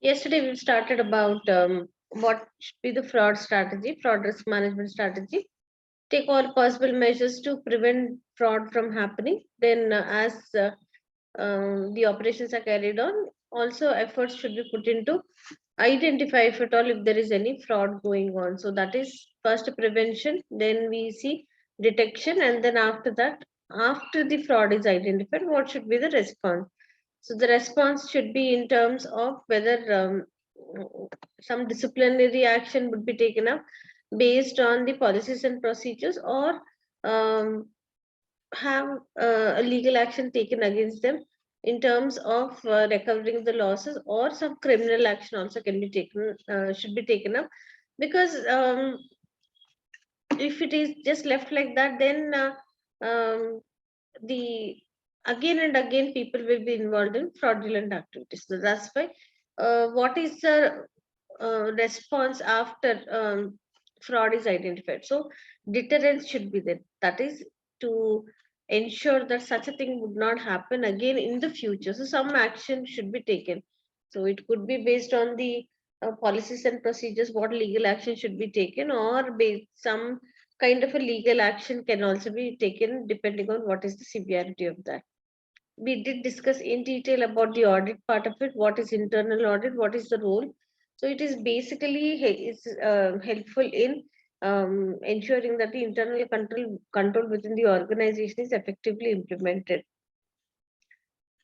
Yesterday we started about what should be the fraud strategy, fraud risk management strategy. Take all possible measures to prevent fraud from happening. Then, as the operations are carried on, also efforts should be put into identify if at all if there is any fraud going on. So that is first prevention. Then we see detection, and then after that, after the fraud is identified, what should be the response? So the response should be in terms of whether some disciplinary action would be taken up based on the policies and procedures, or um, have a legal action taken against them in terms of recovering the losses, or some criminal action also can be taken, should be taken up. Because if it is just left like that, then the again and again people will be involved in fraudulent activities. So that's why what is the response after fraud is identified? So deterrence should be there, that is to ensure that such a thing would not happen again in the future. So some action should be taken. So it could be based on the policies and procedures, what legal action should be taken, or based some kind of a legal action can also be taken depending on what is the severity of that. We did discuss in detail about the audit part of it, what is internal audit, what is the role. So it is basically helpful in ensuring that the internal control within the organization is effectively implemented.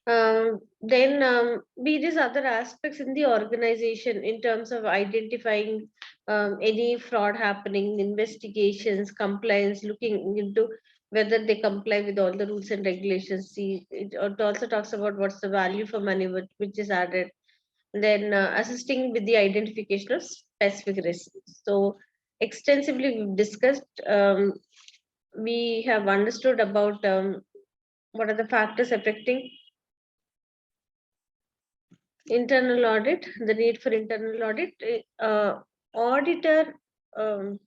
Then various other aspects in the organization in terms of identifying any fraud happening, investigations, compliance, looking into whether they comply with all the rules and regulations. See, it also talks about what's the value for money which is added. Then assisting with the identification of specific risks. So extensively we've discussed. We have understood about what are the factors affecting internal audit, the need for internal audit. Auditor, um,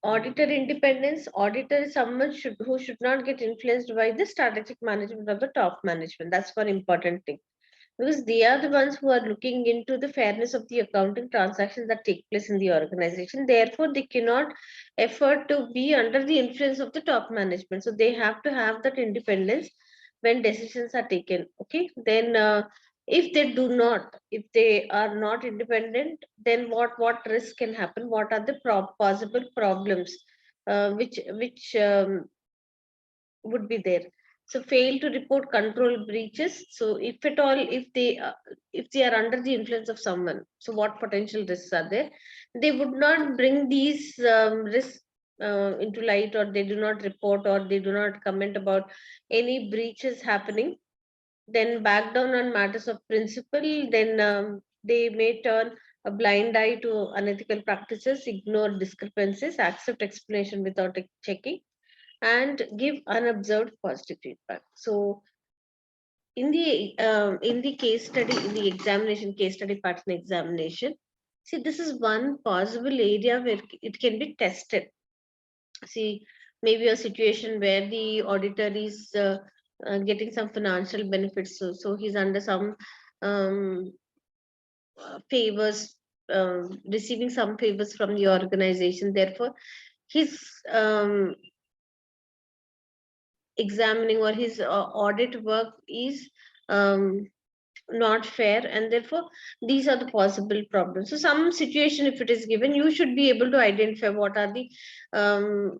auditor independence. Auditor is someone who should not get influenced by the strategic management of the top management. That's one important thing, because they are the ones who are looking into the fairness of the accounting transactions that take place in the organization. Therefore they cannot afford to be under the influence of the top management. So they have to have that independence when decisions are taken. Okay, then if they do not, if they are not independent, then what risk can happen, what are the possible problems which would be there. So fail to report control breaches. So if at all, if they are under the influence of someone, so what potential risks are there? They would not bring these risks into light, or they do not report, or they do not comment about any breaches happening. Then back down on matters of principle. Then they may turn a blind eye to unethical practices, ignore discrepancies, accept explanation without checking, and give unobserved positive feedback. So in the case study, in the examination, case study pattern examination, see, this is one possible area where it can be tested. See, maybe a situation where the auditor is getting some financial benefits, so he's under some um, favors, receiving some favors from the organization. Therefore his examining or his audit work is um, not fair, and therefore these are the possible problems. So some situation, if it is given, you should be able to identify what are the um,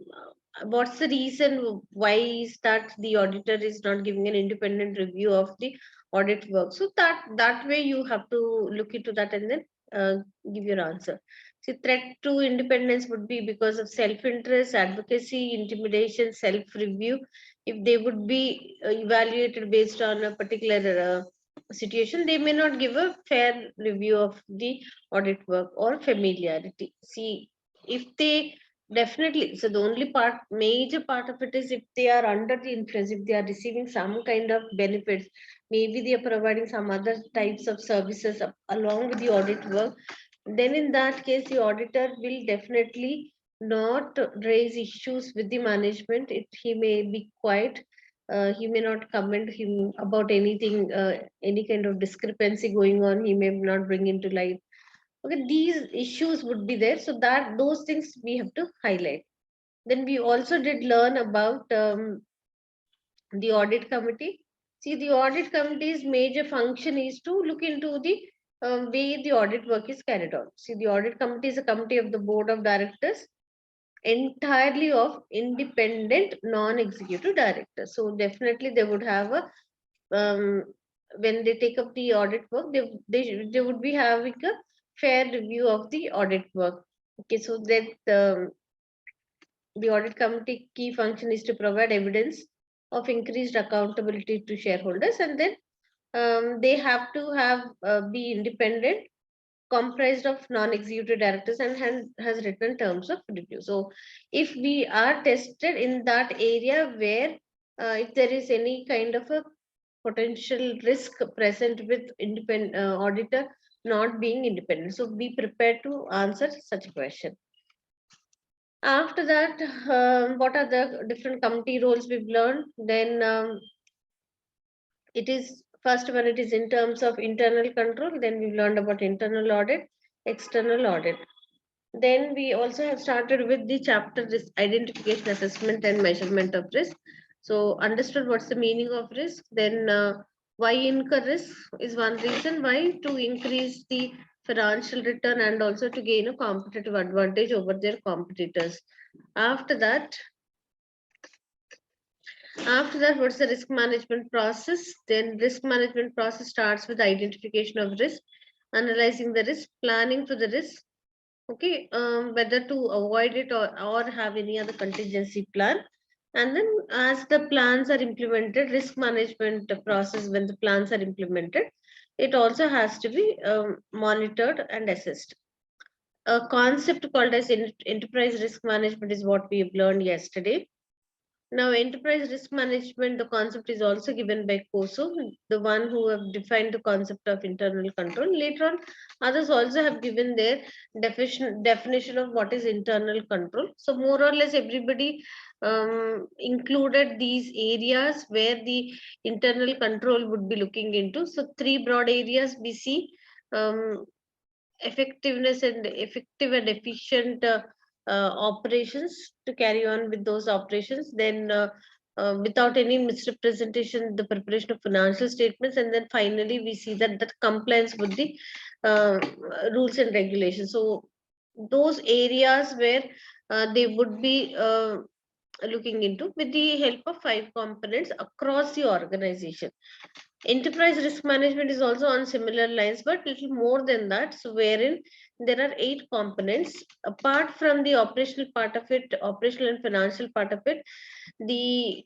what's the reason why is that the auditor is not giving an independent review of the audit work. So that way you have to look into that and then give your answer. See, threat to independence would be because of self-interest, advocacy, intimidation, self-review. If they would be evaluated based on a particular situation, they may not give a fair review of the audit work. Or familiarity. See, if they definitely, so the only part, major part of it is if they are under the influence, if they are receiving some kind of benefits, maybe they are providing some other types of services along with the audit work, then in that case the auditor will definitely not raise issues with the management. He may be quiet, He may not comment him about anything, any kind of discrepancy going on. He may not bring into light. Okay, these issues would be there. So that those things we have to highlight. Then we also did learn about the audit committee. See, the audit committee's major function is to look into the way the audit work is carried out. See, the audit committee is a committee of the board of directors, entirely of independent non-executive directors. So definitely they would have a when they take up the audit work, they would be having a fair review of the audit work. Okay, so that the audit committee key function is to provide evidence of increased accountability to shareholders, and then they have to have be independent, comprised of non-executive directors, and has written terms of review. So if we are tested in that area where if there is any kind of a potential risk present with independent auditor not being independent, so be prepared to answer such a question. After that, what are the different committee roles we've learned? Then it is first one, it is in terms of internal control. Then we learned about internal audit, external audit. Then we also have started with the chapter risk identification, assessment, and measurement of risk. So understood what's the meaning of risk. Then why incur risk is one reason. Why? To increase the financial return and also to gain a competitive advantage over their competitors. After that, what's the risk management process? Then risk management process starts with identification of risk, analyzing the risk, planning for the risk, okay, whether to avoid it or have any other contingency plan. And then as the plans are implemented, risk management process, when the plans are implemented, it also has to be monitored and assessed. A concept called as enterprise risk management is what we have learned yesterday. Now, enterprise risk management, the concept is also given by COSO, the one who have defined the concept of internal control. Later on, others also have given their definition of what is internal control. So, more or less, everybody included these areas where the internal control would be looking into. So, three broad areas we see. Effectiveness and effective and efficient operations, to carry on with those operations. Then without any misrepresentation, the preparation of financial statements, and then finally we see that compliance with the uh, rules and regulations. So those areas where they would be looking into with the help of five components across the organization. Enterprise risk management is also on similar lines, but little more than that. So, wherein there are eight components. Apart from the operational part of it, operational and financial part of it, the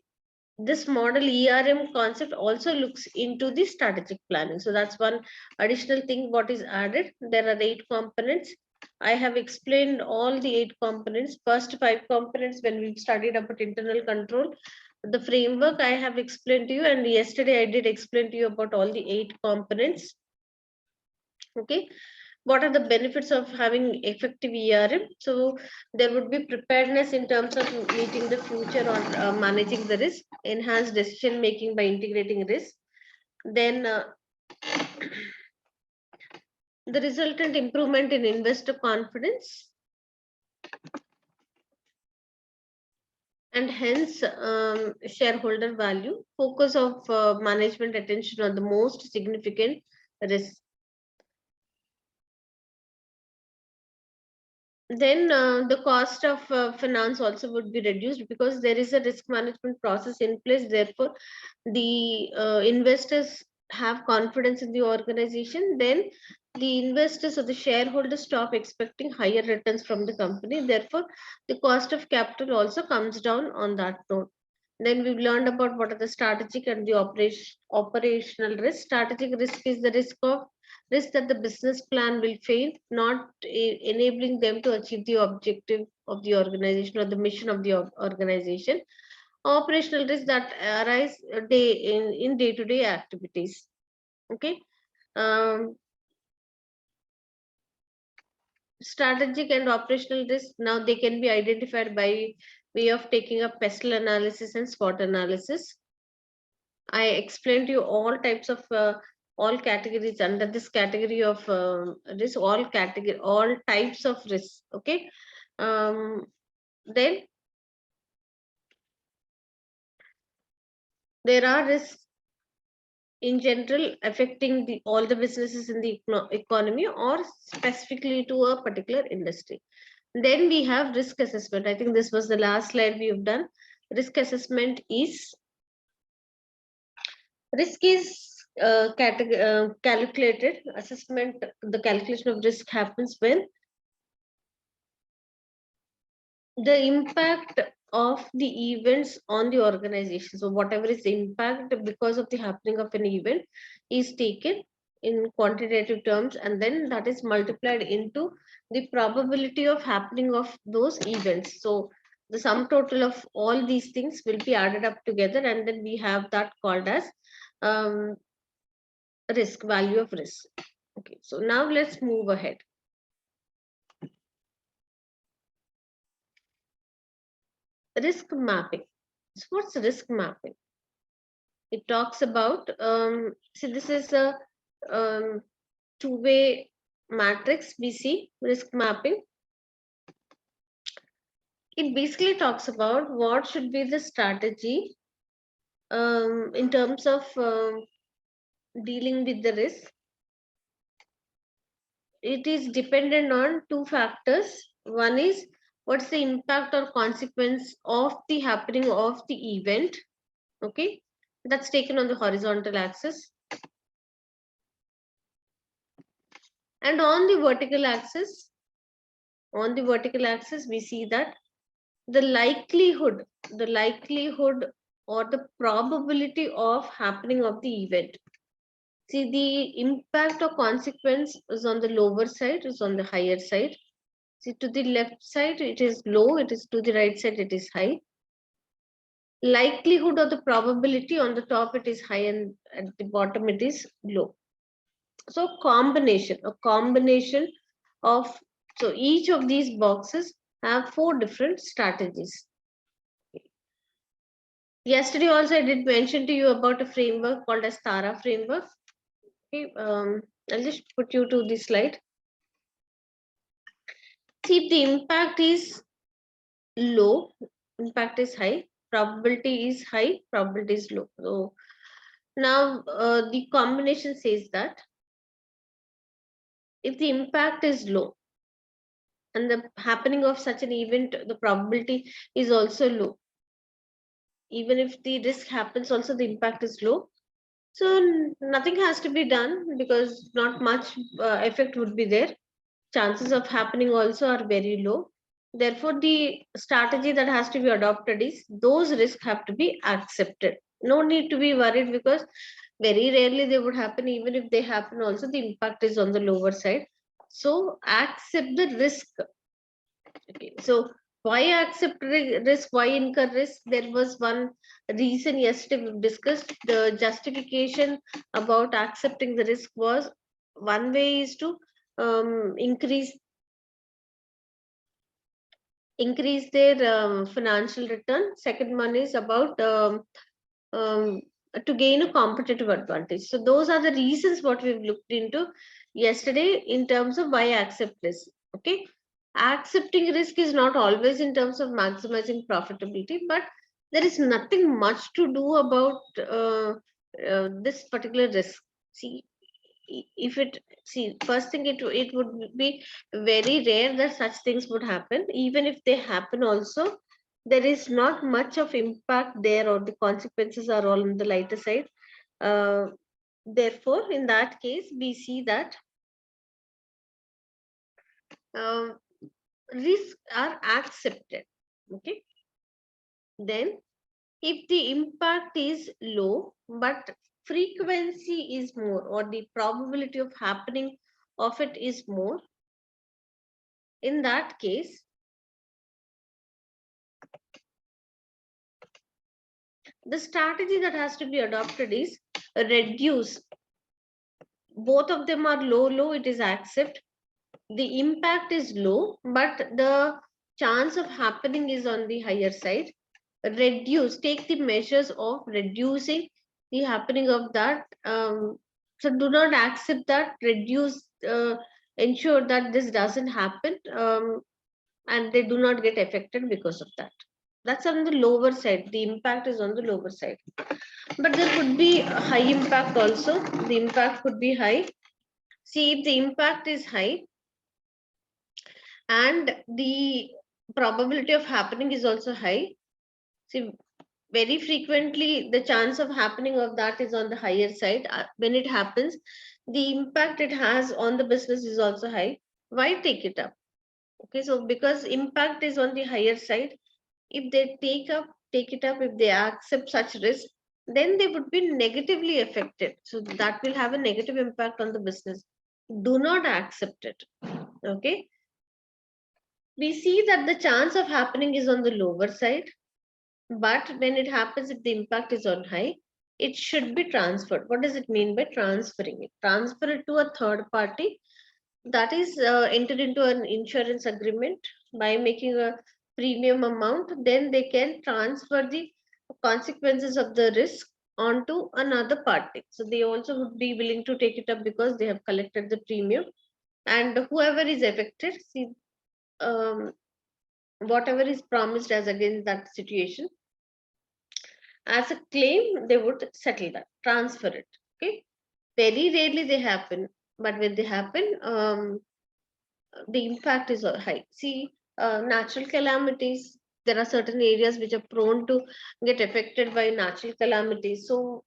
this model ERM concept also looks into the strategic planning. So that's one additional thing what is added. There are eight components. I have explained all the eight components. First five components when we studied about internal control, the framework I have explained to you, and yesterday I did explain to you about all the eight components. Okay, what are the benefits of having effective ERM? So there would be preparedness in terms of meeting the future or managing the risk, enhanced decision making by integrating risk. Then the resultant improvement in investor confidence, and hence shareholder value. Focus of management attention on the most significant risks. Then the cost of finance also would be reduced because there is a risk management process in place. Therefore, the investors have confidence in the organization. Then the investors or the shareholders stop expecting higher returns from the company. Therefore, the cost of capital also comes down on that note. Then we've learned about what are the strategic and the operational risk. Strategic risk is the risk that the business plan will fail, not enabling them to achieve the objective of the organization or the mission of the organization. Operational risk that arise in day-to-day activities. Okay. Um, Strategic and operational risk, now they can be identified by way of taking up pestle analysis and SWOT analysis. I explained to you all types of all categories under this category of risk, all types of risk. Okay. Then there are risks in general affecting all the businesses in the economy or specifically to a particular industry. Then we have risk assessment. I think this was the last slide we have done. Risk assessment is risk is calculated assessment. The calculation of risk happens when the impact of the events on the organization. So whatever is the impact because of the happening of an event is taken in quantitative terms, and then that is multiplied into the probability of happening of those events. So the sum total of all these things will be added up together, and then we have that called as um, risk, value of risk. Okay, so now let's move ahead. Risk mapping. So what's risk mapping? It talks about see, this is a two-way matrix. We see risk mapping. It basically talks about what should be the strategy in terms of dealing with the risk. It is dependent on two factors. One is what's the impact or consequence of the happening of the event. Okay, that's taken on the horizontal axis. And on the vertical axis, we see that the likelihood or the probability of happening of the event. See, the impact or consequence is on the lower side, is on the higher side. See, to the left side it is low, it is to the right side it is high. Likelihood or the probability on the top it is high, and at the bottom it is low. So a combination of, so each of these boxes have 4 different strategies. Yesterday also I did mention to you about a framework called as Tara framework. Okay, I'll just put you to this slide. See, if the impact is low, impact is high, probability is high, probability is low. So now the combination says that if the impact is low and the happening of such an event, the probability is also low. Even if the risk happens, also the impact is low. So nothing has to be done because not much effect would be there. Chances of happening also are very low. Therefore, the strategy that has to be adopted is those risks have to be accepted. No need to be worried because very rarely they would happen. Even if they happen, also the impact is on the lower side. So accept the risk. Okay, so why accept risk? Why incur risk? There was one reason yesterday we discussed. The justification about accepting the risk was one way is to increase their financial return. Second one is about um, to gain a competitive advantage. So those are the reasons what we've looked into yesterday in terms of why accept risk. Okay, accepting risk is not always in terms of maximizing profitability, but there is nothing much to do about this particular risk. See, if it, see, first thing, it would be very rare that such things would happen. Even if they happen also, there is not much of impact there, or the consequences are all on the lighter side. Therefore, in that case, we see that um, risks are accepted. Okay, then if the impact is low but frequency is more, or the probability of happening of it is more, in that case the strategy that has to be adopted is reduce. Both of them are low, it is accept. The impact is low but the chance of happening is on the higher side. Reduce, take the measures of reducing the happening of that. So do not accept that, reduce, ensure that this doesn't happen, and they do not get affected because of that. That's on the lower side. The impact is on the lower side. But there could be a high impact also. The impact could be high. See, if the impact is high and the probability of happening is also high, see, very frequently the chance of happening of that is on the higher side. When it happens, the impact it has on the business is also high. Why take it up? Okay, so because impact is on the higher side, if they take it up, if they accept such risk, then they would be negatively affected. So that will have a negative impact on the business. Do not accept it. Okay, we see that the chance of happening is on the lower side, but when it happens, if the impact is on high, it should be transferred. What does it mean by transferring it? Transfer it to a third party, that is entered into an insurance agreement by making a premium amount. Then they can transfer the consequences of the risk onto another party. So they also would be willing to take it up because they have collected the premium, and whoever is affected, see, um, whatever is promised as against that situation as a claim, they would settle that, transfer it. Okay, very rarely they happen, but when they happen, the impact is high. See, natural calamities, there are certain areas which are prone to get affected by natural calamities. So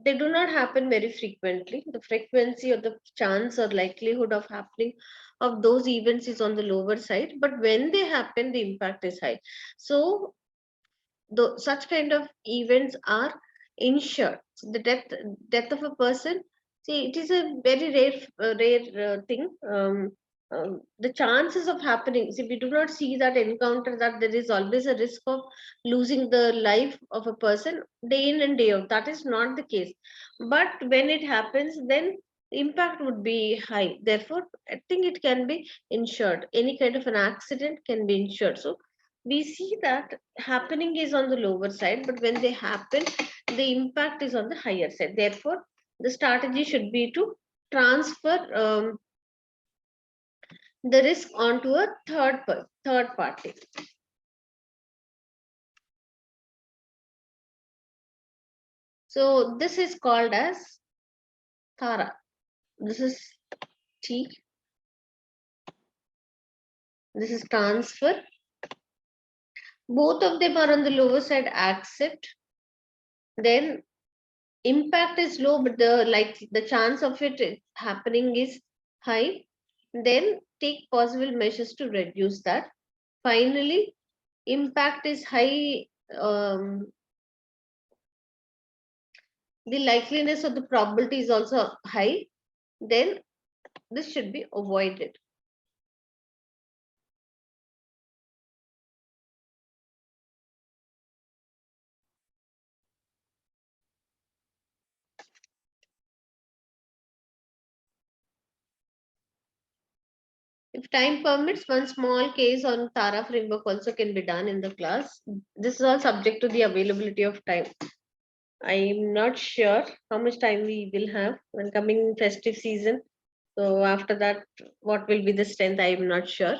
they do not happen very frequently. The frequency or the chance or likelihood of happening of those events is on the lower side. But when they happen, the impact is high. So such kind of events are insured. So the death of a person, see, it is a very rare thing. The chances of happening, see, we do not see that encounter that there is always a risk of losing the life of a person day in and day out. That is not the case. But when it happens, then impact would be high. Therefore, I think it can be insured. Any kind of an accident can be insured. So we see that happening is on the lower side, but when they happen, the impact is on the higher side. Therefore, the strategy should be to transfer the risk onto a third party. So this is called as Tara. This is T. This is transfer. Both of them are on the lower side, accept. Then impact is low, but the chance of it happening is high. Then take possible measures to reduce that. Finally, impact is high. The likeliness of the probability is also high. Then this should be avoided. If time permits, one small case on Tara framework also can be done in the class. This is all subject to the availability of time. I'm not sure how much time we will have when coming festive season. So after that, what will be the strength? I'm not sure.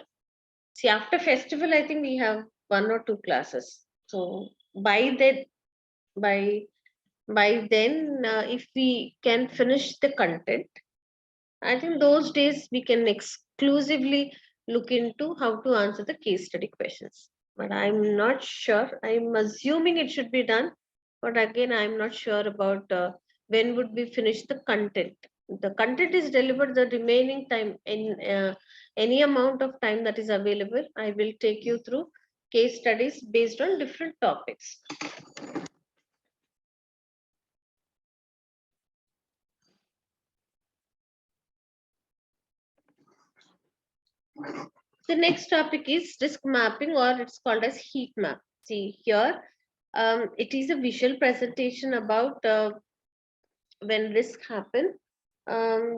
See, after festival, I think we have one or two classes. So by that, by by then, if we can finish the content, I think those days we can exclusively look into how to answer the case study questions. But I'm not sure. I'm assuming it should be done. But again, I'm not sure about when would we finish the content. The content is delivered the remaining time in any amount of time that is available. I will take you through case studies based on different topics. The next topic is risk mapping, or it's called as heat map. See here, it is a visual presentation about when risk happen.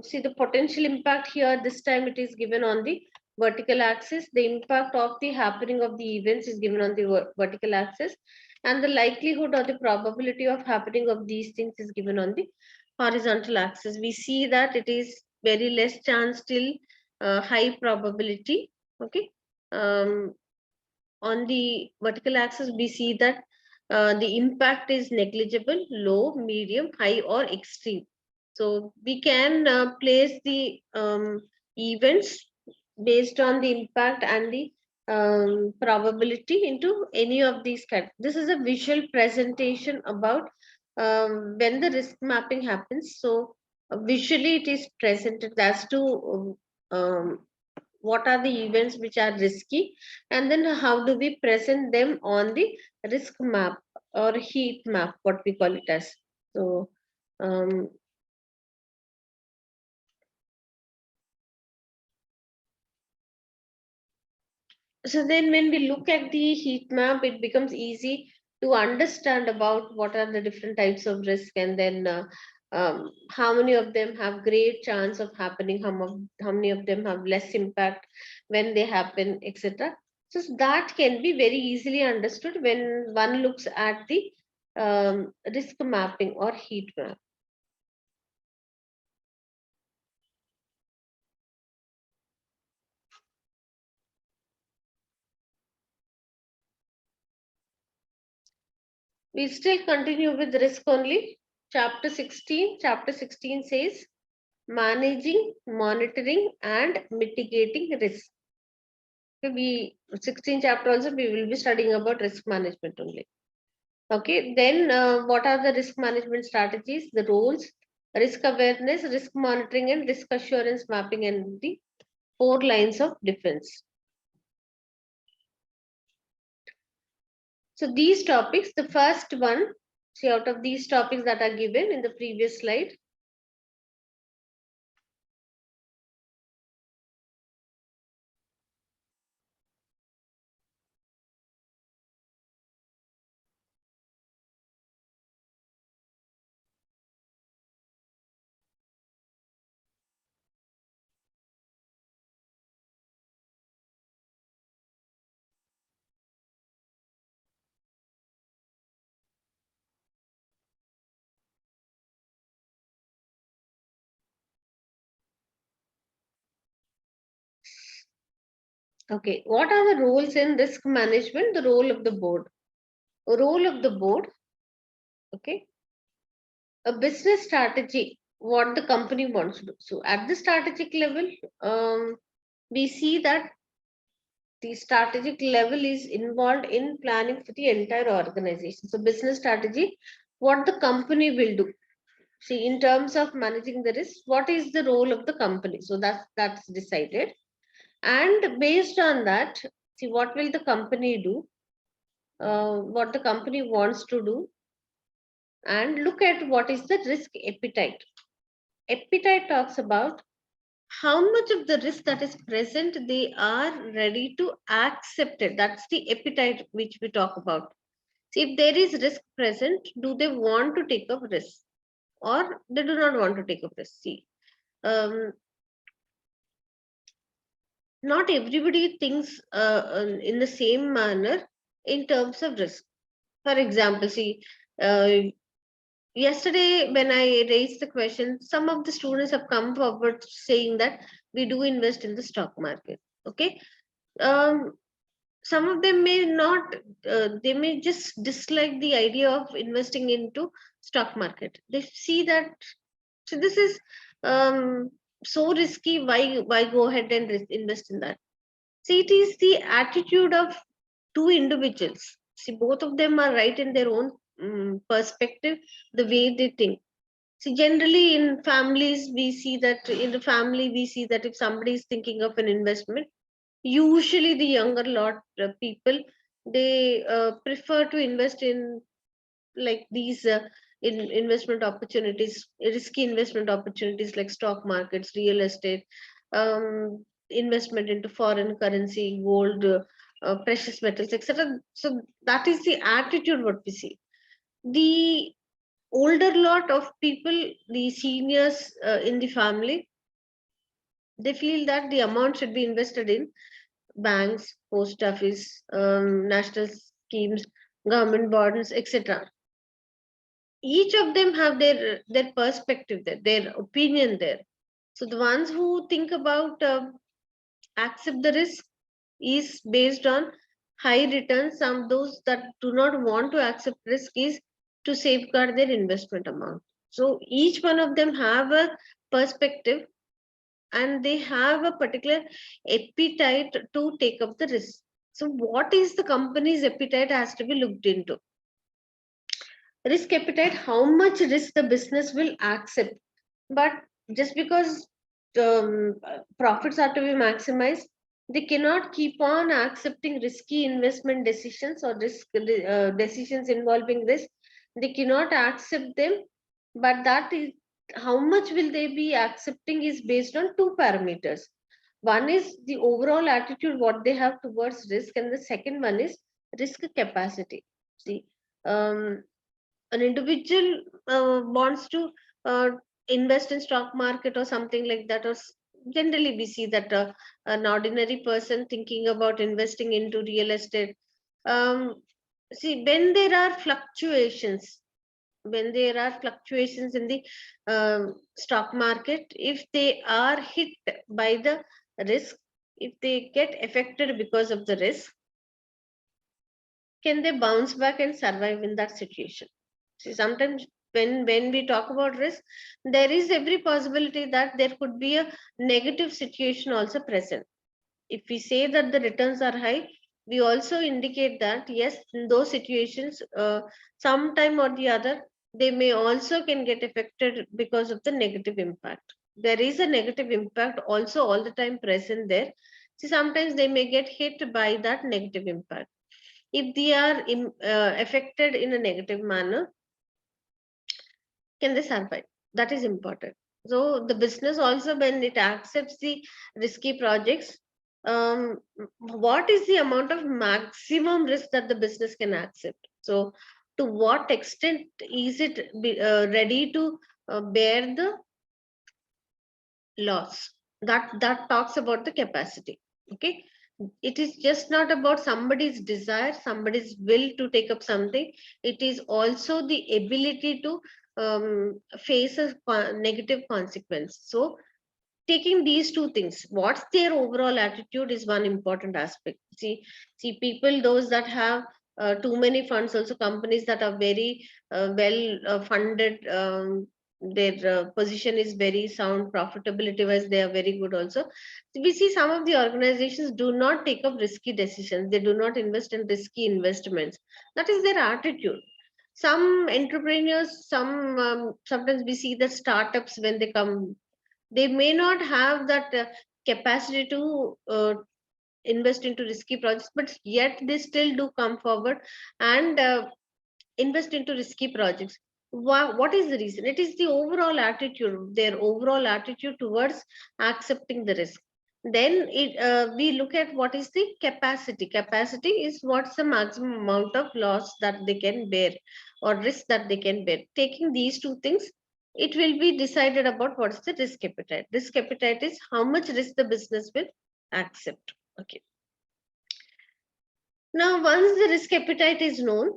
See the potential impact here. This time it is given on the vertical axis. The impact of the happening of the events is given on the vertical axis, and the likelihood or the probability of happening of these things is given on the horizontal axis. We see that it is very less chance till high probability. Okay. On the vertical axis, we see that the impact is negligible, low, medium, high, or extreme. So we can place the events based on the impact and the probability into any of these categories. This is a visual presentation about when the risk mapping happens. So visually it is presented as to what are the events which are risky, and then how do we present them on the risk map or heat map, what we call it as. So um, so then when we look at the heat map, it becomes easy to understand about what are the different types of risk, and then how many of them have great chance of happening, how many of them have less impact when they happen, etc. So that can be very easily understood when one looks at the risk mapping or heat map. We still continue with risk only. Chapter 16. Chapter 16 says managing, monitoring, and mitigating risk. So we 16th chapter also we will be studying about risk management only. Okay, then what are the risk management strategies? The roles, risk awareness, risk monitoring, and risk assurance mapping, and the 4 lines of defense. So these topics, the first one, see out of these topics that are given in the previous slide, okay, what are the roles in risk management? The role of the board. Role of the board, okay, a business strategy, what the company wants to do. So at the strategic level, we see that the strategic level is involved in planning for the entire organization. So business strategy, what the company will do. See, in terms of managing the risk, what is the role of the company? So that's decided. And based on that, see what will the company do, what the company wants to do, and look at what is the risk appetite. Appetite talks about how much of the risk that is present they are ready to accept it. That's the appetite which we talk about. See, if there is risk present, do they want to take up risk or they do not want to take up risk? See, um, not everybody thinks in the same manner in terms of risk. For example, see, uh, yesterday when I raised the question, some of the students have come forward saying that we do invest in the stock market. Okay. Um, some of them may not, they may just dislike the idea of investing into stock market. They see that, so this is um, so risky. Why go ahead and invest in that? See, it is the attitude of two individuals. See, both of them are right in their own perspective, the way they think. See, generally in families, we see that in the family, we see that if somebody is thinking of an investment, usually the younger lot people, they prefer to invest in like these investment opportunities, risky investment opportunities like stock markets, real estate, investment into foreign currency, gold, precious metals, etc. So that is the attitude what we see. The older lot of people, the seniors in the family, they feel that the amount should be invested in banks, post office, national schemes, government bonds, etc. Each of them have their perspective there, their opinion there. So the ones who think about accept the risk is based on high returns. Some those that do not want to accept risk is to safeguard their investment amount. So each one of them have a perspective, and they have a particular appetite to take up the risk. So what is the company's appetite has to be looked into. Risk appetite, how much risk the business will accept. But just because profits are to be maximized, they cannot keep on accepting risky investment decisions or risk decisions involving risk. They cannot accept them. But that is, how much will they be accepting is based on two parameters. One is the overall attitude what they have towards risk, and the second one is risk capacity. See, um, an individual wants to uh, invest in stock market or something like that, or generally we see that an ordinary person thinking about investing into real estate, um, see, when there are fluctuations in the stock market, if they are hit by the risk, if they get affected because of the risk, can they bounce back and survive in that situation? See, sometimes when we talk about risk, there is every possibility that there could be a negative situation also present. If we say that the returns are high, we also indicate that yes, in those situations, sometime or the other, they may also can get affected because of the negative impact. There is a negative impact also all the time present there. See, sometimes they may get hit by that negative impact. If they are affected in a negative manner, can they survive? That is important. So the business also, when it accepts the risky projects, what is the amount of maximum risk that the business can accept? So to what extent is it ready to bear the loss? That talks about the capacity. Okay, it is just not about somebody's desire, somebody's will to take up something. It is also the ability to face a negative consequence. So taking these two things, what's their overall attitude is one important aspect. See, people those that have too many funds, also companies that are very well funded, their position is very sound, profitability wise they are very good also. We see some of the organizations do not take up risky decisions, they do not invest in risky investments. That is their attitude. Some entrepreneurs, sometimes we see that startups, when they come, they may not have that capacity to invest into risky projects, but yet they still do come forward and invest into risky projects. What is the reason? It is the overall attitude, their overall attitude towards accepting the risk. Then we look at what is the capacity. Capacity is what's the maximum amount of loss that they can bear or risk that they can bear. Taking these two things, it will be decided about what's the risk appetite. Risk appetite is how much risk the business will accept. Okay. Now, once the risk appetite is known,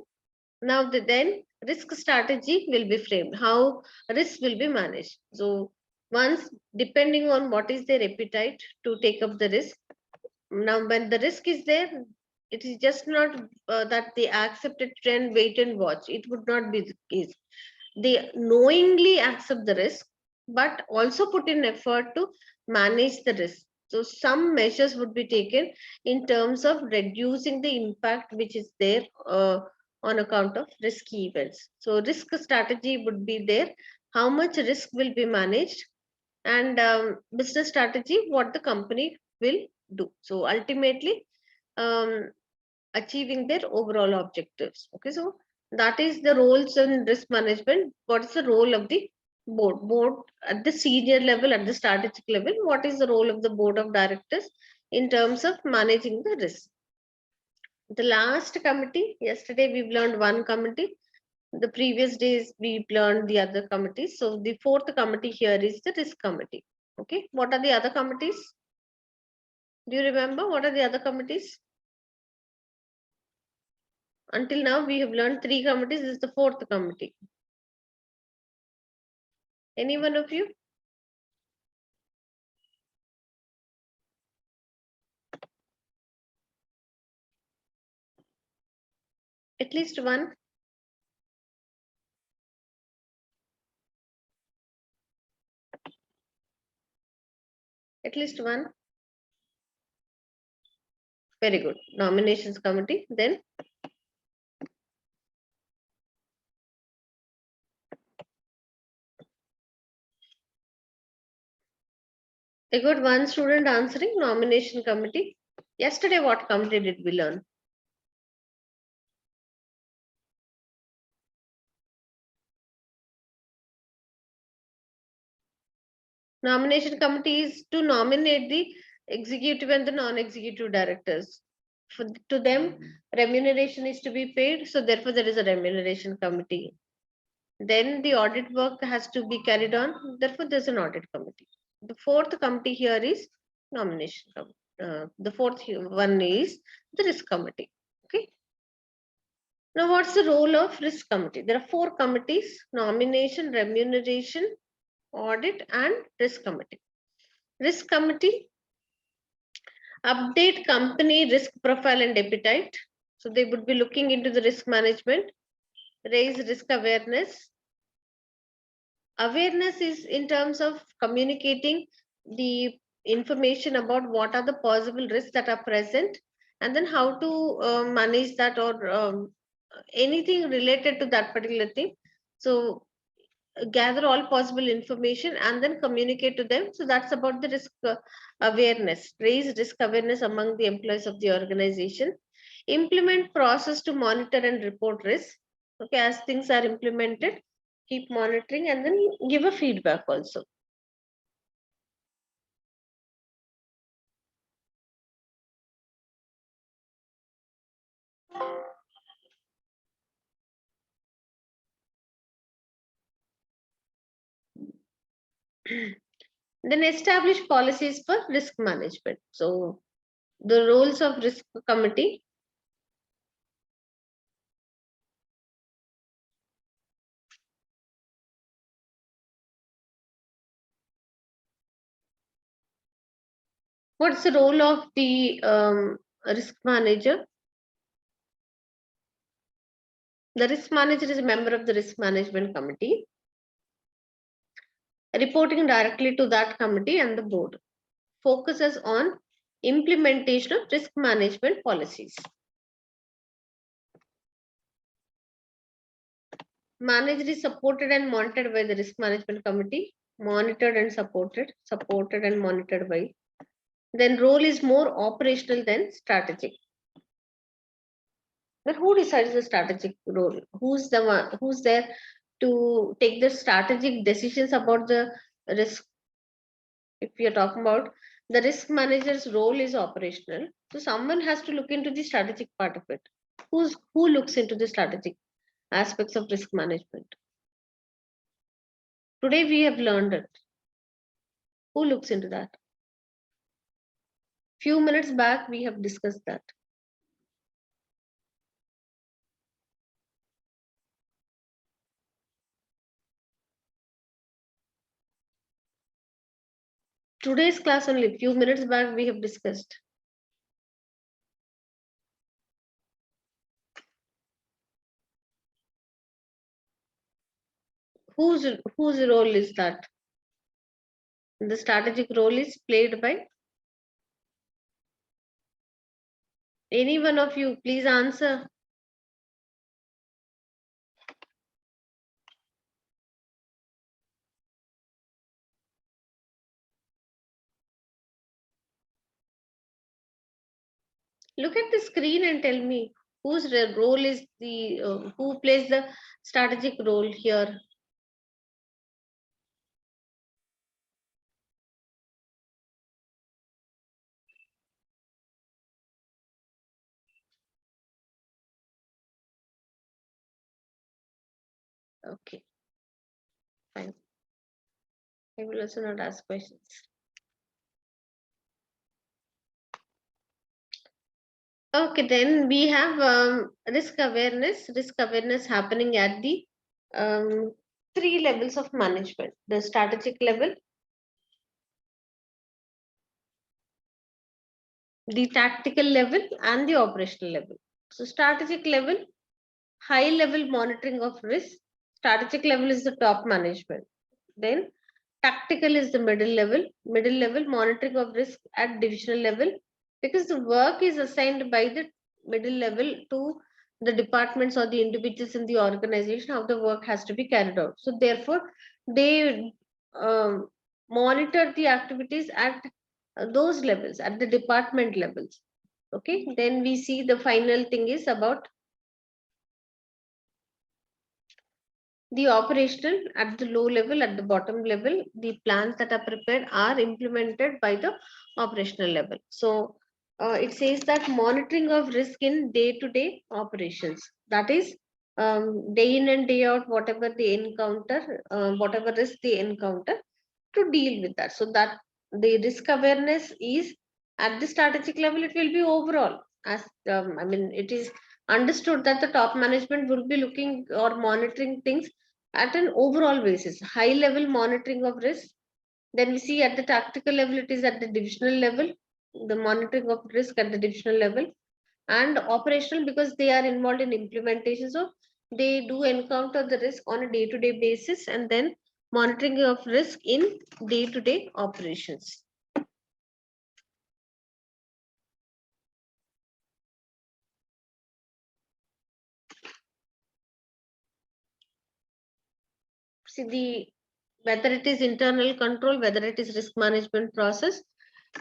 now then risk strategy will be framed, how risk will be managed. So once, depending on what is their appetite to take up the risk, now when the risk is there, it is just not that they accept it and wait and watch. It would not be the case. They knowingly accept the risk, but also put in effort to manage the risk. So some measures would be taken in terms of reducing the impact which is there on account of risky events. So risk strategy would be there, how much risk will be managed, and business strategy, what the company will do. So ultimately, um, achieving their overall objectives. Okay, so that is the roles in risk management. What is the role of the board? Board at the senior level, at the strategic level, what is the role of the board of directors in terms of managing the risk? The last committee, yesterday we've learned one committee. The previous days we've learned the other committees. So the fourth committee here is the risk committee. Okay, what are the other committees? Do you remember what are the other committees? Until now, we have learned 3 committees. This is the 4th committee. Any one of you? At least one? At least one? Very good. Nominations committee. Then I got one student answering nomination committee. Yesterday, what committee did we learn? Nomination committee is to nominate the executive and the non-executive directors. To them, remuneration is to be paid. So therefore, there is a remuneration committee. Then the audit work has to be carried on. Therefore, there's an audit committee. The 4th committee here is nomination committee. The 4th one is the risk committee. Okay. Now, what's the role of risk committee? There are 4 committees: nomination, remuneration, audit, and risk committee. Risk committee update company risk profile and appetite. So they would be looking into the risk management, raise risk awareness. Awareness is in terms of communicating the information about what are the possible risks that are present, and then how to manage that, or anything related to that particular thing. So gather all possible information and then communicate to them. So that's about the risk awareness, raise risk awareness among the employees of the organization. Implement process to monitor and report risk. Okay, as things are implemented, keep monitoring and then give a feedback also. Then establish policies for risk management. So the roles of risk committee: what's the role of the risk manager? The risk manager is a member of the risk management committee, reporting directly to that committee and the board. Focuses on implementation of risk management policies. Manager is supported and monitored by the risk management committee, monitored and supported and monitored by. Then role is more operational than strategic. But who decides the strategic role? Who's the one who's there to take the strategic decisions about the risk? If you're talking about the risk manager's role is operational, so someone has to look into the strategic part of it. Who looks into the strategic aspects of risk management? Today we have learned it. Who looks into that? Few minutes back we have discussed that. Today's class only, few minutes back we have discussed. Whose role is that? The strategic role is played by any one of you. Please answer. Look at the screen and tell me whose role is the who plays the strategic role here. Okay, fine. I will also not ask questions. Okay, then we have risk awareness. Risk awareness happening at the um, three levels of management: the strategic level, the tactical level, and the operational level. So, strategic level, high level monitoring of risk. Strategic level is the top management. Then tactical is the middle level monitoring of risk at divisional level, because the work is assigned by the middle level to the departments or the individuals in the organization, how the work has to be carried out. So therefore, they monitor the activities at those levels, at the department levels. Okay, then we see the final thing is about the operational at the low level, at the bottom level, the plans that are prepared are implemented by the operational level. So it says that monitoring of risk in day-to-day operations. That is, day in and day out, whatever they encounter, whatever risk they encounter, to deal with that. So that the risk awareness is at the strategic level, it will be overall. As I mean, it is understood that the top management will be looking or monitoring things at an overall basis, high level monitoring of risk. Then we see at the tactical level, it is at the divisional level, the monitoring of risk at the divisional level, and operational because they are involved in implementation. So they do encounter the risk on a day to day basis, and then monitoring of risk in day to day operations. See, the whether it is internal control, whether it is risk management process,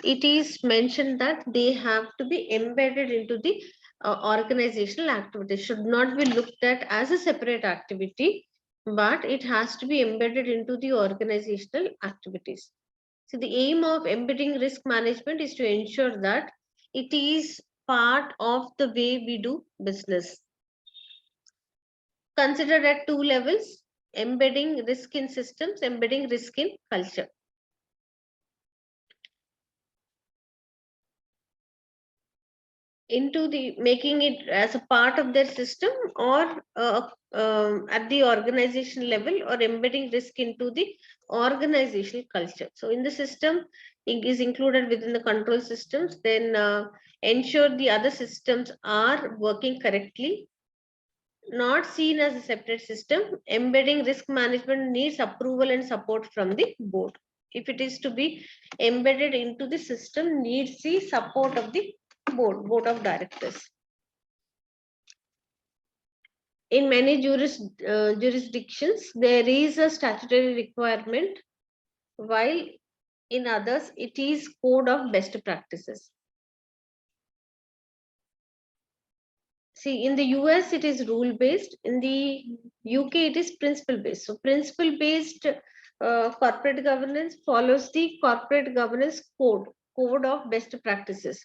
it is mentioned that they have to be embedded into the organizational activity. Should not be looked at as a separate activity, but it has to be embedded into the organizational activities. So the aim of embedding risk management is to ensure that it is part of the way we do business. Considered at two levels: embedding risk in systems, embedding risk in culture. Into the making it as a part of their system, or at the organization level, or embedding risk into the organizational culture. So in the system, it is included within the control systems, then ensure the other systems are working correctly, not seen as a separate system. Embedding risk management needs approval and support from the board. If it is to be embedded into the system, needs the support of the board of directors. In many jurisdictions, there is a statutory requirement, while in others, it is code of best practices. See, in the US, it is rule based. In the UK, it is principle based. So, principle based corporate governance follows the corporate governance code of best practices.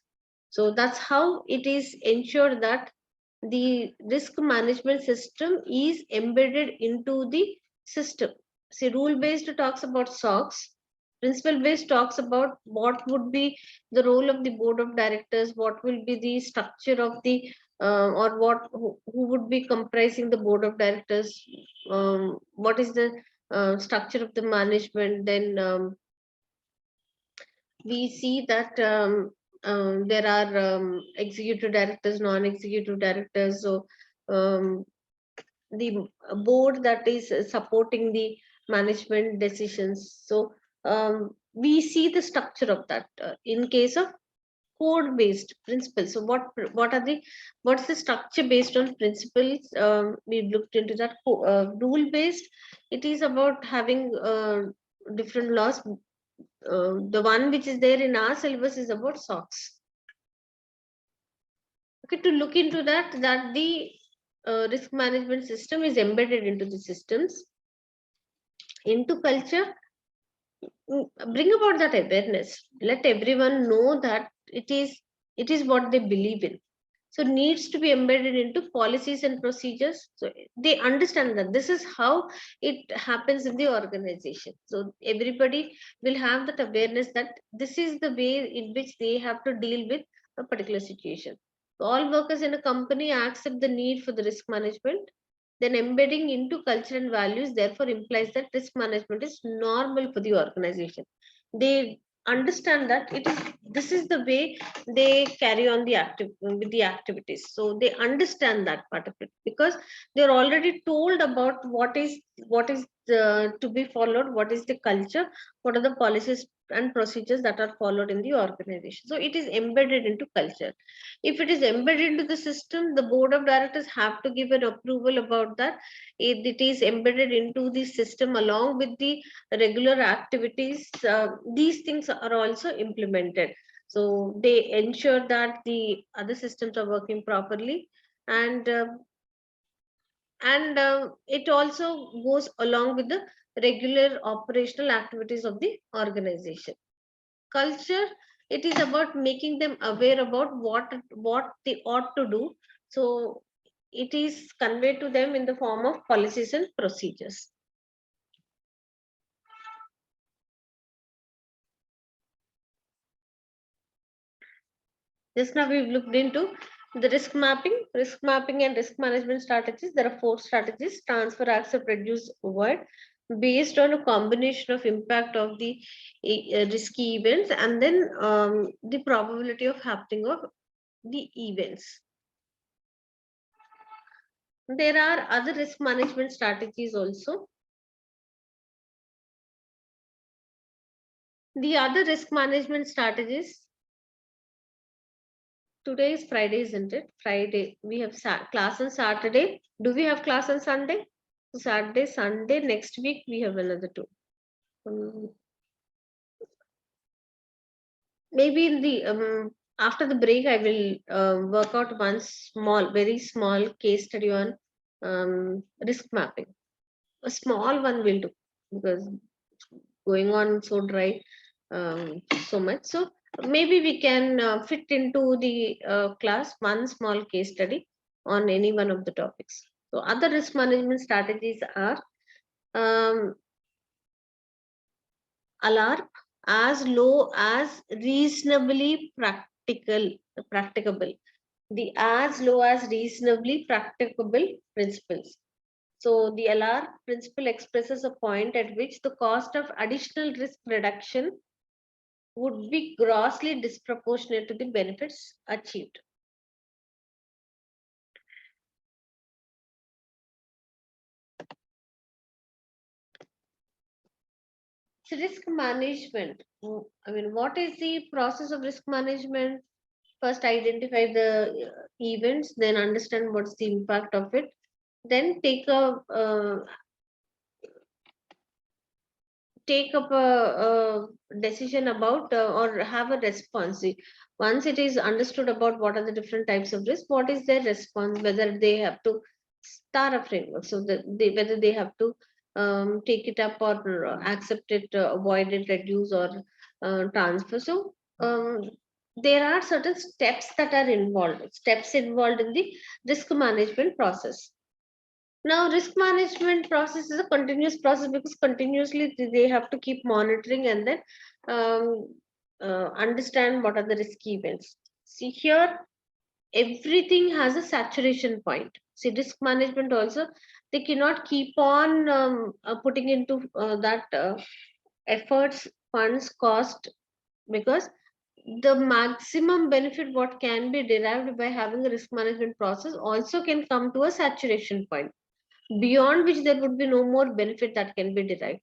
So, that's how it is ensured that the risk management system is embedded into the system. See, rule based talks about SOX, principle based talks about what would be the role of the board of directors, what will be the structure of the or who would be comprising the board of directors, what is the structure of the management. Then we see that there are executive directors, non-executive directors. So the board that is supporting the management decisions. So we see the structure of that in case of code based principles. So what's the structure based on principles? We've looked into that. Rule based, it is about having different laws. The one which is there in our syllabus is about SOX. Okay, to look into that the risk management system is embedded into the systems, into culture. Bring about that awareness, let everyone know that it is what they believe in. So needs to be embedded into policies and procedures, so they understand that this is how it happens in the organization. So everybody will have that awareness that this is the way in which they have to deal with a particular situation. All workers in a company accept the need for the risk management, then embedding into culture and values therefore implies that risk management is normal for the organization. They understand that it is, this is the way they carry on the active with the activities. So they understand that part of it, because they're already told about what is to be followed, what is the culture, what are the policies and procedures that are followed in the organization. So it is embedded into culture. If it is embedded into the system, the board of directors have to give an approval about that. It is embedded into the system along with the regular activities. These things are also implemented. So they ensure that the other systems are working properly, and it also goes along with the regular operational activities of the organization. Culture, it is about making them aware about what they ought to do. So it is conveyed to them in the form of policies and procedures. Just now we've looked into the risk mapping and risk management strategies. There are 4 strategies: transfer, accept, reduce, avoid, based on a combination of impact of the risky events, and then the probability of happening of the events. There are other risk management strategies also. The other risk management strategies, today is Friday, isn't it? Friday, we have class on Saturday. Do we have class on Sunday? Saturday, Sunday, next week we have another 2. Um, Maybe in the after the break, I will work out one small, very small case study on risk mapping. A small one will do, because going on so dry, so much. So maybe we can fit into the class one small case study on any one of the topics. So other risk management strategies are um, alarm as low as reasonably practicable. The as low as reasonably practicable principles. So the alarm principle expresses a point at which the cost of additional risk reduction would be grossly disproportionate to the benefits achieved. So risk management. I mean, what is the process of risk management? First, identify the events, then understand what's the impact of it, then take up a decision about or have a response. Once it is understood about what are the different types of risk, what is their response, whether they have to start a framework, so that whether they have to take it up or accept it, avoid it, reduce, or transfer. So there are certain steps involved in the risk management process. Now, risk management process is a continuous process, because continuously they have to keep monitoring and then um, understand what are the risky events. See here, everything has a saturation point. See, risk management also, they cannot keep on putting into that efforts, funds, cost, because the maximum benefit what can be derived by having a risk management process also can come to a saturation point, beyond which there would be no more benefit that can be derived.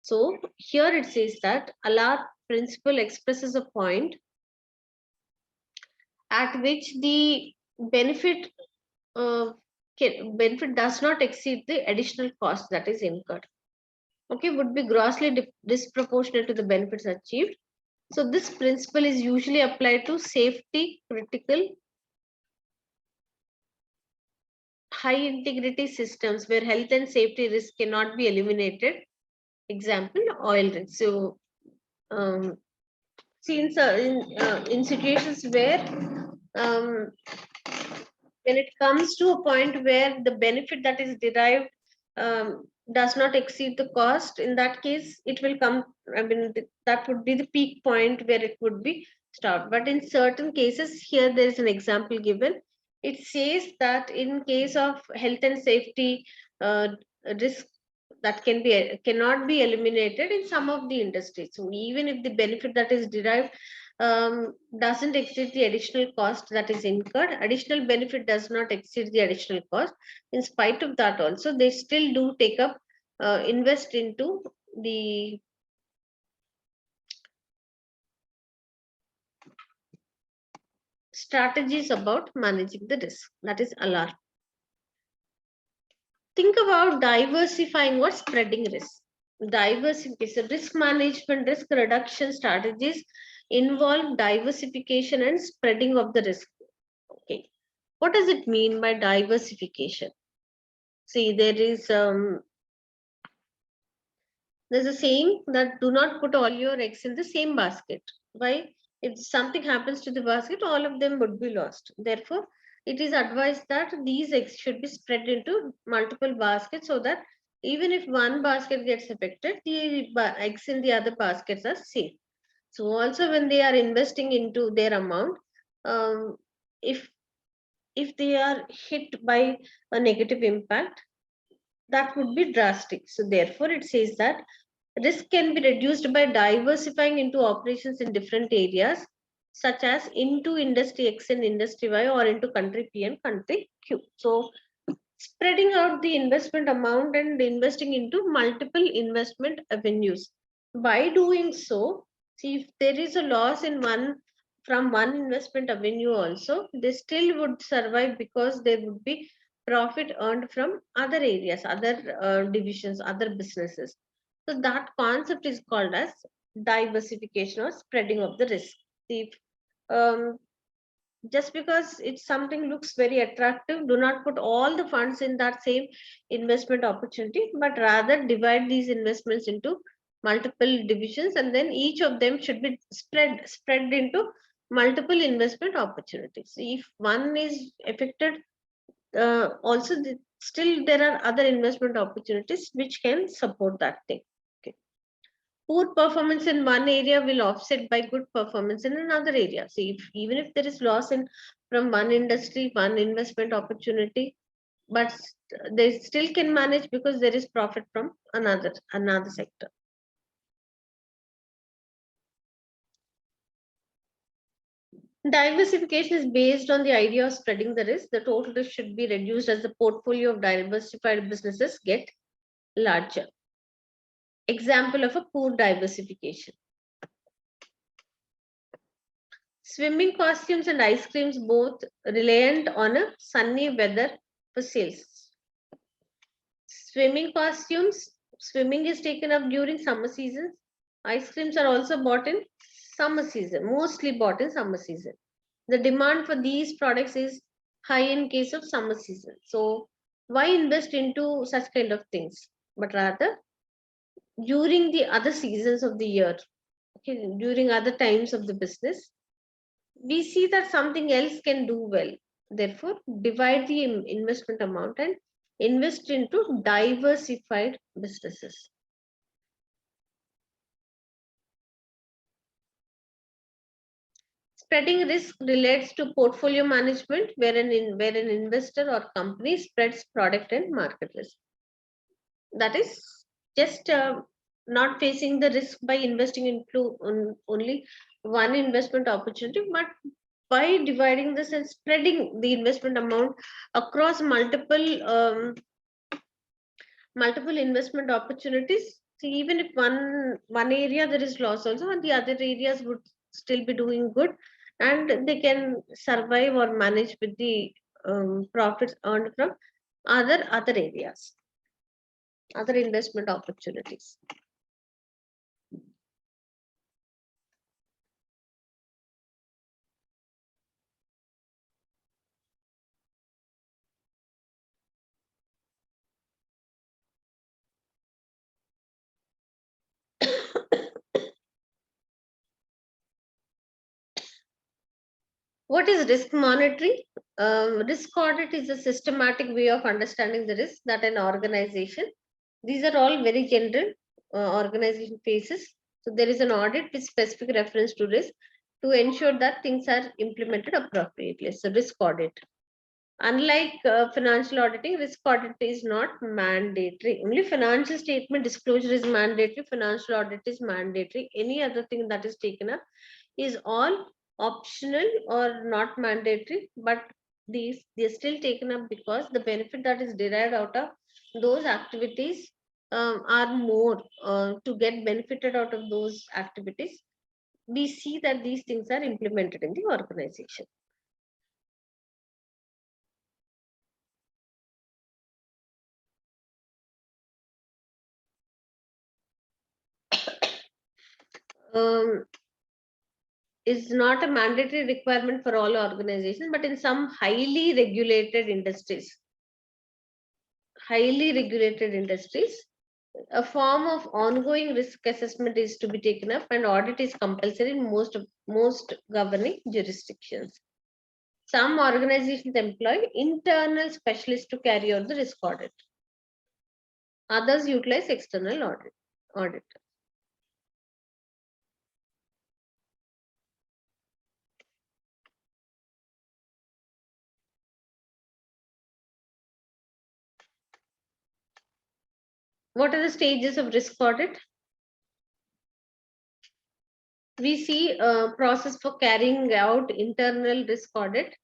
So here it says that Allah principle expresses a point at which the benefit benefit does not exceed the additional cost that is incurred. Okay, would be grossly disproportionate to the benefits achieved. So this principle is usually applied to safety critical high integrity systems where health and safety risk cannot be eliminated. Example, oil risk. So since in situations where um, when it comes to a point where the benefit that is derived does not exceed the cost, in that case it will come, I mean, that would be the peak point where it would be start. But in certain cases, here there is an example given. It says that in case of health and safety uh, risk that cannot be eliminated in some of the industries. So even if the benefit that is derived doesn't exceed the additional cost that is incurred, additional benefit does not exceed the additional cost. In spite of that, also they still do take up invest into the strategies about managing the risk, that is alarm. Think about diversifying or spreading risk. Diversification, risk management, risk reduction strategies involve diversification and spreading of the risk. Okay, what does it mean by diversification? See, there's a saying that do not put all your eggs in the same basket. Why? If something happens to the basket, all of them would be lost. Therefore, it is advised that these eggs should be spread into multiple baskets so that even if one basket gets affected, the eggs in the other baskets are safe. So also when they are investing into their amount, um, if if they are hit by a negative impact, that would be drastic. So therefore, it says that risk can be reduced by diversifying into operations in different areas, such as into industry X and industry Y, or into country P and country Q. So spreading out the investment amount and investing into multiple investment avenues. By doing so, see, if there is a loss in one from one investment avenue also, they still would survive because there would be profit earned from other areas, other divisions, other businesses. So that concept is called as diversification or spreading of the risk. See, um, just because it's something looks very attractive, do not put all the funds in that same investment opportunity, but rather divide these investments into multiple divisions, and then each of them should be spread into multiple investment opportunities. If one is affected, also still there are other investment opportunities which can support that thing. Okay. Poor performance in one area will offset by good performance in another area. So even if there is loss in from one industry, one investment opportunity, but they still can manage because there is profit from another sector. Diversification is based on the idea of spreading the risk. The total risk should be reduced as the portfolio of diversified businesses get larger. Example of a poor diversification. Swimming costumes and ice creams both reliant on a sunny weather for sales. Swimming costumes, swimming is taken up during summer seasons. Ice creams are also bought in summer season, mostly bought in summer season. The demand for these products is high in case of summer season. So why invest into such kind of things? But rather during the other seasons of the year, okay, during other times of the business, we see that something else can do well. Therefore, divide the investment amount and invest into diversified businesses. Spreading risk relates to portfolio management, where an investor or company spreads product and market risk. That is just not facing the risk by investing into only one investment opportunity, but by dividing this and spreading the investment amount across multiple investment opportunities. So even if one area there is loss also, and the other areas would still be doing good, and they can survive or manage with the profits earned from other areas, other investment opportunities. What is risk monitoring? Risk audit is a systematic way of understanding the risk that an organization, these are all very general organization faces. So there is an audit with specific reference to risk to ensure that things are implemented appropriately. So risk audit. Unlike financial auditing, risk audit is not mandatory. Only financial statement disclosure is mandatory. Financial audit is mandatory. Any other thing that is taken up is all optional or not mandatory. But they're still taken up because the benefit that is derived out of those activities are more. To get benefited out of those activities, we see that these things are implemented in the organization. Um, is not a mandatory requirement for all organizations, but in some highly regulated industries, a form of ongoing risk assessment is to be taken up, and audit is compulsory in most governing jurisdictions. Some organizations employ internal specialists to carry out the risk audit. Others utilize external audit. What are the stages of risk audit? We see a process for carrying out internal risk audit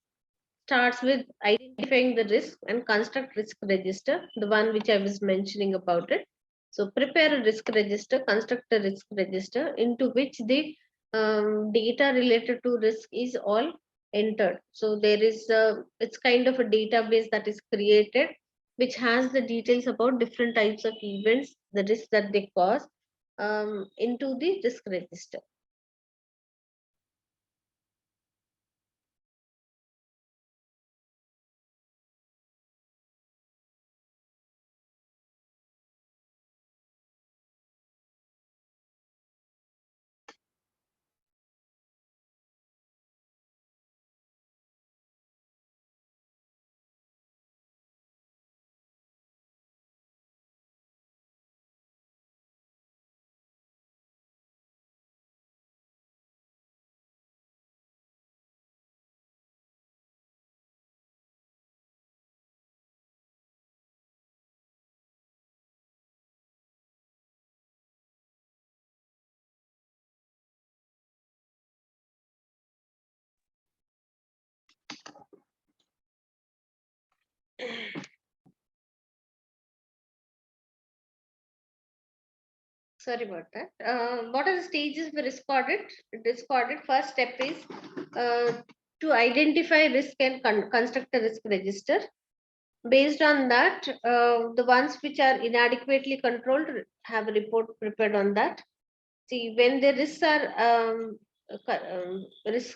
starts with identifying the risk and construct risk register, the one which I was mentioning about it. So prepare a risk register, construct a risk register into which the data related to risk is all entered. So there is it's kind of a database that is created which has the details about different types of events, the risk that they cause into the risk register. Sorry about that. What are the stages of risk audit? Risk audit, first step is to identify risk and construct a risk register. Based on that, the ones which are inadequately controlled have a report prepared on that. See, when the risks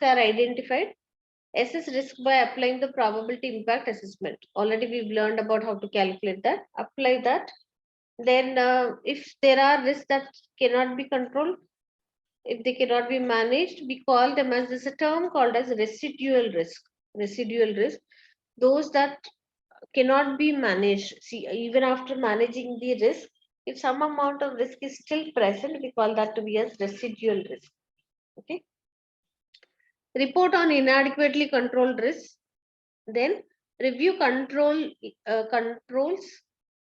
are identified, assess risk by applying the probability impact assessment. Already we've learned about how to calculate that. Apply that. Then, if there are risks that cannot be controlled, if they cannot be managed, we call them as, there's a term called as residual risk. Residual risk, those that cannot be managed. See, even after managing the risk, if some amount of risk is still present, we call that to be as residual risk. Okay. Report on inadequately controlled risk. Then review controls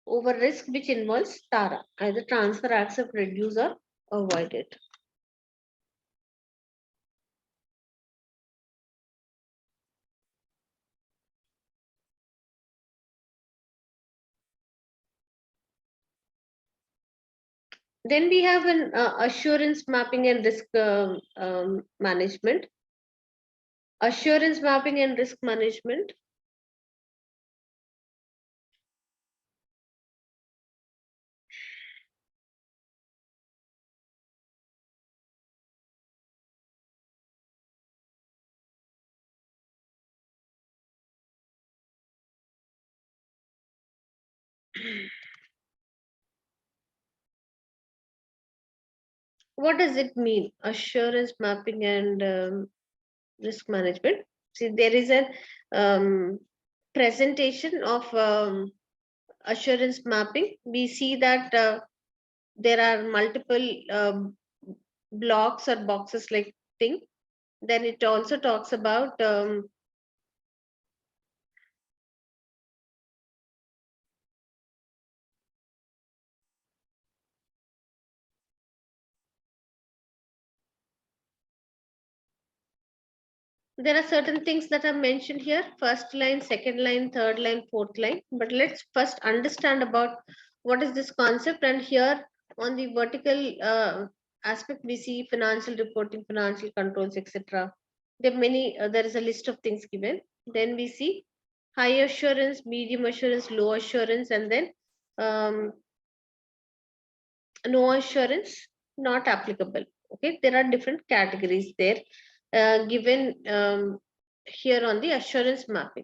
over risk which involves TARA, either transfer, accept, reduce, or avoid it. Then we have an assurance mapping and risk management. Assurance mapping and risk management. What does it mean? Assurance mapping and risk management. See, there is a presentation of assurance mapping. We see that there are multiple blocks or boxes like thing. Then it also talks about there are certain things that are mentioned here: first line, second line, third line, fourth line. But let's first understand about what is this concept. And here on the vertical aspect, we see financial reporting, financial controls, etc. There are many, there is a list of things given. Then we see high assurance, medium assurance, low assurance, and then um, no assurance, not applicable. Okay, there are different categories there given here on the assurance mapping.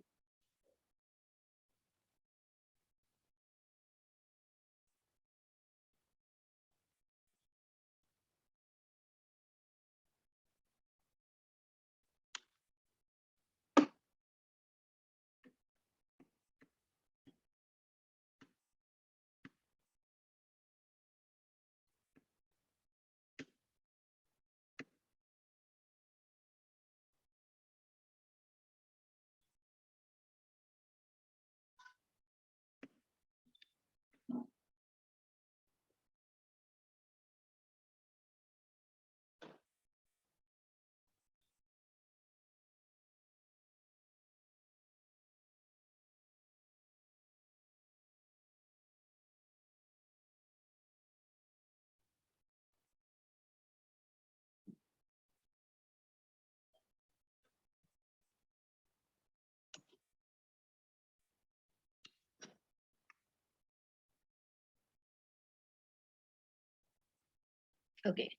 Okay,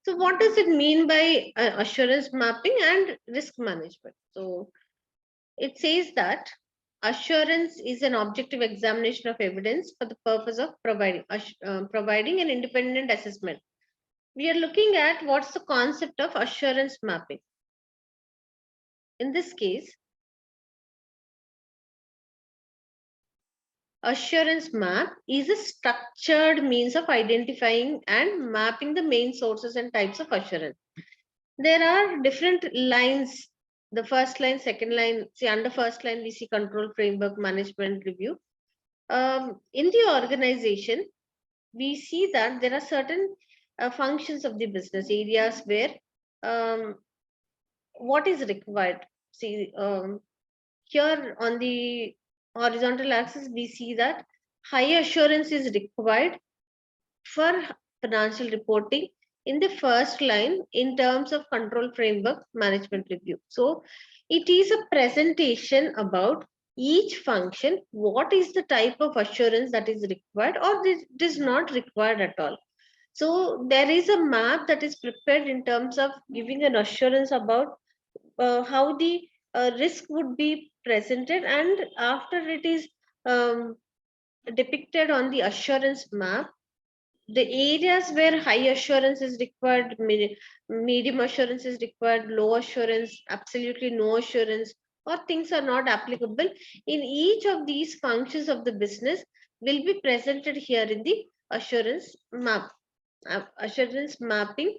so what does it mean by assurance mapping and risk management? So it says that assurance is an objective examination of evidence for the purpose of providing an independent assessment. We are looking at what's the concept of assurance mapping. In this case, assurance map is a structured means of identifying and mapping the main sources and types of assurance. There are different lines. The first line, second line, see under first line, we see control framework, management review. In the organization, we see that there are certain functions of the business areas where um, what is required. See, here on the horizontal axis, we see that high assurance is required for financial reporting in the first line in terms of control framework management review. So it is a presentation about each function, what is the type of assurance that is required or it is not required at all. So there is a map that is prepared in terms of giving an assurance about how the risk would be presented, and after it is um, depicted on the assurance map, the areas where high assurance is required, medium assurance is required, low assurance, absolutely no assurance, or things are not applicable in each of these functions of the business will be presented here in the assurance map. Assurance mapping.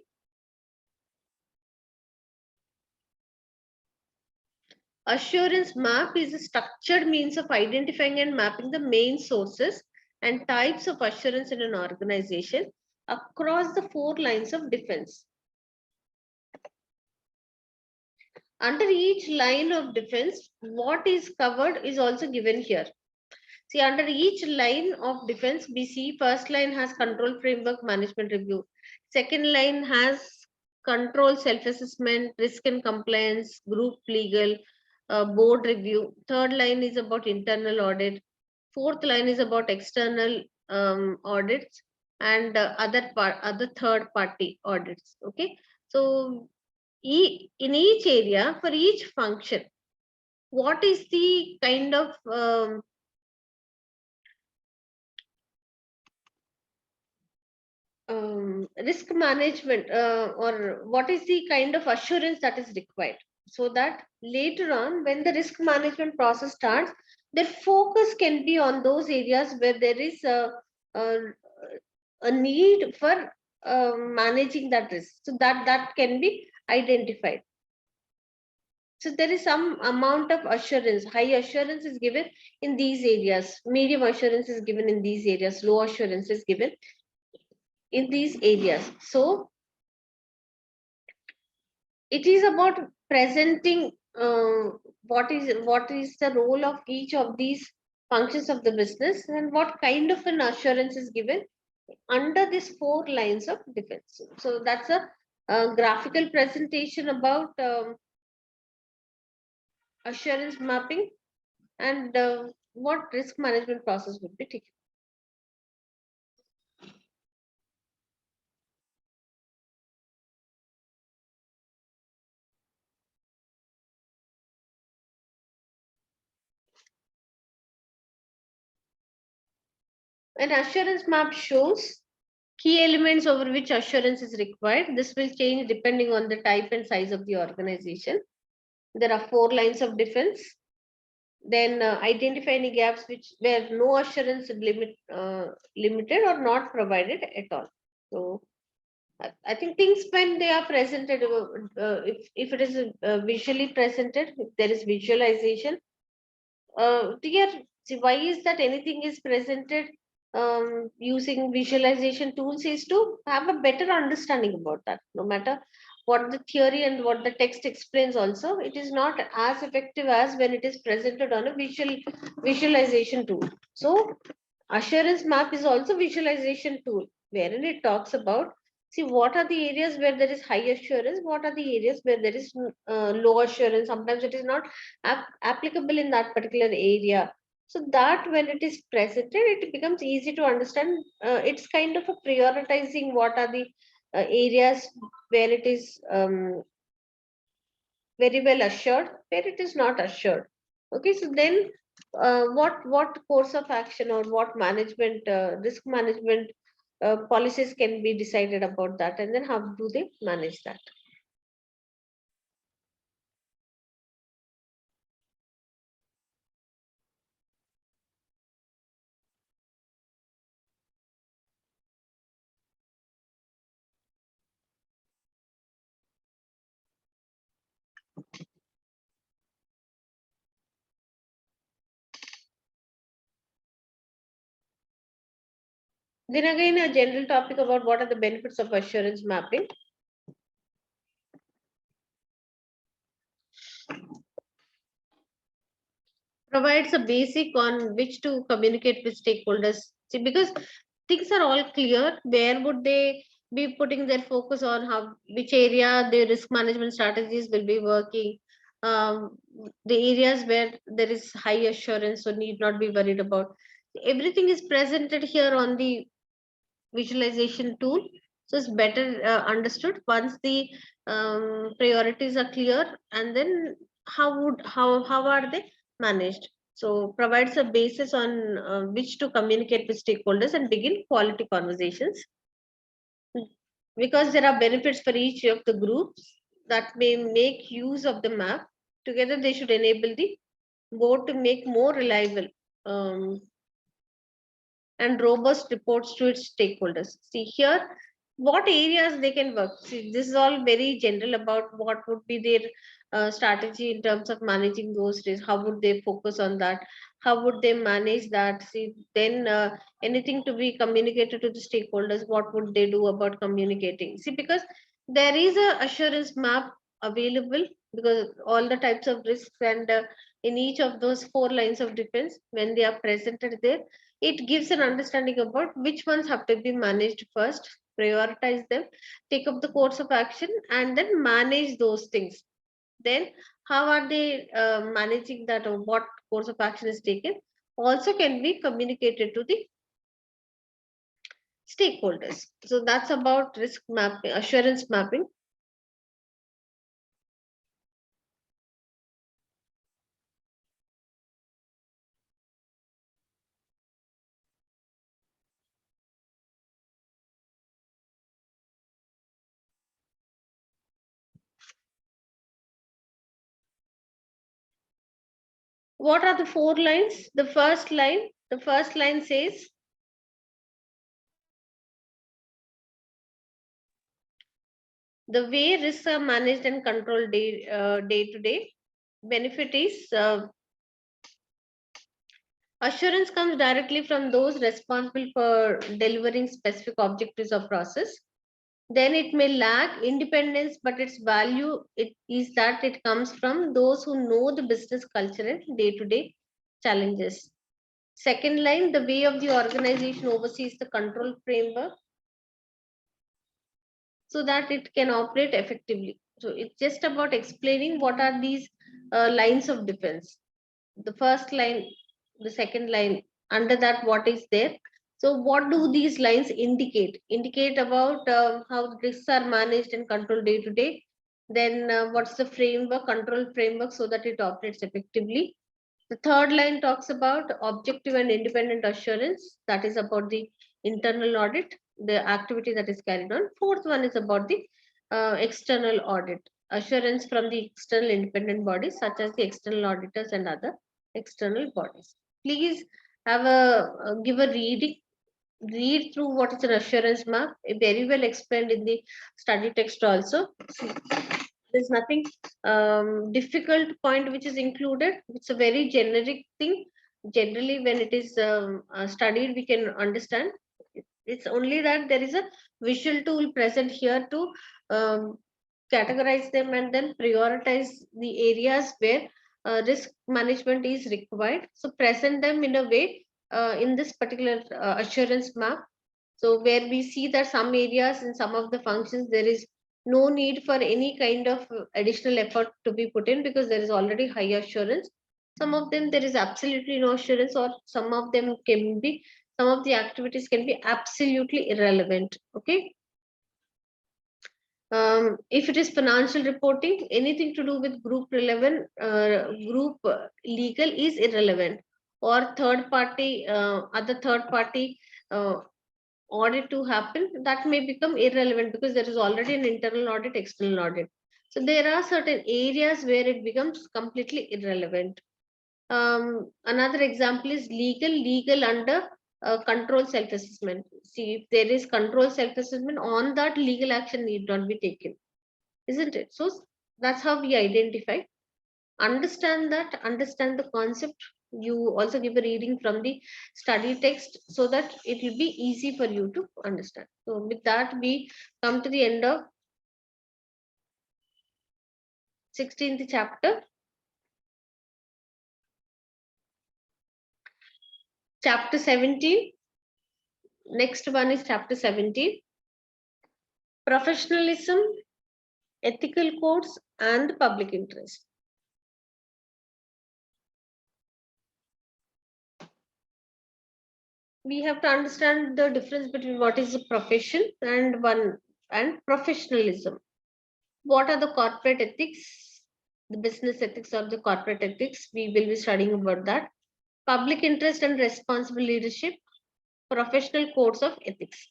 Assurance map is a structured means of identifying and mapping the main sources and types of assurance in an organization across the four lines of defense. Under each line of defense, what is covered is also given here. See, under each line of defense, we see first line has control framework management review. Second line has control self-assessment, risk and compliance, group legal, board review. Third line is about internal audit. Fourth line is about external audits and other third party audits. Okay, so in each area for each function, what is the kind of risk management or what is the kind of assurance that is required, so that later on when the risk management process starts, their focus can be on those areas where there is a, a need for managing that risk, so that can be identified. So there is some amount of assurance. High assurance is given in these areas. Medium assurance is given in these areas. Low assurance is given in these areas. So it is about presenting what is the role of each of these functions of the business and what kind of an assurance is given under these four lines of defense. So that's a graphical presentation about assurance mapping and what risk management process would be taken. An assurance map shows key elements over which assurance is required. This will change depending on the type and size of the organization. There are four lines of defense. Then identify any gaps which where no assurance limited or not provided at all. So I think things when they are presented, if it is visually presented, if there is visualization, dear, see, why is that anything is presented using visualization tools is to have a better understanding about that. No matter what the theory and what the text explains, also it is not as effective as when it is presented on a visualization tool. So assurance map is also visualization tool wherein it talks about, see, what are the areas where there is high assurance, what are the areas where there is low assurance. Sometimes it is not applicable in that particular area. So that when it is presented, it becomes easy to understand. It's kind of a prioritizing what are the areas where it is very well assured, where it is not assured. Okay, so then what course of action or what management risk management policies can be decided about that, and then how do they manage that? Then again, a general topic about what are the benefits of assurance mapping. Provides a basic on which to communicate with stakeholders. See, because things are all clear, where would they be putting their focus on, how which area the risk management strategies will be working, the areas where there is high assurance, so need not be worried about. Everything is presented here on the visualization tool, so it's better understood once the priorities are clear, and then how are they managed. So provides a basis on which to communicate with stakeholders and begin quality conversations, because there are benefits for each of the groups that may make use of the map. Together they should enable the board to make more reliable um, and robust reports to its stakeholders. See here, what areas they can work. See, this is all very general about what would be their strategy in terms of managing those risks. How would they focus on that? How would they manage that? See, then anything to be communicated to the stakeholders, what would they do about communicating? See, because there is a assurance map available, because all the types of risks and in each of those four lines of defense, when they are presented there, it gives an understanding about which ones have to be managed first, prioritize them, take up the course of action, and then manage those things. Then how are they managing that, or what course of action is taken, also can be communicated to the stakeholders. So that's about risk mapping, assurance mapping. What are the four lines? The first line says the way risks are managed and controlled day to day. benefit is assurance comes directly from those responsible for delivering specific objectives or process. Then it may lack independence, but its value it is that it comes from those who know the business culture and day-to-day challenges. Second line, the way of the organization oversees the control framework so that it can operate effectively. So it's just about explaining what are these lines of defense. The first line, the second line, under that what is there. So what do these lines indicate? Indicate about how risks are managed and controlled day to day. Then what's the framework, control framework so that it operates effectively. The third line talks about objective and independent assurance. That is about the internal audit, the activity that is carried on. Fourth one is about the external audit, assurance from the external independent bodies such as the external auditors and other external bodies. Please have give a read through what is an assurance mark. Very well explained in the study text also. There's nothing difficult point which is included. It's a very generic thing. Generally, when it is studied, we can understand. It's only that there is a visual tool present here to categorize them and then prioritize the areas where risk management is required. So present them in a way in this particular assurance map. So where we see that some areas in some of the functions there is no need for any kind of additional effort to be put in because there is already high assurance. Some of them there is absolutely no assurance, or some of them can be, some of the activities can be absolutely irrelevant. Okay. If it is financial reporting, anything to do with group relevant, group legal is irrelevant, or third party, other third party audit to happen, that may become irrelevant because there is already an internal audit, external audit. So there are certain areas where it becomes completely irrelevant. Another example is legal under control self-assessment. See, if there is control self-assessment, on that legal action need not be taken, isn't it? So that's how we identify. Understand that, understand the concept. You also give a reading from the study text so that it will be easy for you to understand. So with that, we come to the end of 16th chapter. Chapter 17. Next one is chapter 17. Professionalism, ethical codes, and public interest. We have to understand the difference between what is a profession and professionalism. What are the corporate ethics, the business ethics or the corporate ethics? We will be studying about that. Public interest and responsible leadership, professional codes of ethics.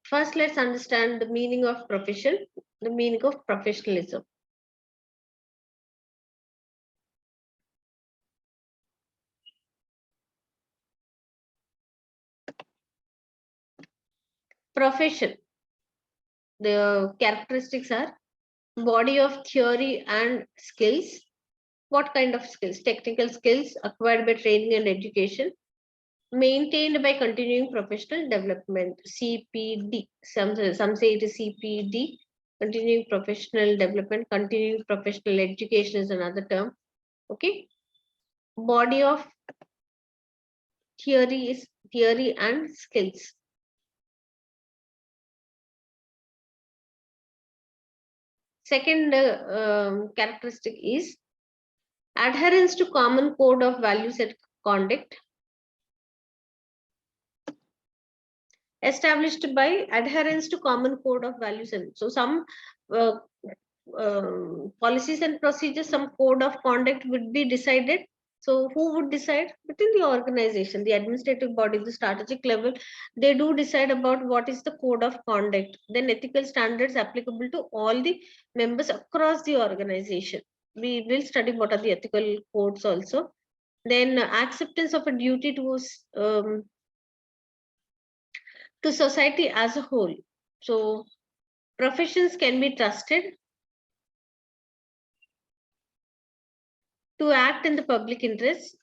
First, let's understand the meaning of profession, the meaning of professionalism. Profession, the characteristics are body of theory and skills. What kind of skills? Technical skills acquired by training and education, maintained by continuing professional development, CPD. Some say it is CPD, continuing professional development, continuing professional education is another term. Okay. Body of theory is theory and skills. Second characteristic is adherence to common code of values and conduct, established by adherence to common code of values. And so some uh, policies and procedures, some code of conduct would be decided. So who would decide? Within the organization, the administrative body, the strategic level, they do decide about what is the code of conduct. Then ethical standards applicable to all the members across the organization. We will study what are the ethical codes also. Then acceptance of a duty to society as a whole. So professions can be trusted, To act in the public interest,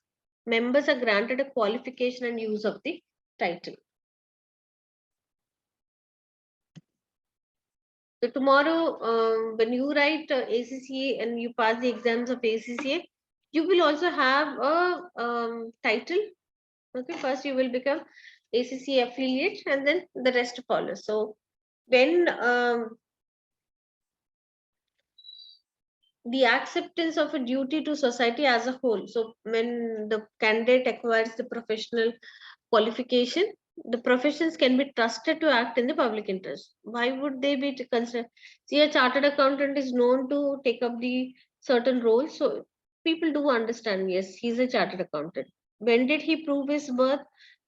members are granted a qualification and use of the title. So tomorrow, when you write ACCA and you pass the exams of ACCA, you will also have a title. Okay, first you will become ACCA affiliate, and then the rest follows. So when the acceptance of a duty to society as a whole. So when the candidate acquires the professional qualification, the professions can be trusted to act in the public interest. Why would they be considered? See, a chartered accountant is known to take up the certain roles. So people do understand, yes, he's a chartered accountant. When did he prove his worth?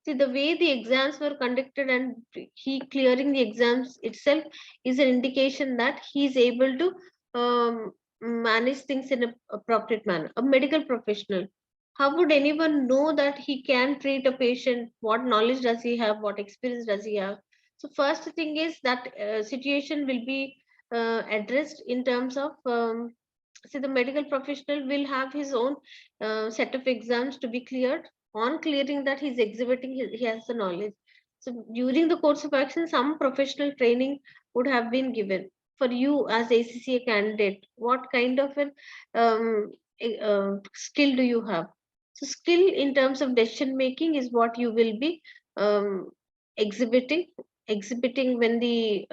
See, the way the exams were conducted and he clearing the exams itself is an indication that he is able to manage things in a appropriate manner. A medical professional, how would anyone know that he can treat a patient? What knowledge does he have? What experience does he have? So first thing is that situation will be addressed in terms of see, the medical professional will have his own set of exams to be cleared. On clearing that, he's exhibiting he has the knowledge. So during the course of action, some professional training would have been given for you as ACCA candidate. What kind of an skill do you have? So skill in terms of decision making is what you will be um, exhibiting exhibiting when the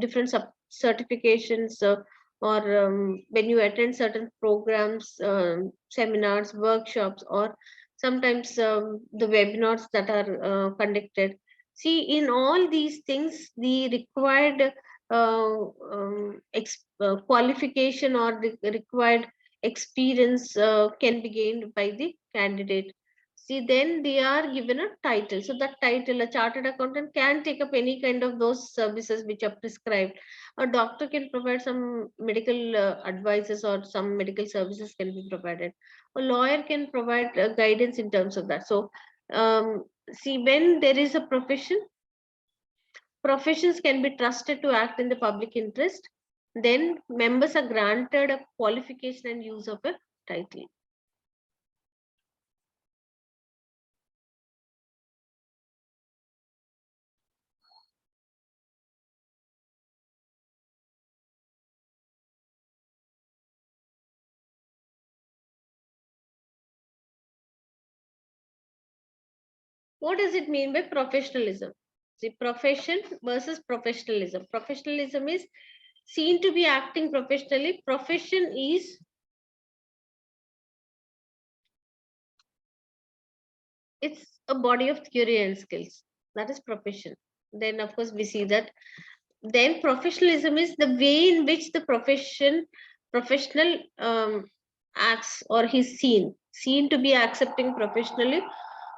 different certifications or when you attend certain programs, seminars, workshops, or sometimes the webinars that are conducted. See, in all these things, the required qualification or the required experience can be gained by the candidate. See, then they are given a title. So that title, a chartered accountant can take up any kind of those services which are prescribed. A doctor can provide some medical advices, or some medical services can be provided. A lawyer can provide guidance in terms of that. So see, when there is a profession, professions can be trusted to act in the public interest, then members are granted a qualification and use of a title. What does it mean by professionalism? See, profession versus professionalism. Professionalism is seen to be acting professionally. Profession is it's a body of theory and skills. That is profession. Then of course we see that then professionalism is the way in which the professional acts, or he's seen to be accepting professionally,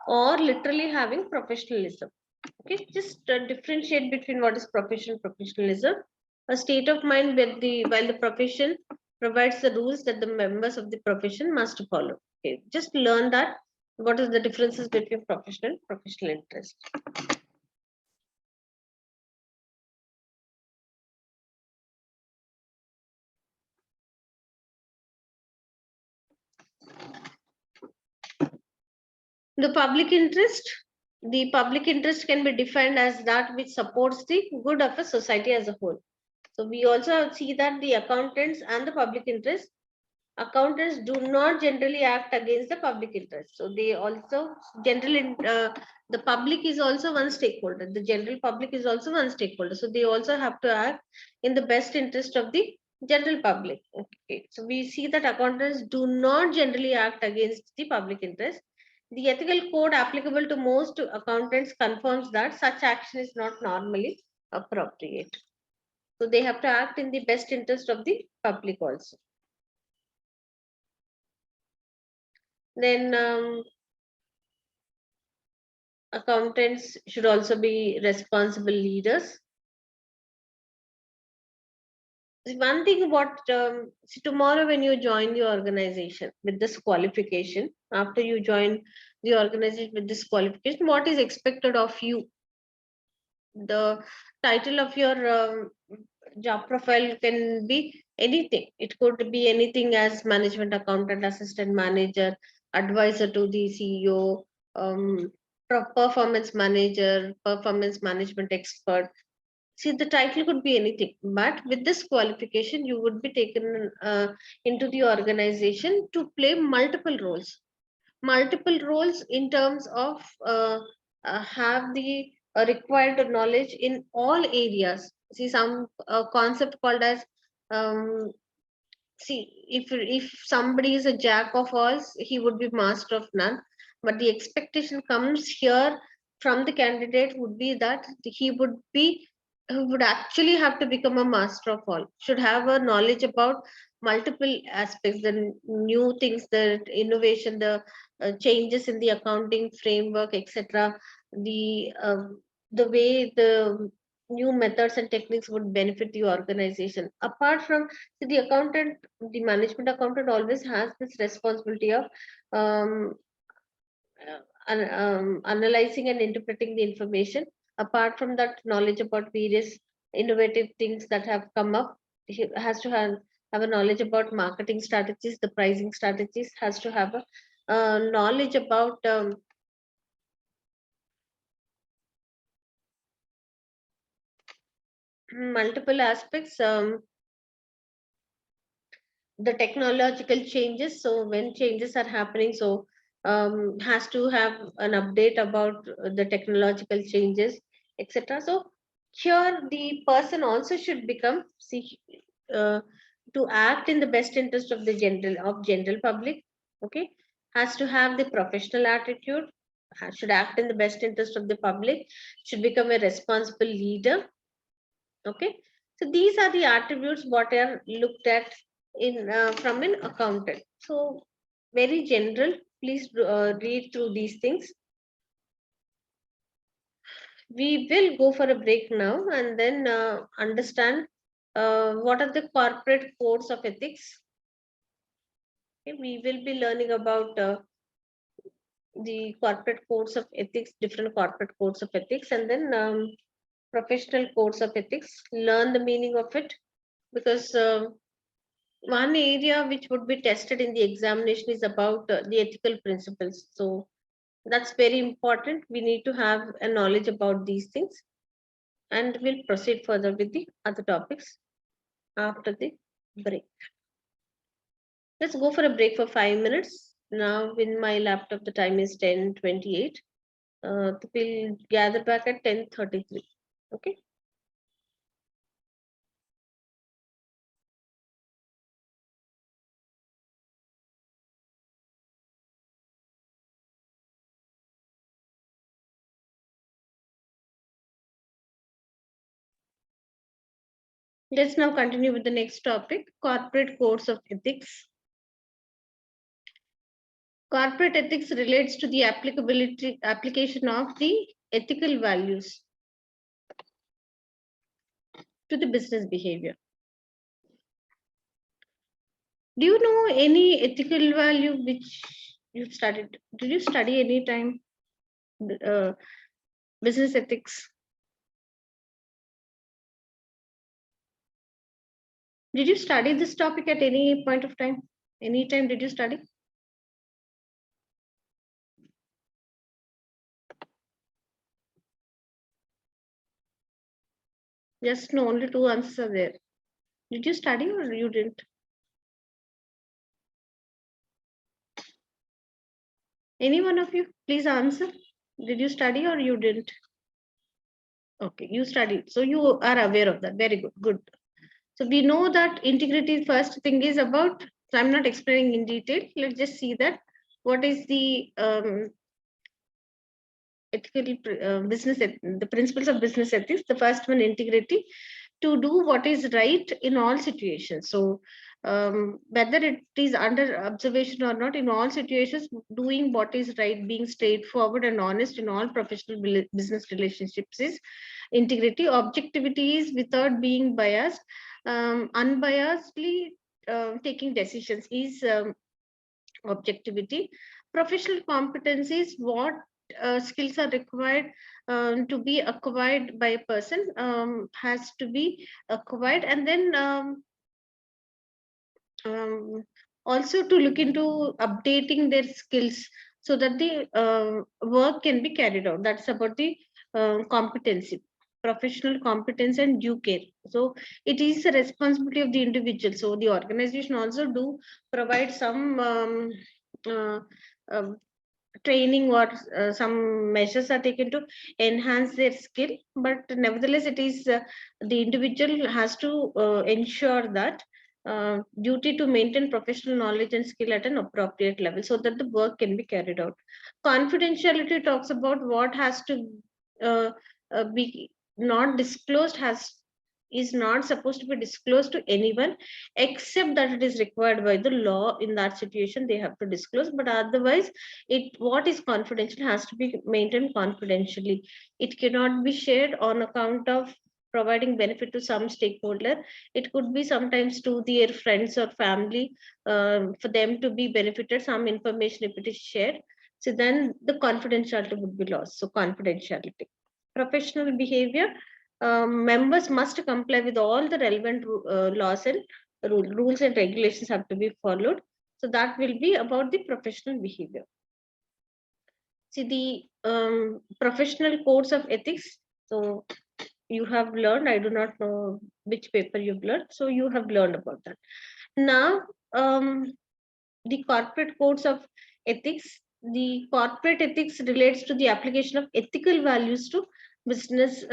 or literally having professionalism. Okay, just differentiate between what is professionalism, a state of mind where while the profession provides the rules that the members of the profession must follow. Okay, just learn that what is the differences between professional and professional interest. The public interest can be defined as that which supports the good of a society as a whole. So we also see that the accountants and the public interest, accountants do not generally act against the public interest. So they also generally the public is also one stakeholder. The general public is also one stakeholder. So they also have to act in the best interest of the general public. Okay. So we see that accountants do not generally act against the public interest. The ethical code applicable to most accountants confirms that such action is not normally appropriate. So they have to act in the best interest of the public also. Then accountants should also be responsible leaders. One thing what see, tomorrow when you join the organization with this qualification, after you join the organization with this qualification, what is expected of you? The title of your job profile can be anything. It could be anything as management accountant, assistant manager, advisor to the CEO, performance manager, performance management expert. See, the title could be anything, but with this qualification, you would be taken into the organization to play multiple roles in terms of have the required knowledge in all areas. See, some concept called as um, see, if somebody is a jack of all, he would be master of none. But the expectation comes here from the candidate would be that he would actually have to become a master of all, should have a knowledge about multiple aspects, the new things, the innovation, the changes in the accounting framework, etc. The way the new methods and techniques would benefit the organization. Apart from, so the accountant, the management accountant always has this responsibility of um, analyzing and interpreting the information. Apart from that, knowledge about various innovative things that have come up, he has to have a knowledge about marketing strategies, the pricing strategies, has to have a knowledge about multiple aspects. The technological changes, so when changes are happening, so has to have an update about the technological changes, etc. So here the person also should become, see, uh, to act in the best interest of the general public. Okay, has to have the professional attitude, should act in the best interest of the public, should become a responsible leader. Okay, so these are the attributes what are looked at in from an accountant. So very general, please read through these things. We will go for a break now and then understand what are the corporate codes of ethics. Okay, we will be learning about the corporate codes of ethics, different corporate codes of ethics, and then professional codes of ethics, learn the meaning of it, because one area which would be tested in the examination is about the ethical principles. So that's very important. We need to have a knowledge about these things, and we'll proceed further with the other topics after the break. Let's go for a break for 5 minutes. Now, in my laptop, the time is 10:28. We'll gather back at 10:33. Okay. Let's now continue with the next topic, corporate codes of ethics. Corporate ethics relates to the application of the ethical values to the business behavior. Do you know any ethical value which you've studied? Did you study any time uh, business ethics? Did you study this topic at any point of time? Any time did you study? Just no, only two answers are there. Did you study or you didn't? Any one of you, please answer. Did you study or you didn't? Okay, you studied. So you are aware of that. Very good. Good. So we know that integrity first thing is about, so I'm not explaining in detail. Let's just see that what is the ethical the principles of business ethics. The first one, integrity, to do what is right in all situations. So whether it is under observation or not, in all situations, doing what is right, being straightforward and honest in all professional business relationships is integrity. Objectivity is without being biased, unbiasedly taking decisions is objectivity. Professional competencies, what skills are required to be acquired by a person, has to be acquired, and then also to look into updating their skills so that the work can be carried out. That's about the competency, professional competence and due care. So it is a responsibility of the individual. So the organization also do provide some uh, uh, training or some measures are taken to enhance their skill, but nevertheless it is the individual has to ensure that duty to maintain professional knowledge and skill at an appropriate level so that the work can be carried out. Confidentiality talks about what has to uh, be not disclosed, has is not supposed to be disclosed to anyone except that it is required by the law. In that situation they have to disclose, but otherwise it what is confidential has to be maintained confidentially. It cannot be shared on account of providing benefit to some stakeholder. It could be sometimes to their friends or family, for them to be benefited some information if it is shared, so then the confidentiality would be lost. So confidentiality. Professional behavior, members must comply with all the relevant laws and rules and regulations have to be followed. So that will be about the professional behavior. See the professional codes of ethics. So you have learned. I do not know which paper you've learned. So you have learned about that. Now, the corporate codes of ethics. The corporate ethics relates to the application of ethical values to business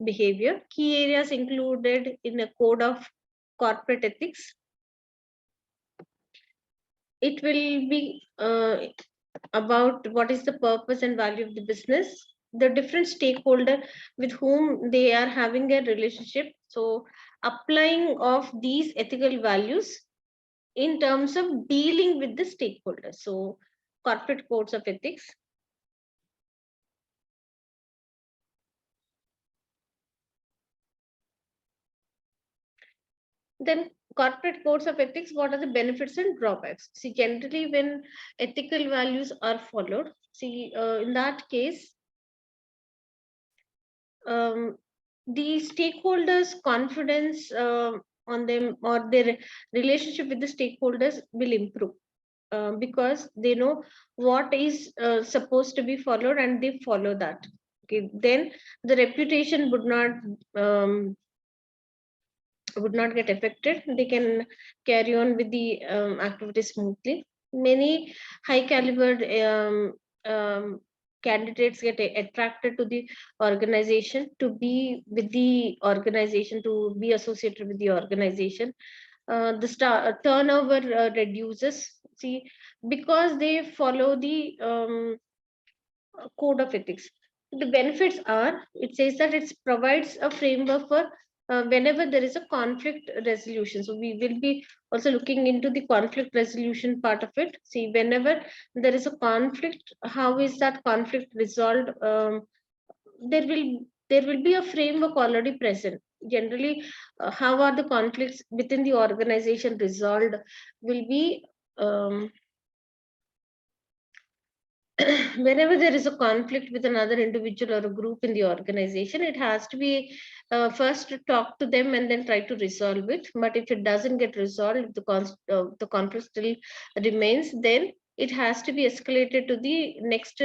behavior. Key areas included in a code of corporate ethics. It will be about what is the purpose and value of the business, the different stakeholder with whom they are having a relationship. So applying of these ethical values in terms of dealing with the stakeholders. So corporate codes of ethics. Then corporate codes of ethics, what are the benefits and drawbacks? See, generally when ethical values are followed, see in that case, um, the stakeholders confidence on them or their relationship with the stakeholders will improve, because they know what is supposed to be followed and they follow that. Okay, then the reputation would not get affected. They can carry on with the activity smoothly. Many high caliber candidates get attracted to the organization, to be with the organization, to be associated with the organization. The turnover reduces. See, because they follow the code of ethics. The benefits are, it says that it provides a framework for whenever there is a conflict resolution. So we will be also looking into the conflict resolution part of it. See, whenever there is a conflict, how is that conflict resolved? There will there will be a framework already present. Generally, how are the conflicts within the organization resolved? Will be whenever there is a conflict with another individual or a group in the organization, it has to be first to talk to them and then try to resolve it. But if it doesn't get resolved, if the conflict still remains, then it has to be escalated to the next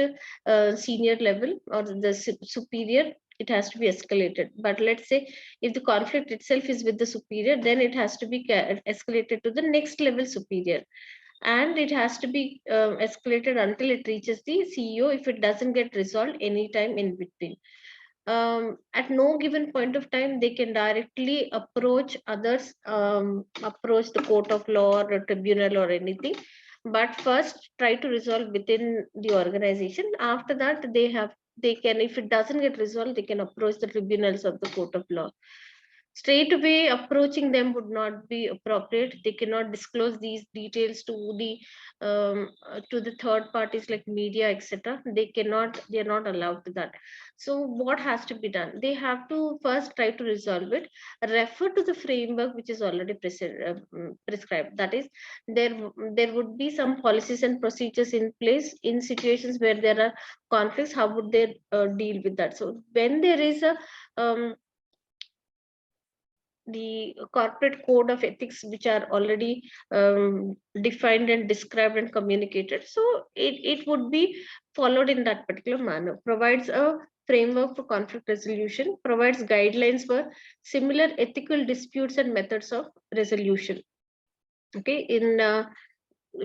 senior level or the superior. It has to be escalated. But let's say if the conflict itself is with the superior, then it has to be escalated to the next level superior, and it has to be escalated until it reaches the CEO if it doesn't get resolved anytime in between. At no given point of time, they can directly approach others, approach the court of law or a tribunal or anything. But first, try to resolve within the organization. After that, they can, if it doesn't get resolved, they can approach the tribunals of the court of law. Straight away approaching them would not be appropriate. They cannot disclose these details to the third parties like media, etc. They are not allowed to that. So what has to be done? They have to first try to resolve it, refer to the framework which is already prescribed. That is, there would be some policies and procedures in place in situations where there are conflicts. How would they deal with that? So when there is a the corporate code of ethics, which are already defined and described and communicated. So it would be followed in that particular manner. Provides a framework for conflict resolution, provides guidelines for similar ethical disputes and methods of resolution. Okay, in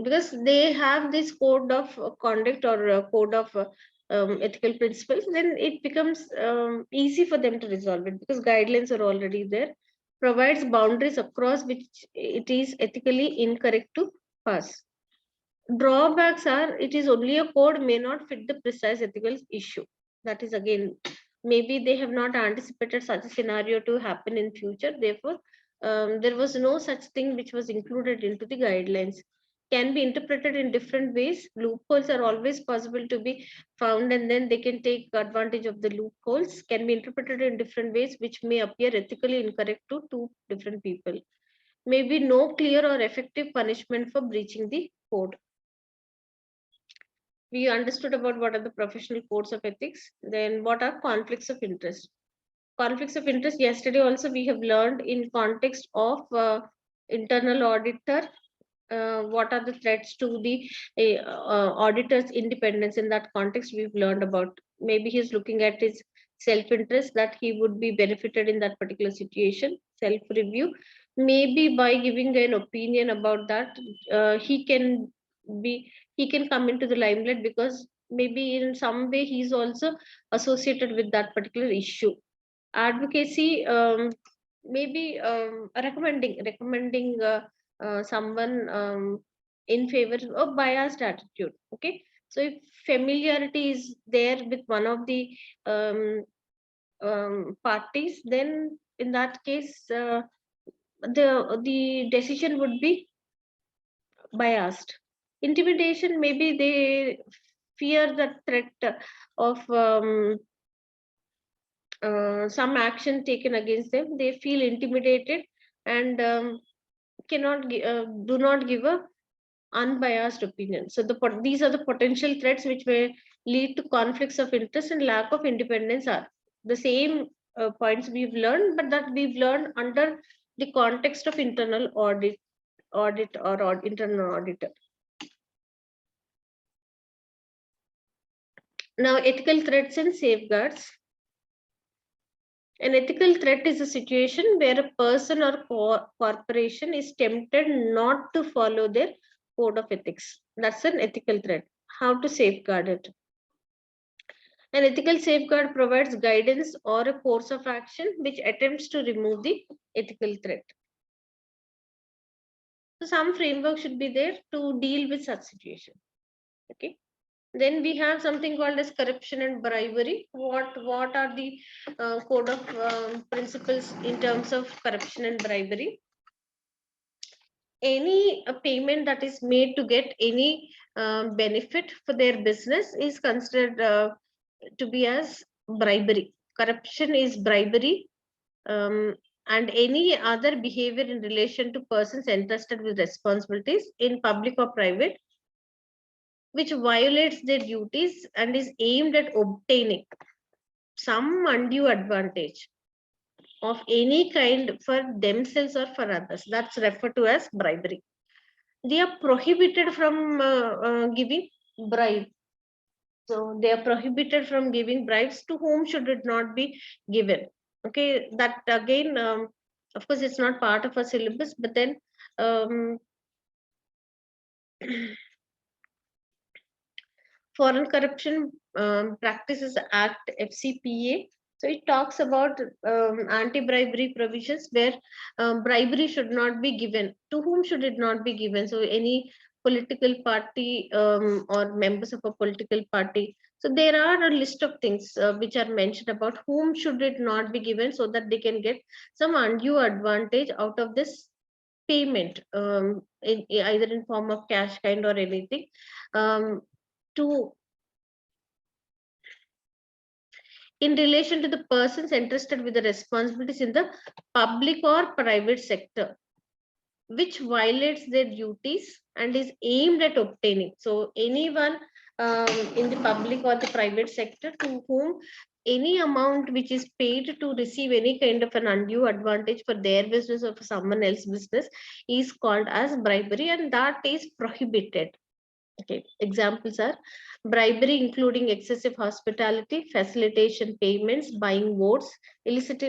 because they have this code of conduct or code of ethical principles, then it becomes easy for them to resolve it, because guidelines are already there. Provides boundaries across which it is ethically incorrect to pass. Drawbacks are, it is only a code, may not fit the precise ethical issue. That is again, maybe they have not anticipated such a scenario to happen in future, therefore there was no such thing which was included into the guidelines. Can be interpreted in different ways. Loopholes are always possible to be found, and then they can take advantage of the loopholes. Can be interpreted in different ways which may appear ethically incorrect to two different people. Maybe no clear or effective punishment for breaching the code. We understood about what are the professional codes of ethics. Then what are conflicts of interest? Conflicts of interest, yesterday also we have learned in context of internal auditor, what are the threats to the auditor's independence. In that context, we've learned about, maybe he's looking at his self-interest, that he would be benefited in that particular situation. Self-review, maybe by giving an opinion about that, he can be, he can come into the limelight, because maybe in some way he's also associated with that particular issue. Advocacy, maybe recommending someone in favor of biased attitude. Okay, so if familiarity is there with one of the um, parties, then in that case the decision would be biased. Intimidation, maybe they fear the threat of some action taken against them. They feel intimidated and do not give a unbiased opinion. So these are the potential threats which may lead to conflicts of interest and lack of independence. Are the same points we've learned, but that we've learned under the context of internal audit or internal auditor. Now, ethical threats and safeguards. An ethical threat is a situation where a person or corporation is tempted not to follow their code of ethics. That's an ethical threat. How to safeguard it? An ethical safeguard provides guidance or a course of action which attempts to remove the ethical threat. So some framework should be there to deal with such situation. Okay. Then we have something called as corruption and bribery. What are the code of principles in terms of corruption and bribery? Any payment that is made to get any benefit for their business is considered to be as bribery. Corruption is bribery, and any other behavior in relation to persons entrusted with responsibilities in public or private, which violates their duties and is aimed at obtaining some undue advantage of any kind for themselves or for others. That's referred to as bribery. They are prohibited from giving bribe. So they are prohibited from giving bribes. To whom should it not be given? Okay, that again, of course, it's not part of a syllabus, but then Foreign Corruption Practices Act, FCPA. So it talks about anti-bribery provisions where bribery should not be given. To whom should it not be given? So any political party or members of a political party. So there are a list of things which are mentioned about whom should it not be given, so that they can get some undue advantage out of this payment, either in form of cash kind or anything. To in relation to the persons entrusted with the responsibilities in the public or private sector, which violates their duties and is aimed at obtaining. So anyone in the public or the private sector to whom any amount which is paid to receive any kind of an undue advantage for their business or for someone else's business is called as bribery, and that is prohibited. Okay, examples are bribery, including excessive hospitality, facilitation payments, buying votes, illicit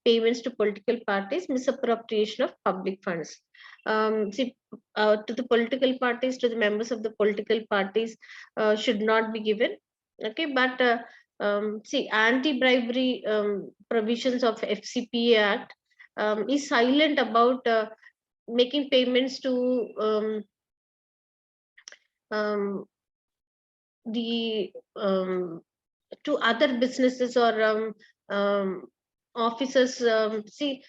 payments to political parties, misappropriation of public funds. See, to the political parties, to the members of the political parties, should not be given. Okay, but see, anti-bribery provisions of FCPA Act is silent about making payments to um, the to other businesses or officers. See,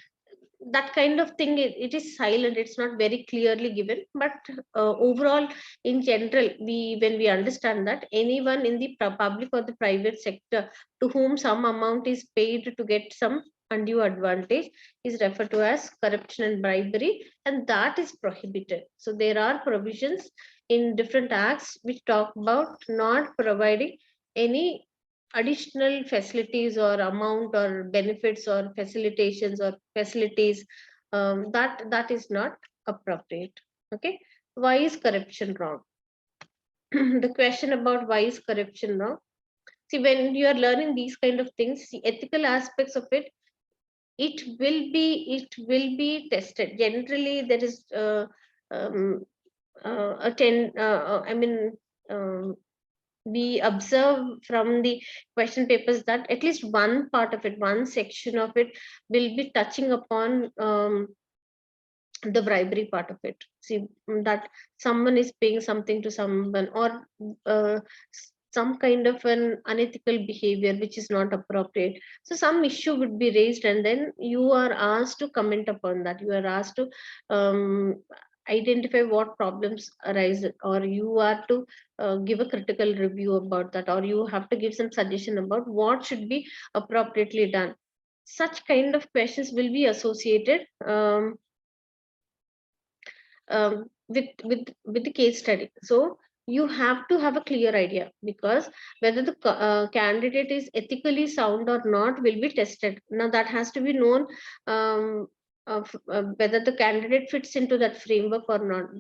that kind of thing, it is silent, it's not very clearly given, but overall, in general, we when we understand that anyone in the public or the private sector to whom some amount is paid to get some undue advantage is referred to as corruption and bribery, and that is prohibited. So there are provisions in different acts which talk about not providing any additional facilities or amount or benefits or facilitations or facilities, that is not appropriate. Okay, why is corruption wrong? The question about why is corruption wrong, see, when you are learning these kind of things, the ethical aspects of it, it will be tested. Generally there is um, a ten I mean, um, we observe from the question papers that at least one part of it, one section of it, will be touching upon the bribery part of it. See, that someone is paying something to someone, or some kind of an unethical behavior which is not appropriate. So some issue would be raised, and then you are asked to comment upon that. You are asked to identify what problems arise, or you are to give a critical review about that, or you have to give some suggestion about what should be appropriately done. Such kind of questions will be associated with the case study. So you have to have a clear idea, because whether the candidate is ethically sound or not will be tested. Now that has to be known, of whether the candidate fits into that framework or not,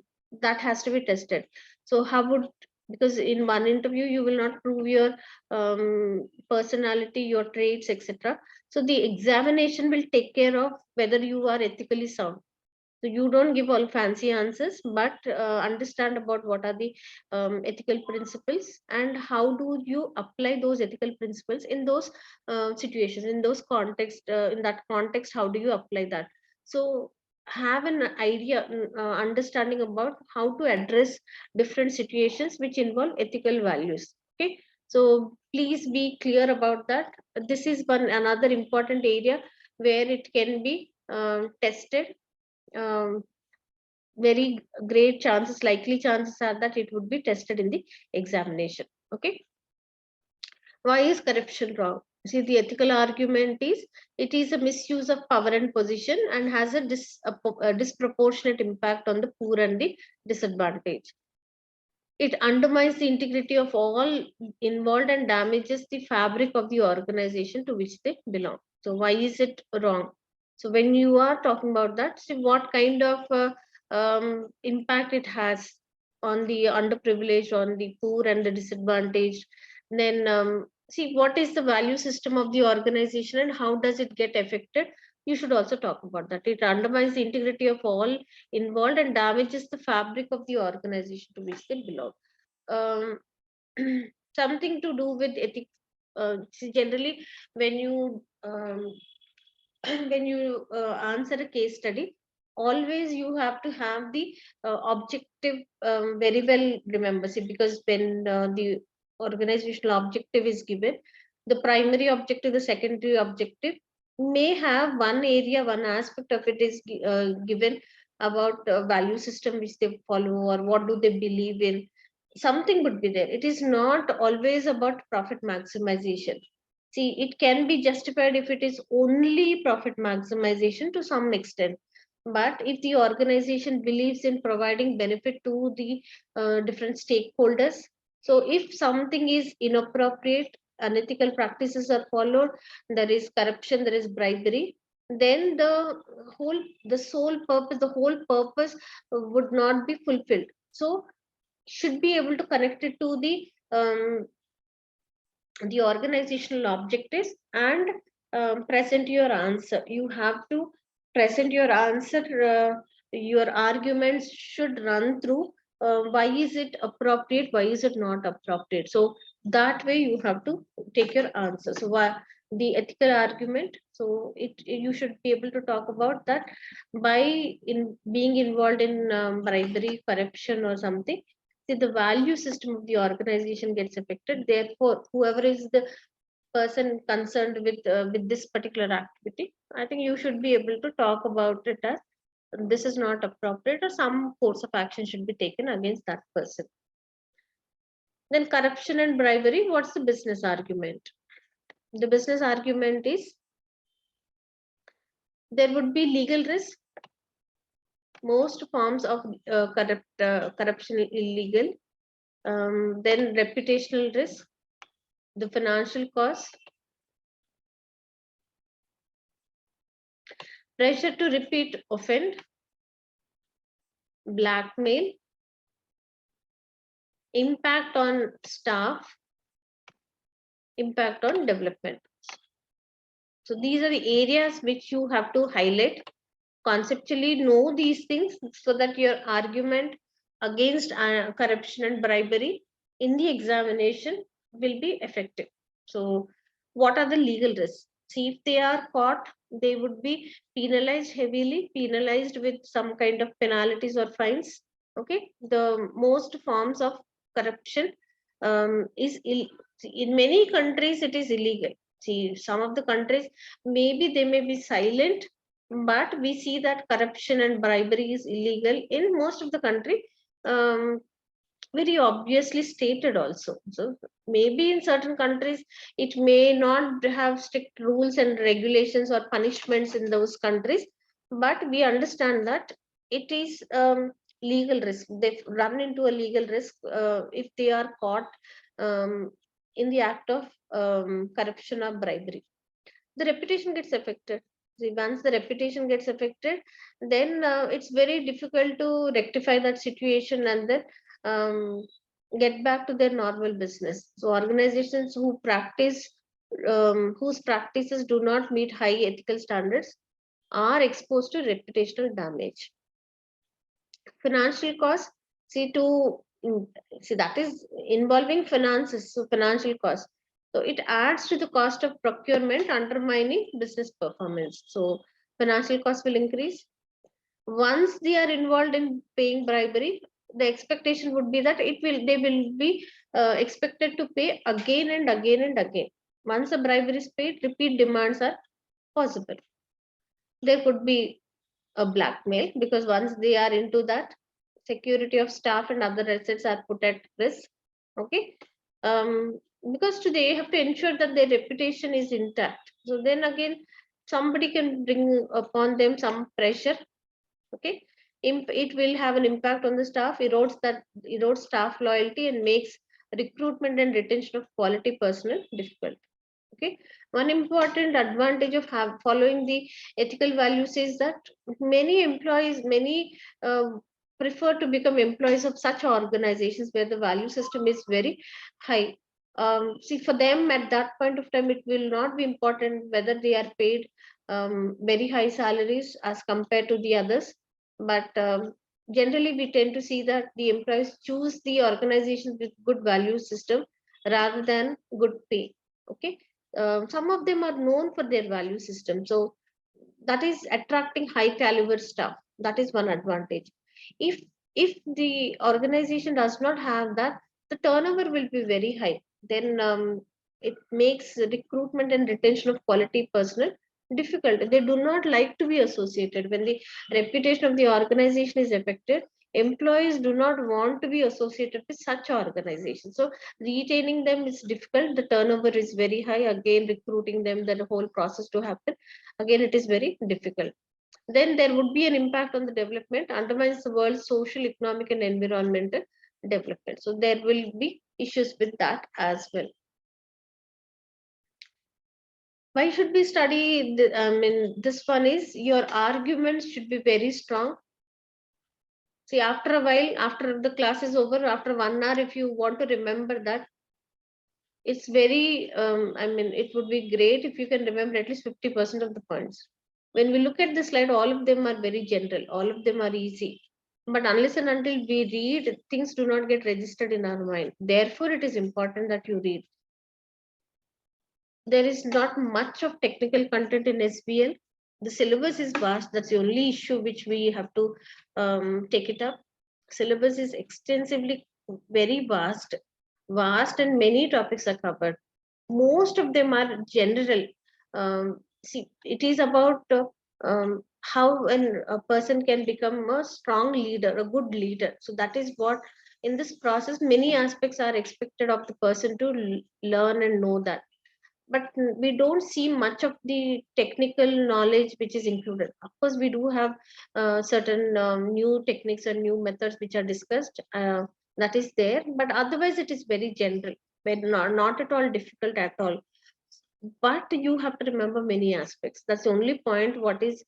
that has to be tested. So how would, because in one interview you will not prove your personality, your traits, etc. So the examination will take care of whether you are ethically sound. So you don't give all fancy answers, but understand about what are the ethical principles, and how do you apply those ethical principles in those situations, in those context, in that context, how do you apply that? So have an idea, understanding about how to address different situations which involve ethical values. Okay, so please be clear about that. This is one another important area where it can be tested. um, Very great chances, likely chances are that it would be tested in the examination. Okay, why is corruption wrong? See, the ethical argument is it is a misuse of power and position, and has a disproportionate impact on the poor and the disadvantaged. It undermines the integrity of all involved and damages the fabric of the organization to which they belong. So why is it wrong? So when you are talking about that, see what kind of impact it has on the underprivileged, on the poor and the disadvantaged. Then see what is the value system of the organization and how does it get affected. You should also talk about that. It undermines the integrity of all involved and damages the fabric of the organization to which they belong. Um, Something to do with ethics. See, generally, when you when you answer a case study, always you have to have the objective very well remember. See, because when the organizational objective is given, the primary objective, the secondary objective may have one area, one aspect of it is given about value system which they follow, or what do they believe in. Something would be there. It is not always about profit maximization. See, it can be justified if it is only profit maximization to some extent. But if the organization believes in providing benefit to the different stakeholders, so if something is inappropriate, unethical practices are followed, there is corruption, there is bribery, then the whole purpose would not be fulfilled. So should be able to connect it to the organizational objectives and present your answer. You have to present your answer. Your arguments should run through why is it appropriate, why is it not appropriate. So that way you have to take your answer. So why the ethical argument, so you should be able to talk about that by in being involved in bribery, corruption or something. See, the value system of the organization gets affected. Therefore, whoever is the person concerned with this particular activity, I think you should be able to talk about it as this is not appropriate, or some course of action should be taken against that person. Then corruption and bribery, what's the business argument? The business argument is there would be legal risk. Most forms of corruption illegal. Then reputational risk, the financial cost, pressure to repeat offend, blackmail, impact on staff, impact on development. So these are the areas which you have to highlight. Conceptually know these things so that your argument against corruption and bribery in the examination will be effective. So what are the legal risks? See, if they are caught, they would be penalized heavily, penalized with some kind of penalties or fines. Okay, the most forms of corruption in many countries it is illegal. See, some of the countries maybe they may be silent, but we see that corruption and bribery is illegal in most of the country, very obviously stated also. So maybe in certain countries it may not have strict rules and regulations or punishments in those countries, but we understand that it is legal risk. They run into a legal risk if they are caught in the act of corruption or bribery. The reputation gets affected. See, once the reputation gets affected, then it's very difficult to rectify that situation and then um, get back to their normal business. So organizations who practice whose practices do not meet high ethical standards are exposed to reputational damage. Financial costs, see to see that is involving finances, so financial costs. So it adds to the cost of procurement, undermining business performance. So financial costs will increase. Once they are involved in paying bribery, the expectation would be that they will be expected to pay again and again and again. Once a bribery is paid, repeat demands are possible. There could be a blackmail, because once they are into that, security of staff and other assets are put at risk. Okay, because today you have to ensure that their reputation is intact. So then again, somebody can bring upon them some pressure. Okay, it will have an impact on the staff, erodes staff loyalty and makes recruitment and retention of quality personnel difficult. Okay, one important advantage of following the ethical values is that many prefer to become employees of such organizations where the value system is very high. See, for them at that point of time, it will not be important whether they are paid very high salaries as compared to the others, but generally we tend to see that the employees choose the organizations with good value system rather than good pay. Okay, some of them are known for their value system, so that is attracting high caliber staff. That is one advantage. If the organization does not have that, the turnover will be very high. Then it makes recruitment and retention of quality personnel difficult. They do not like to be associated. When the reputation of the organization is affected, employees do not want to be associated with such organizations. So retaining them is difficult. The turnover is very high. Again, recruiting them, the whole process to happen, again it is very difficult. Then there would be an impact on the development, undermines the world's social, economic and environmental development. So there will be issues with that as well. Why should we study? I mean, this one is your arguments should be very strong. See, after a while, after the class is over, after 1 hour, if you want to remember that, it's very, I mean, it would be great if you can remember at least 50% of the points. When we look at the slide, all of them are very general, all of them are easy. But unless and until we read, things do not get registered in our mind. Therefore, it is important that you read. There is not much of technical content in SBL. The syllabus is vast. That's the only issue which we have to take it up. Syllabus is extensively very vast, and many topics are covered. Most of them are general. See, it is about how a person can become a strong leader, a good leader. So that is what in this process many aspects are expected of the person to learn and know that, but we don't see much of the technical knowledge which is included. Of course, we do have certain new techniques and new methods which are discussed, that is there, but otherwise it is very general, but not at all difficult at all. But you have to remember many aspects. That's the only point what is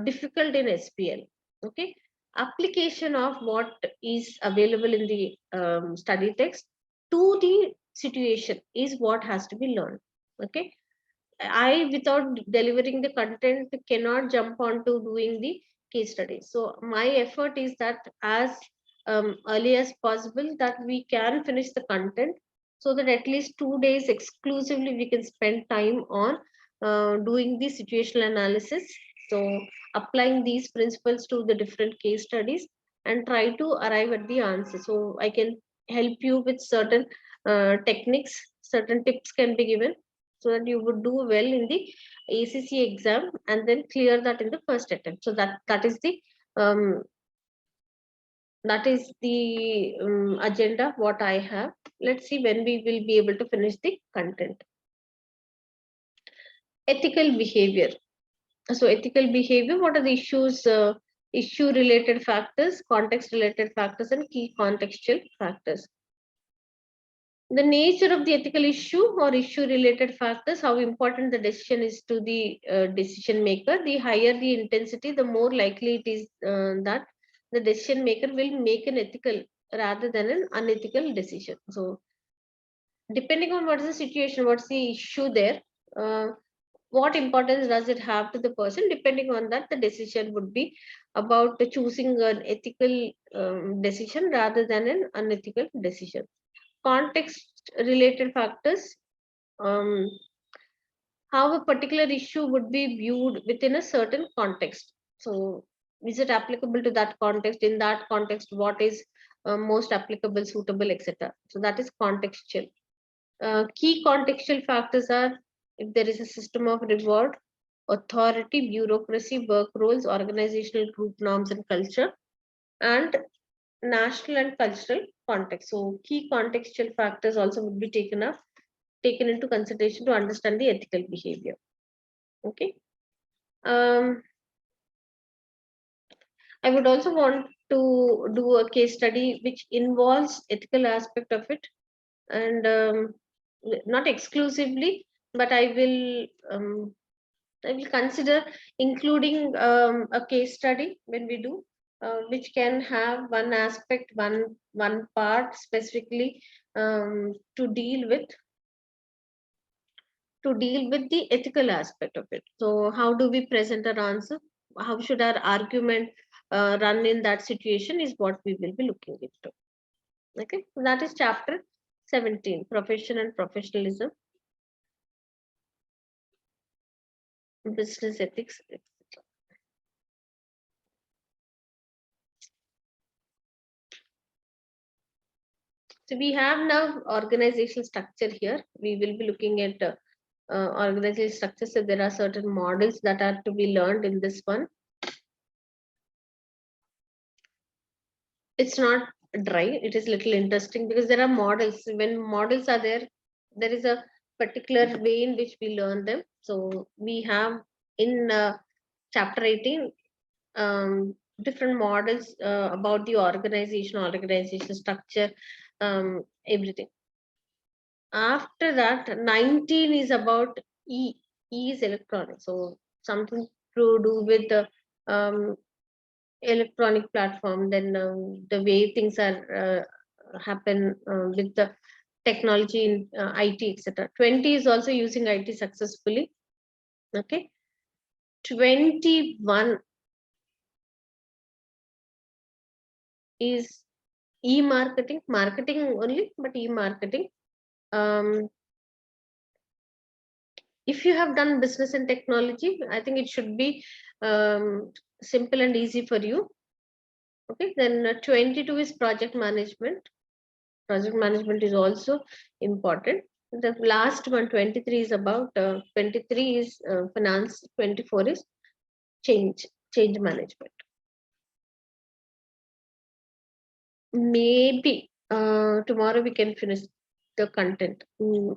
difficult in SPL. Okay, application of what is available in the study text to the situation is what has to be learned. Okay, I, without delivering the content, cannot jump on to doing the case study. So my effort is that as early as possible that we can finish the content, so that at least 2 days exclusively we can spend time on doing the situational analysis. So applying these principles to the different case studies and try to arrive at the answer. So I can help you with certain techniques, certain tips can be given so that you would do well in the ACC exam and then clear that in the first attempt. So um, that is the agenda what I have. Let's see when we will be able to finish the content. Ethical behavior. So ethical behavior, what are the issues? Issue related factors, context related factors, and key contextual factors. The nature of the ethical issue or issue related factors, how important the decision is to the decision maker. The higher the intensity, the more likely it is that the decision maker will make an ethical rather than an unethical decision. So depending on what is the situation, what's the issue there, uh, what importance does it have to the person, depending on that the decision would be about choosing an ethical decision rather than an unethical decision. Context related factors, um, how a particular issue would be viewed within a certain context. So is it applicable to that context? In that context, what is most applicable, suitable, etc. So that is contextual. Key contextual factors are if there is a system of reward, authority, bureaucracy, work roles, organizational group norms and culture, and national and cultural context. So key contextual factors also would be taken into consideration to understand the ethical behavior. Okay. Um, I would also want to do a case study which involves ethical aspect of it, and not exclusively, but I will consider including a case study when we do, which can have one aspect, one part specifically to deal with the ethical aspect of it. So how do we present our answer? How should our argument run in that situation is what we will be looking into. Okay, so that is chapter 17, profession and professionalism, business ethics. So we have now organizational structure here. We will be looking at organizational structure. So there are certain models that are to be learned in this one. It's not dry, it is little interesting because there are models. When models are there, there is a particular way in which we learn them. So we have in chapter 18 different models about the organization structure, everything. After that, 19 is about E. E is electronic. So something to do with the electronic platform, then the way things are happen with the technology in IT, etc. 20 is also using IT successfully. Okay. 21 is e-marketing, marketing only, but e-marketing. Um, if you have done business and technology, I think it should be simple and easy for you. Okay, then 22 is project management. Project management is also important. The last one, 23, is about 23 is finance, 24 is change management. Maybe tomorrow we can finish the content.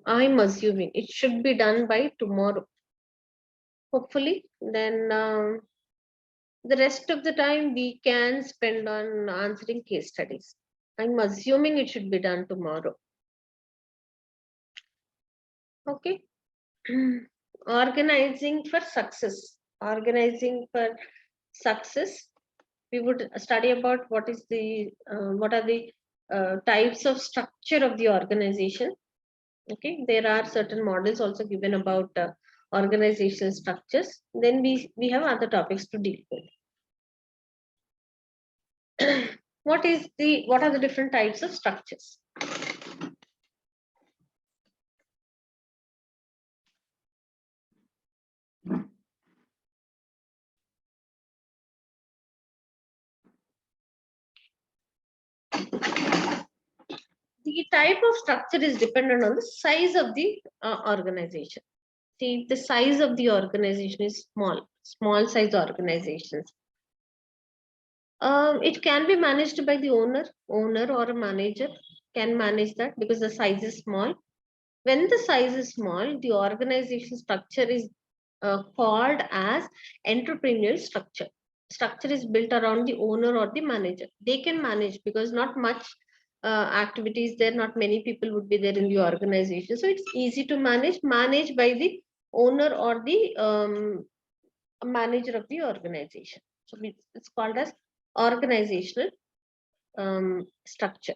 I'm assuming it should be done by tomorrow. Hopefully, then the rest of the time we can spend on answering case studies. I'm assuming it should be done tomorrow. Okay. Organizing for success. Organizing for success. We would study about what are the types of structure of the organization. Okay, there are certain models also given about organizational structures. Then we have other topics to deal with. What are the different types of structures? The type of structure is dependent on the size of the organization. See, the size of the organization is small size organizations. It can be managed by the owner or a manager can manage that because the size is small. When the size is small, the organization structure is called as entrepreneurial structure. Structure is built around the owner or the manager. They can manage because not much activities there, not many people would be there in the organization. So it's easy to manage by the owner or the manager of the organization. So it's called as organizational structure.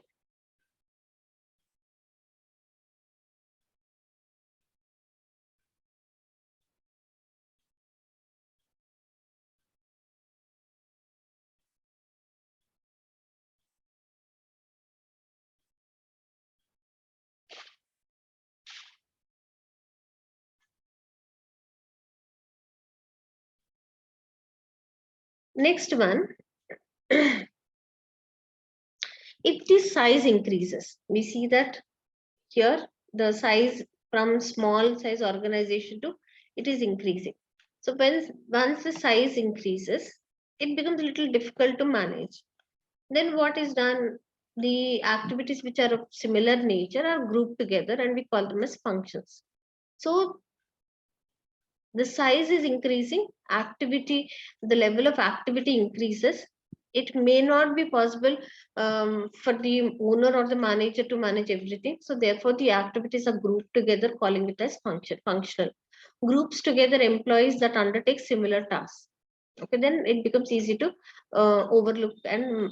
Next one, if the size increases, we see that here the size from small size organization to it is increasing. So once the size increases, it becomes a little difficult to manage. Then what is done? The activities which are of similar nature are grouped together and we call them as functions. So the size is increasing, the level of activity increases. It may not be possible for the owner or the manager to manage everything. So therefore the activities are grouped together, calling it as functional. Groups together employees that undertake similar tasks. Okay, then it becomes easy to overlook and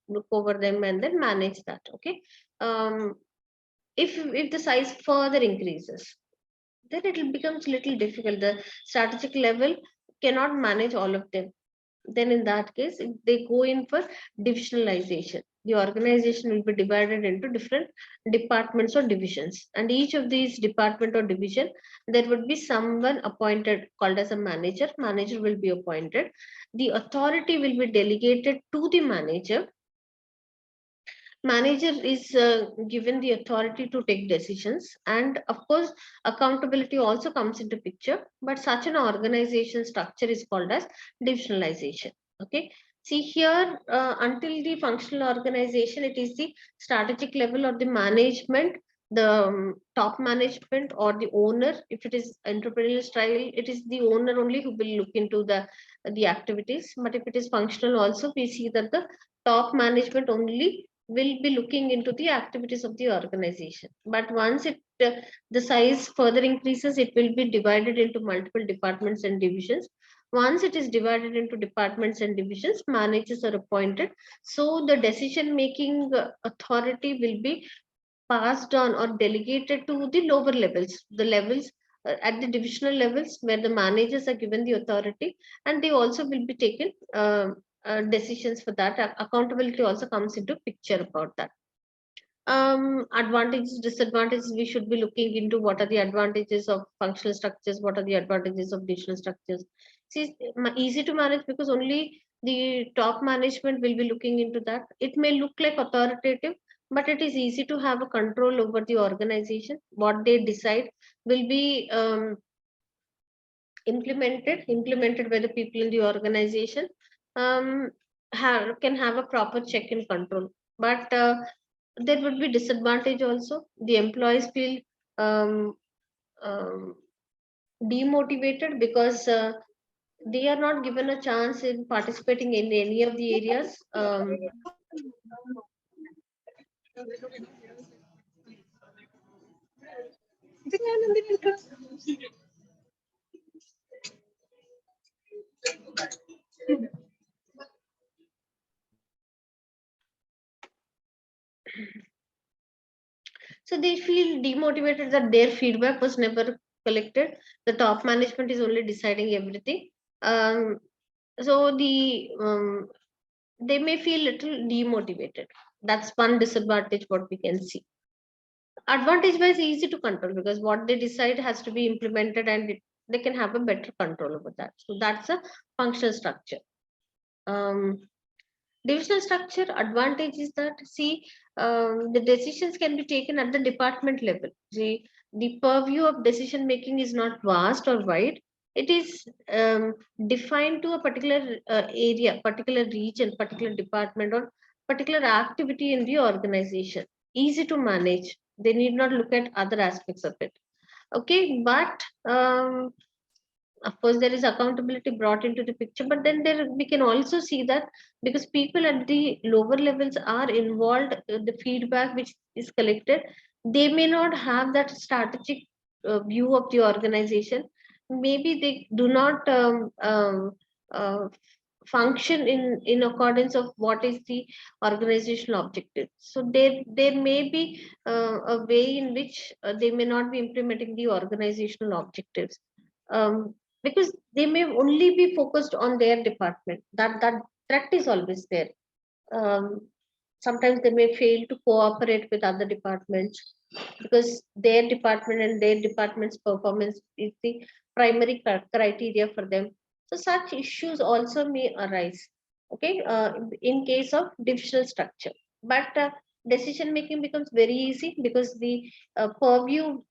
look over them and then manage that. Okay. If the size further increases, then it becomes little difficult. The strategic level cannot manage all of them. Then in that case, if they go in for divisionalization, the organization will be divided into different departments or divisions. And each of these department or division, there would be someone appointed called as a manager. Manager will be appointed. The authority will be delegated to the manager. Manager is given the authority to take decisions, and of course accountability also comes into picture, but such an organization structure is called as divisionalization. Okay, see here, until the functional organization, it is the strategic level or the management, the top management or the owner. If it is entrepreneurial style, it is the owner only who will look into the activities. But if it is functional also, we see that the top management only will be looking into the activities of the organization. But once the size further increases, it will be divided into multiple departments and divisions. Once it is divided into departments and divisions, managers are appointed. So the decision making authority will be passed on or delegated to the lower levels, the levels at the divisional levels where the managers are given the authority, and they also will be taken decisions for that. Accountability also comes into picture about that. Advantages, disadvantages, we should be looking into what are the advantages of functional structures, what are the advantages of divisional structures. See, easy to manage because only the top management will be looking into that. It may look like authoritative, but it is easy to have a control over the organization. What they decide will be implemented by the people in the organization. Can have a proper check and control. But there would be disadvantage also. The employees feel um, um, demotivated because they are not given a chance in participating in any of the areas. So they feel demotivated that their feedback was never collected. The top management is only deciding everything. Um, so they may feel little demotivated. That's one disadvantage what we can see. Advantage wise, easy to control because what they decide has to be implemented, and they can have a better control over that. So that's a functional structure. um, Divisional structure advantage is that, see, the decisions can be taken at the department level. See, the purview of decision making is not vast or wide. It is defined to a particular area, particular region, particular department, or particular activity in the organization. Easy to manage. They need not look at other aspects of it. Okay, but of course there is accountability brought into the picture, but then there we can also see that because people at the lower levels are involved, the feedback which is collected, they may not have that strategic view of the organization. Maybe they do not uh, function in accordance of what is the organizational objective. So there may be a way in which they may not be implementing the organizational objectives, because they may only be focused on their department. That is always there. um, Sometimes they may fail to cooperate with other departments because their department and their department's performance is the primary criteria for them. So such issues also may arise, okay, in case of divisional structure. But decision making becomes very easy because the purview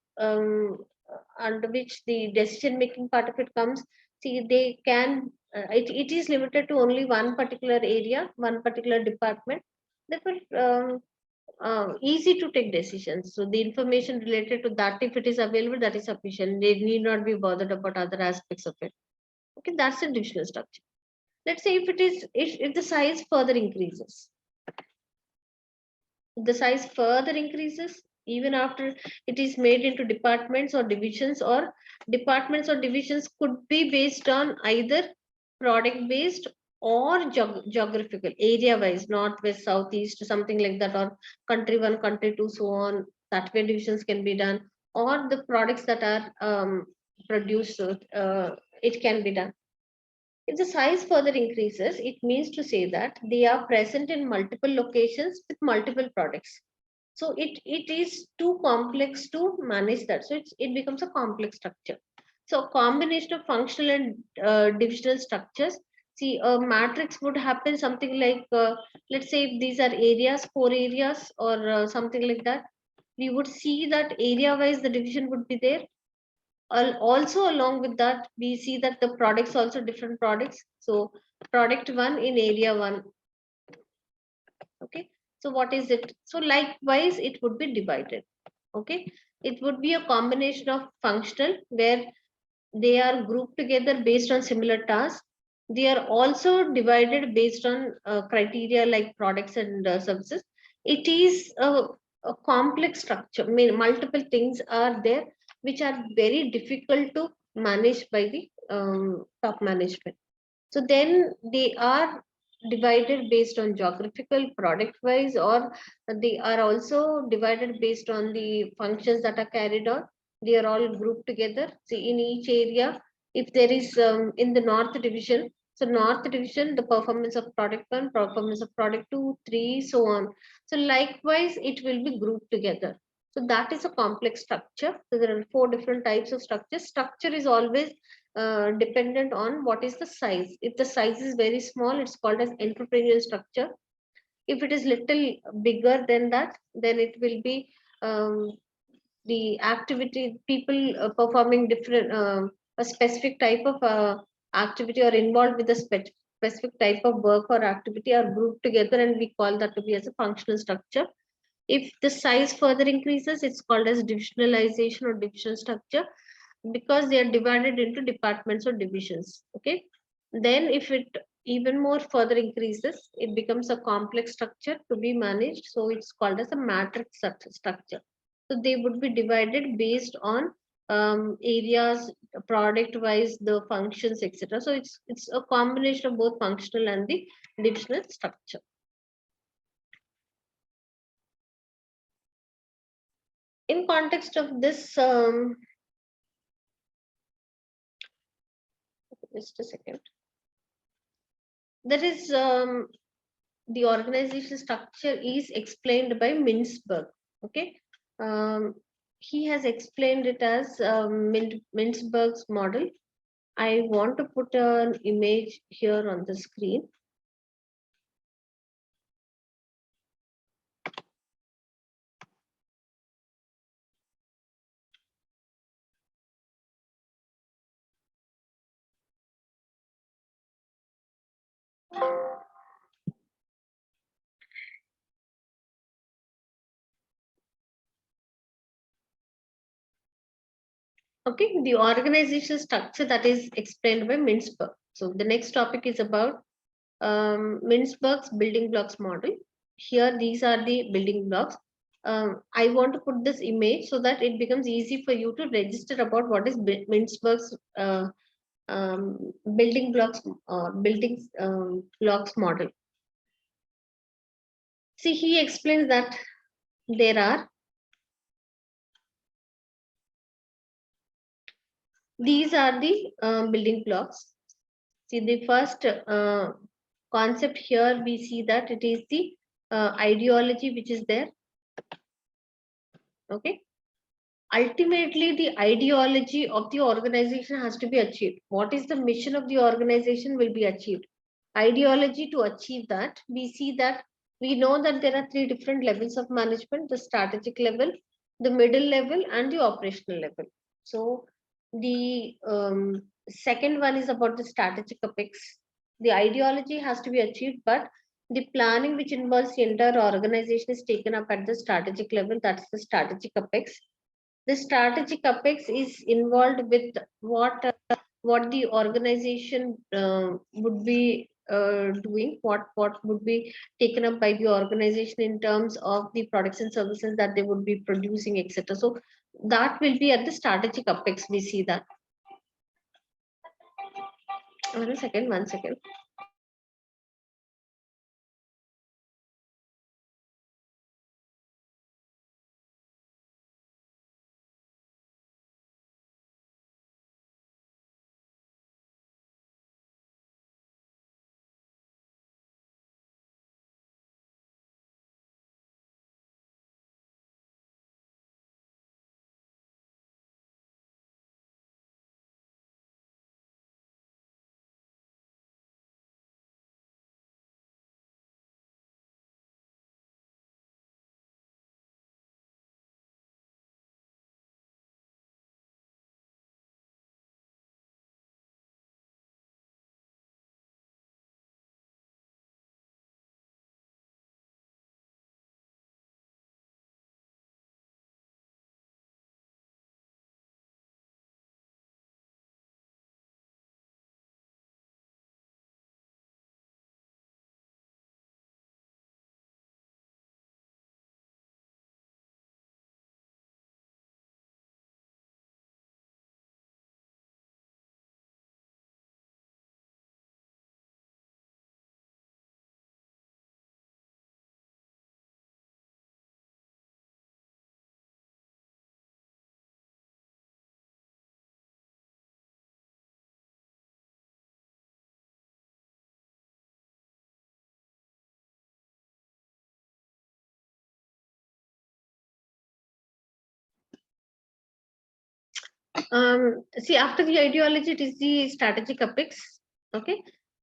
under which the decision making part of it comes, see, they can it is limited to only one particular area, one particular department. Therefore easy to take decisions. So the information related to that, if it is available, that is sufficient. They need not be bothered about other aspects of it. Okay, that's a divisional structure. Let's say if the size further increases, the size further increases even after it is made into departments or divisions, or departments or divisions could be based on either product based or geographical area wise, north west south east, something like that, or country one country two, so on. That way divisions can be done, or the products that are produced, it can be done. If the size further increases, it means to say that they are present in multiple locations with multiple products. So it is too complex to manage that. So it becomes a complex structure. So combination of functional and divisional structures. See, a matrix would happen something like, let's say if these are areas, 4 areas, or something like that. We would see that area wise the division would be there. Also along with that, we see that the products also different products. So product one in area one. Okay, so what is it? So likewise it would be divided. Okay, it would be a combination of functional where they are grouped together based on similar tasks. They are also divided based on criteria like products and services. it is a complex structure. I mean, multiple things are there which are very difficult to manage by the top management. So then they are divided based on geographical, product wise, or they are also divided based on the functions that are carried on. They are all grouped together. See, in each area, if there is in the North Division, so North Division, the performance of product one, performance of product two, three, so on. So likewise, it will be grouped together. So that is a complex structure. So there are four different types of structures. Structure is always dependent on what is the size. If the size is very small, it's called as entrepreneurial structure. If it is little bigger than that, then it will be um, the activity people performing different a specific type of activity or involved with a specific type of work or activity are grouped together, and we call that to be as a functional structure. If the size further increases, it's called as divisionalization or division structure, because they are divided into departments or divisions. Okay. Then if it even more further increases, it becomes a complex structure to be managed. So it's called as a matrix structure. So they would be divided based on areas, product wise, the functions, etc. So it's a combination of both functional and the divisional structure. In context of this, just a second. There is the organizational structure is explained by Mintzberg. Okay, he has explained it as Mintzberg's model. I want to put an image here on the screen. Okay, the organizational structure that is explained by Mintzberg. So the next topic is about Mintzberg's building blocks model. Here, these are the building blocks. I want to put this image so that it becomes easy for you to register about what is Mintzberg's building blocks building blocks model. See, he explains that there are these are the building blocks. See, the first concept here, we see that it is the ideology which is there. Okay. Ultimately, the ideology of the organization has to be achieved. What is the mission of the organization will be achieved. Ideology, to achieve that, we see that we know that there are three different levels of management: the strategic level, the middle level, and the operational level. So the second one is about the strategic apex. The ideology has to be achieved, but the planning which involves the entire organization is taken up at the strategic level. That's the strategic apex. The strategic apex is involved with what the organization would be doing, what would be taken up by the organization in terms of the products and services that they would be producing, etc. So that will be at the strategic apex. We see that. 1 second, 1 second. See, after the ideology, it is the strategic apex. Okay.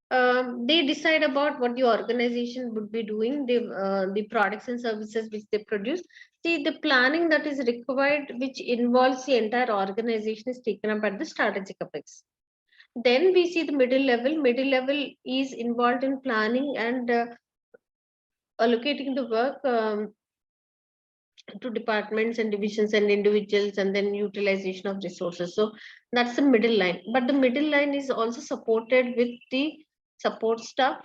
They decide about what the organization would be doing, the products and services which they produce. See, the planning that is required, which involves the entire organization, is taken up at the strategic apex. Then we see the middle level. Middle level is involved in planning and allocating the work to departments and divisions and individuals, and then utilization of resources. So that's the middle line. But the middle line is also supported with the support staff,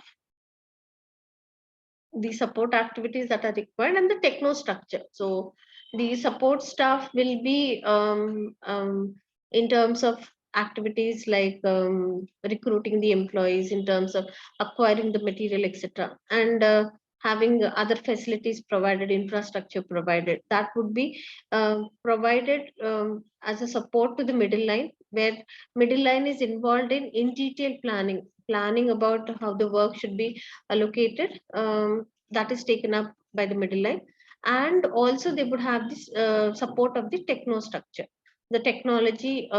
the support activities that are required, and the techno structure. So the support staff will be in terms of activities like recruiting the employees, in terms of acquiring the material, etc., and having other facilities provided, infrastructure provided. That would be provided as a support to the middle line, where middle line is involved in detailed planning about how the work should be allocated. That is taken up by the middle line, and also they would have this support of the techno structure, the technology,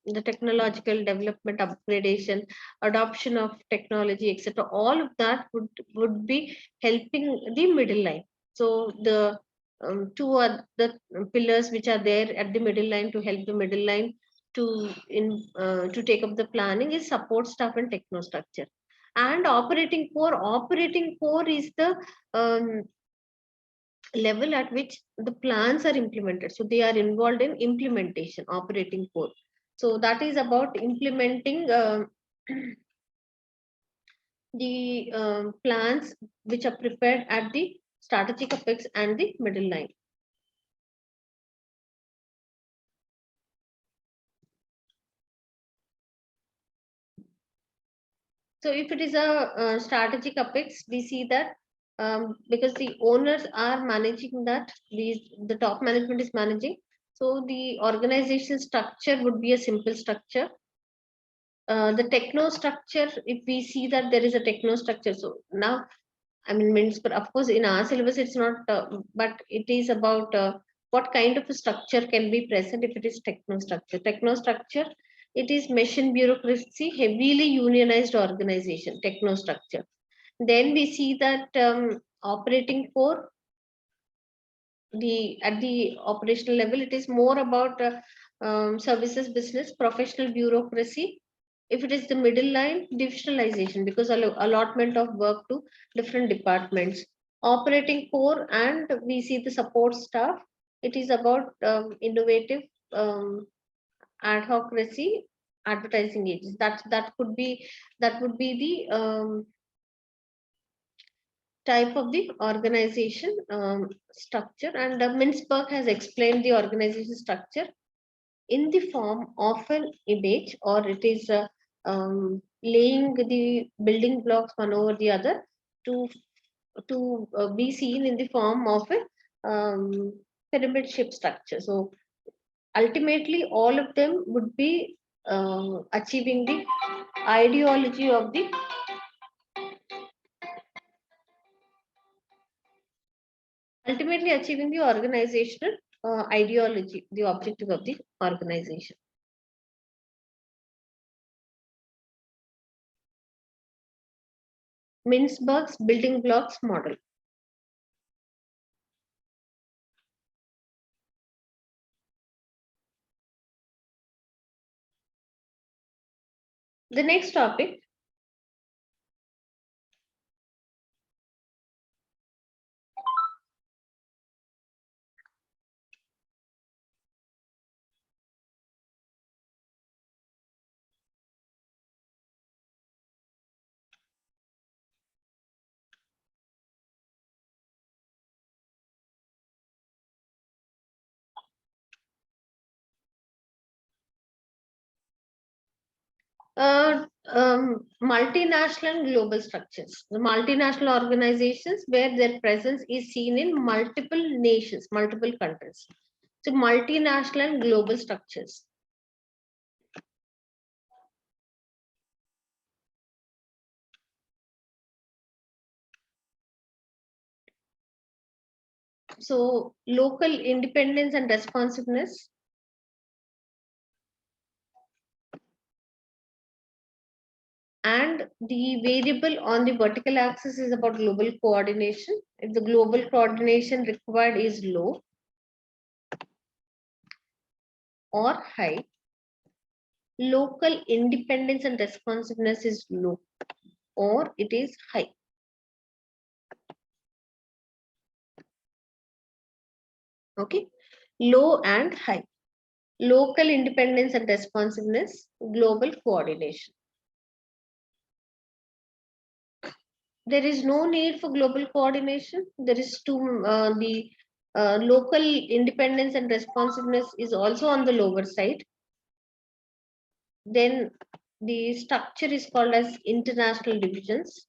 the technological development, upgradation, adoption of technology, etc. All of that would be helping the middle line. So the two are the pillars which are there at the middle line to help the middle line to take up the planning is support staff and techno structure. And operating core is the um, level at which the plans are implemented. So they are involved in implementation, operating core. So that is about implementing the plans which are prepared at the strategic apex and the middle line. So if it is a strategic apex, we see that because the owners are managing that, the top management is managing. So the organization structure would be a simple structure. The techno structure, if we see that there is a techno structure, so now I means, but of course, in our syllabus, it's not, but it is about what kind of a structure can be present if it is techno structure. Techno structure, it is machine bureaucracy, heavily unionized organization, techno structure. Then we see that operating core, at the operational level, it is more about services business, professional bureaucracy. If it is the middle line, divisionalization, because allotment of work to different departments. Operating core, and we see the support staff, it is about innovative adhocracy, advertising agents. That would be the type of the organization structure. And Mintzberg has explained the organization structure in the form of an image, or it is laying the building blocks one over the other to be seen in the form of a pyramid shape structure. So ultimately, all of them would be achieving the ideology of the ultimately achieving the organizational ideology, the objective of the organization. Mintzberg's building blocks model. The next topic, multinational and global structures. The multinational organizations where their presence is seen in multiple nations, multiple countries. So multinational and global structures. So local independence and responsiveness. And the variable on the vertical axis is about global coordination. If the global coordination required is low or high, local independence and responsiveness is low or it is high. Okay, low and high. Local independence and responsiveness, global coordination. There is no need for global coordination. There is the local independence and responsiveness is also on the lower side. Then the structure is called as international divisions.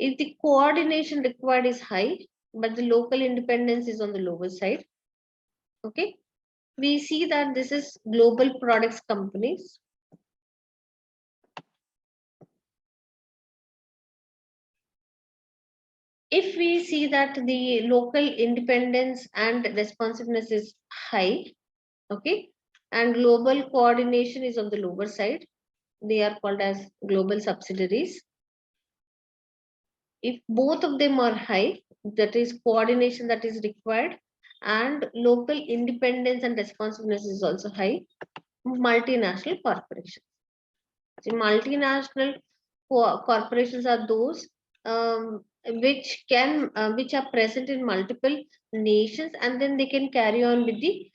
If the coordination required is high, but the local independence is on the lower side, okay, we see that this is global products companies. If we see that the local independence and responsiveness is high, okay, and global coordination is on the lower side, they are called as global subsidiaries. If both of them are high, that is coordination that is required, and local independence and responsiveness is also high, multinational corporations. So multinational corporations are those which are present in multiple nations, and then they can carry on with the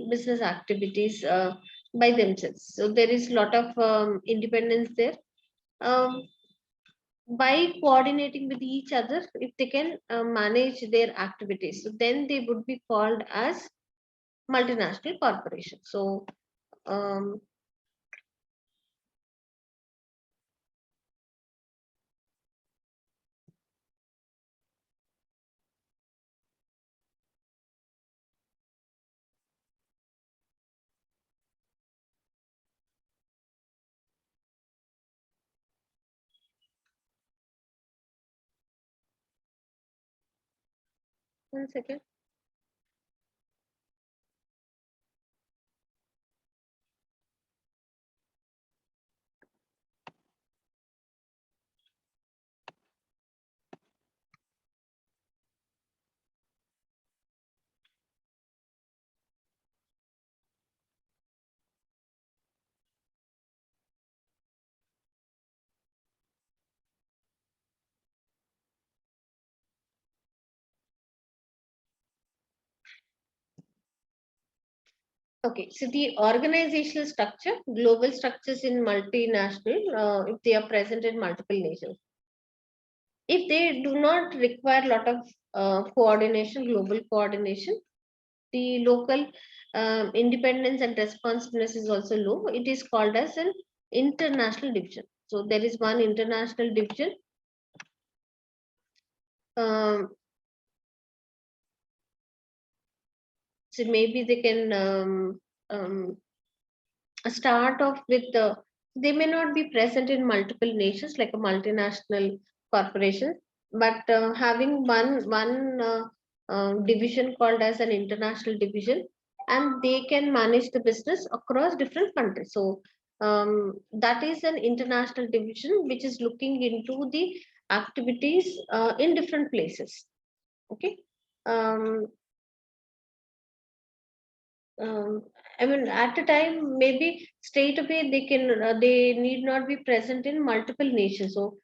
business activities by themselves. So there is a lot of independence there. Um, by coordinating with each other, if they can manage their activities, so then they would be called as multinational corporations. So um, one second. Okay, so the organizational structure, global structures in multinational, if they are present in multiple nations, if they do not require a lot of coordination, global coordination, the local independence and responsiveness is also low. It is called as an international division. So there is one international division. Um, so maybe they can start off with they may not be present in multiple nations like a multinational corporation, but having one division called as an international division, and they can manage the business across different countries. So that is an international division which is looking into the activities in different places. Okay. um, um, I mean, at a time, maybe straight away they need not be present in multiple nations. So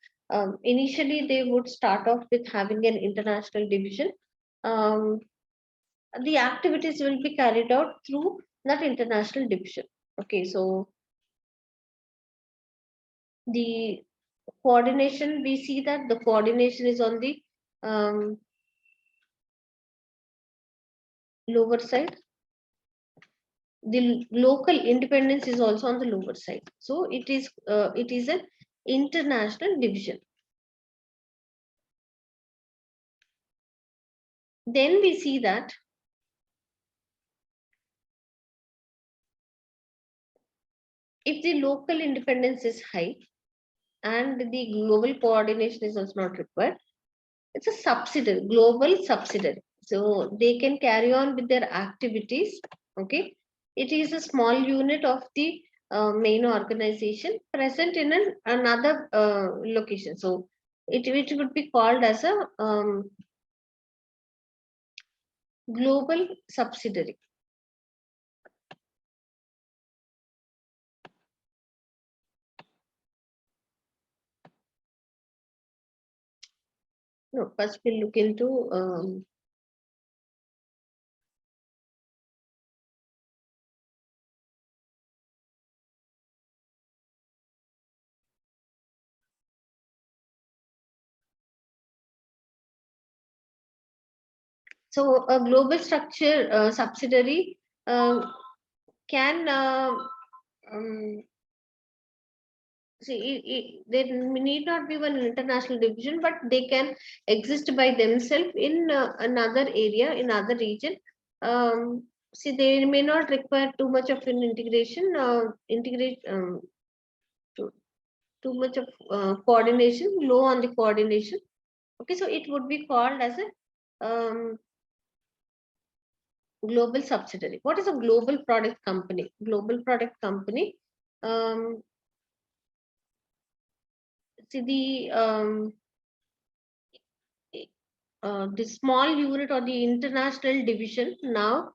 initially, they would start off with having an international division. Um, the activities will be carried out through that international division. Okay, so the coordination, we see that the coordination is on the lower side. The local independence is also on the lower side. So it is an international division. Then we see that if the local independence is high and the global coordination is also not required, it's a subsidiary, global subsidiary. So they can carry on with their activities. Okay, it is a small unit of the main organization present in another location. So it would be called as a global subsidiary. No, first we'll look into so a global structure subsidiary can um, see, there need not be one international division, but they can exist by themselves in another area, in other region. See, they may not require too much of an integration, too, too much of coordination, low on the coordination. Okay, so it would be called as a global subsidiary. What is a global product company? Global product company. Um, see the small unit or the international division now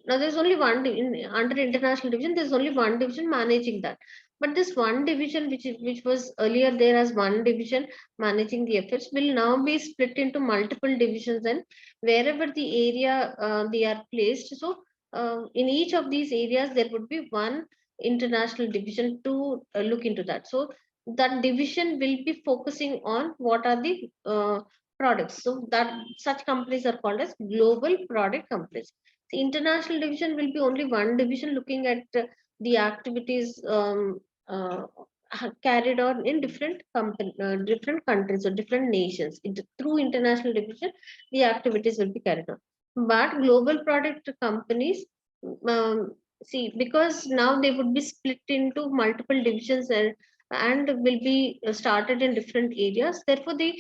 there's only one under international division, there's only one division managing that, but this one division which was earlier there as one division managing the efforts will now be split into multiple divisions, and wherever the area they are placed, so in each of these areas there would be one international division to look into that. So that division will be focusing on what are the products. So that such companies are called as global product companies. The international division will be only one division looking at the activities carried on in different countries or different nations. Through international division, the activities will be carried on. But global product companies, um, see, because now they would be split into multiple divisions and will be started in different areas. Therefore, the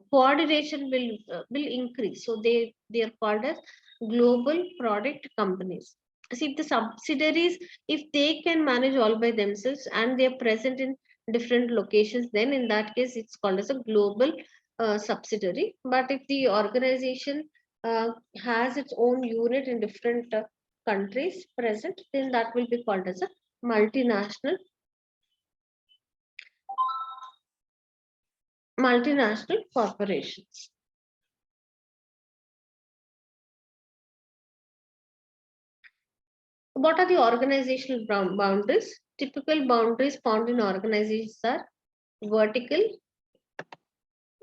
coordination will increase. So they are called as global product companies. See, if the subsidiaries, if they can manage all by themselves and they are present in different locations, then in that case it's called as a global subsidiary. But if the organization has its own unit in different countries present, then that will be called as a multinational corporations. What are the organizational boundaries? Typical boundaries found in organizations are vertical,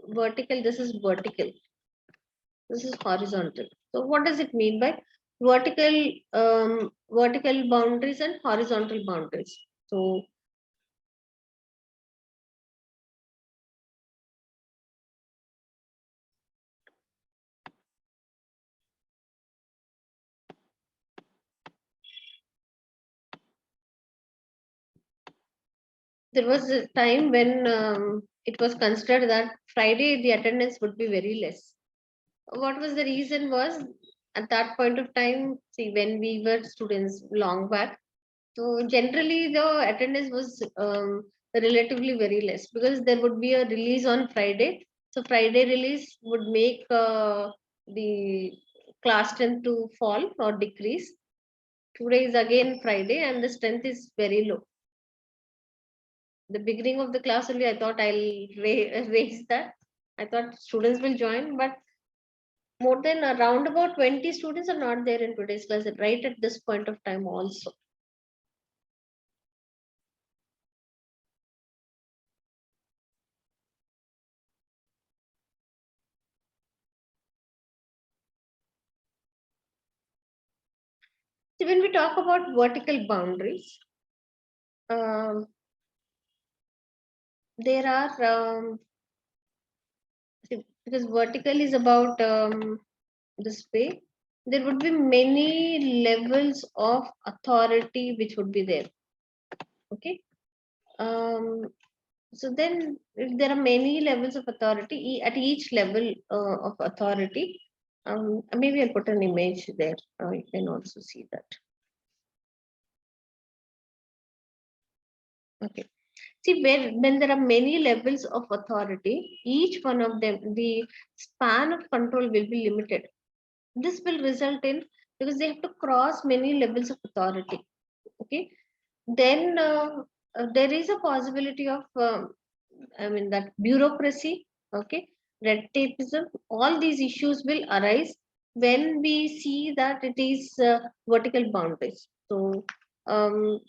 this is vertical, this is horizontal. So what does it mean by vertical, vertical boundaries and horizontal boundaries? So there was a time when it was considered that Friday the attendance would be very less. What was the reason was at that point of time, see, when we were students long back, so generally the attendance was relatively very less because there would be a release on Friday. So Friday release would make the class strength to fall or decrease. Today is again Friday and the strength is very low. The beginning of the class only I thought I'll raise that. I thought students will join, but more than around about 20 students are not there in today's class right at this point of time also. So when we talk about vertical boundaries, um, there are because vertical is about this way, there would be many levels of authority which would be there. Okay. Um, so then if there are many levels of authority at each level of authority, maybe I'll put an image there. You can also see that. Okay. See, when there are many levels of authority, each one of them, the span of control will be limited. This will result in, because they have to cross many levels of authority. Okay. Then there is a possibility of, I mean, that bureaucracy, okay, red tapeism, all these issues will arise when we see that it is vertical boundaries. So, um,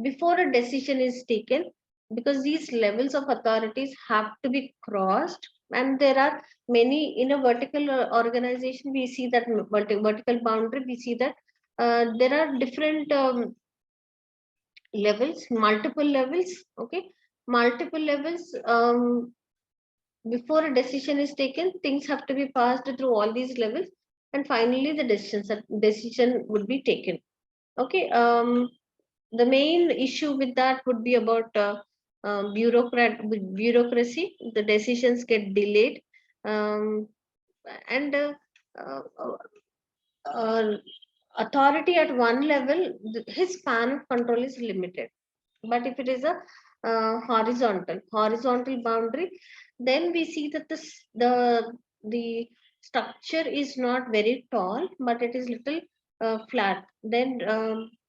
before a decision is taken, because these levels of authorities have to be crossed, and there are many in a vertical organization, we see that vertical boundary, we see that there are different levels, multiple levels, okay, multiple levels. Before a decision is taken, things have to be passed through all these levels, and finally the decision would be taken. Okay. The main issue with that would be about bureaucracy. The decisions get delayed, um, and uh, uh, authority at one level, his span of control is limited. But if it is a horizontal boundary, then we see that the structure is not very tall, but it is little flat. Then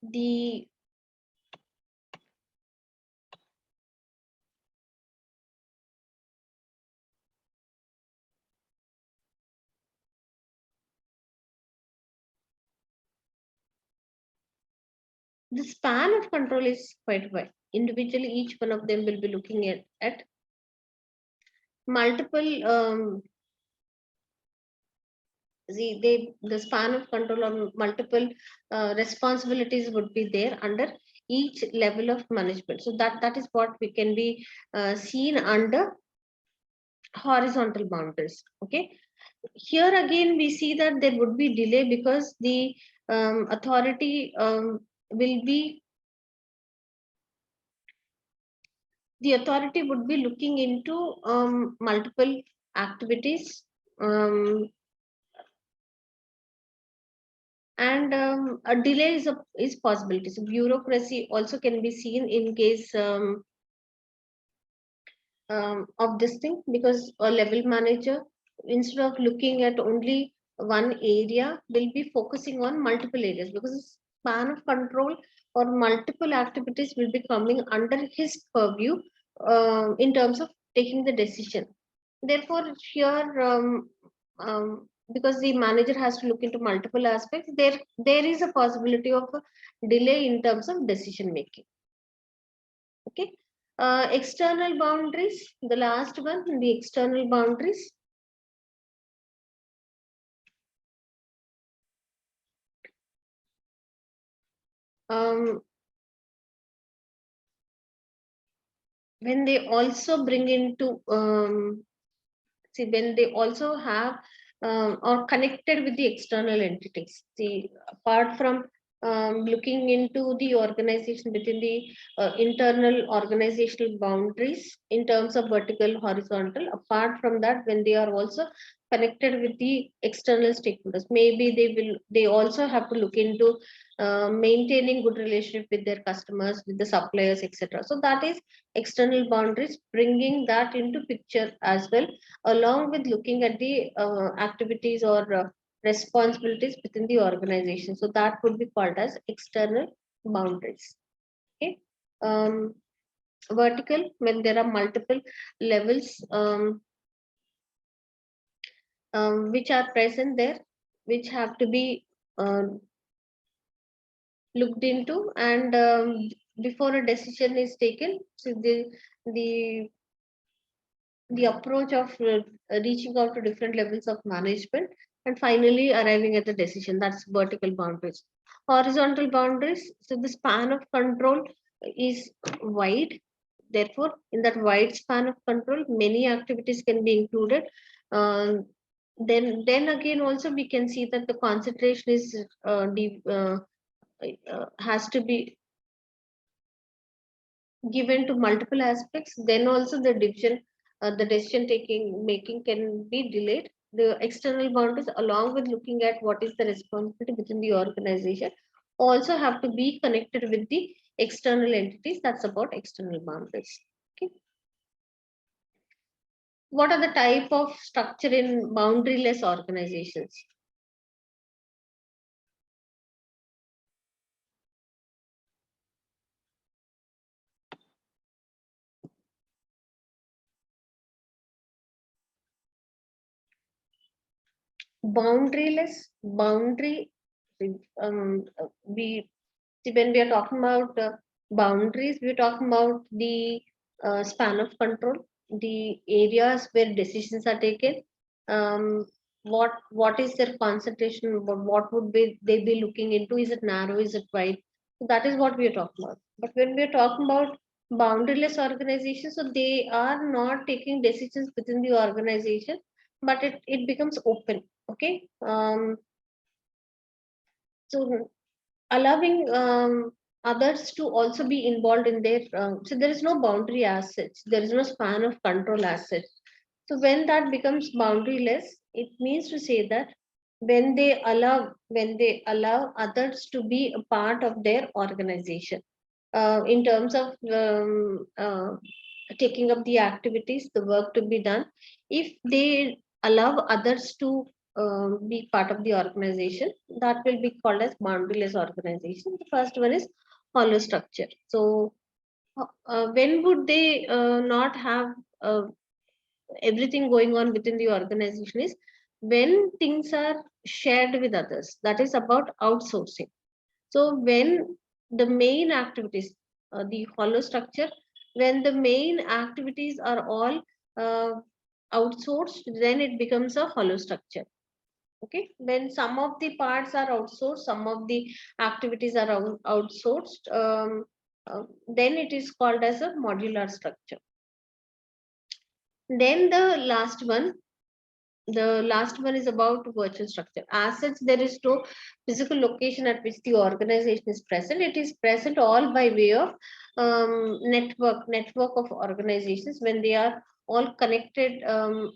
the span of control is quite wide. Individually, each one of them will be looking at multiple. The span of control on multiple responsibilities would be there under each level of management. So that is what we can be seen under horizontal boundaries. Okay. Here again, we see that there would be delay because the authority will be the authority would be looking into multiple activities, um, and a delay is possibility. So bureaucracy also can be seen in case of this thing, because a level manager, instead of looking at only one area, will be focusing on multiple areas, because the span of control or multiple activities will be coming under his purview in terms of taking the decision. Therefore, here, because the manager has to look into multiple aspects, there is a possibility of a delay in terms of decision making. Okay. External boundaries, the last one, the external boundaries. Um, when they also bring into, see, when they also have or connected with the external entities. See, apart from looking into the organization within the internal organizational boundaries in terms of vertical, horizontal, apart from that, when they are also connected with the external stakeholders, maybe they also have to look into maintaining good relationship with their customers, with the suppliers, etc. So that is external boundaries, bringing that into picture as well, along with looking at the activities or responsibilities within the organization. So that would be called as external boundaries. Okay. um, Vertical, when there are multiple levels which are present there, which have to be looked into, and before a decision is taken, so the the approach of reaching out to different levels of management and finally arriving at the decision. That's vertical boundaries. Horizontal boundaries, so the span of control is wide. Therefore, in that wide span of control, many activities can be included. Um, then again, also we can see that the concentration is has to be given to multiple aspects. Then also the the decision taking making can be delayed. The external boundaries, along with looking at what is the responsibility within the organization, also have to be connected with the external entities. That's about external boundaries. Okay. What are the type of structure in boundaryless organizations? Boundary, we see, when we are talking about boundaries, we're talking about the span of control, the areas where decisions are taken. Um, what is their concentration? What would be they be looking into? Is it narrow? Is it wide? So that is what we are talking about. But when we are talking about boundaryless organizations, so they are not taking decisions within the organization, but it becomes open. Okay. So allowing others to also be involved in their so there is no boundary as such, there is no span of control as such. So when that becomes boundaryless, it means to say that when they allow others to be a part of their organization, in terms of taking up the activities, the work to be done. If they allow others to be part of the organization, that will be called as boundaryless organization. The first one is hollow structure. So, when would they not have everything going on within the organization is when things are shared with others. That is about outsourcing. So when the main activities, the hollow structure, when the main activities are all uh, outsourced, then it becomes a hollow structure. Okay, when some of the parts are outsourced, some of the activities are outsourced, then it is called as a modular structure. Then the last one is about virtual structure. As such, there is no physical location at which the organization is present. It is present all by way of network of organizations when they are all connected um,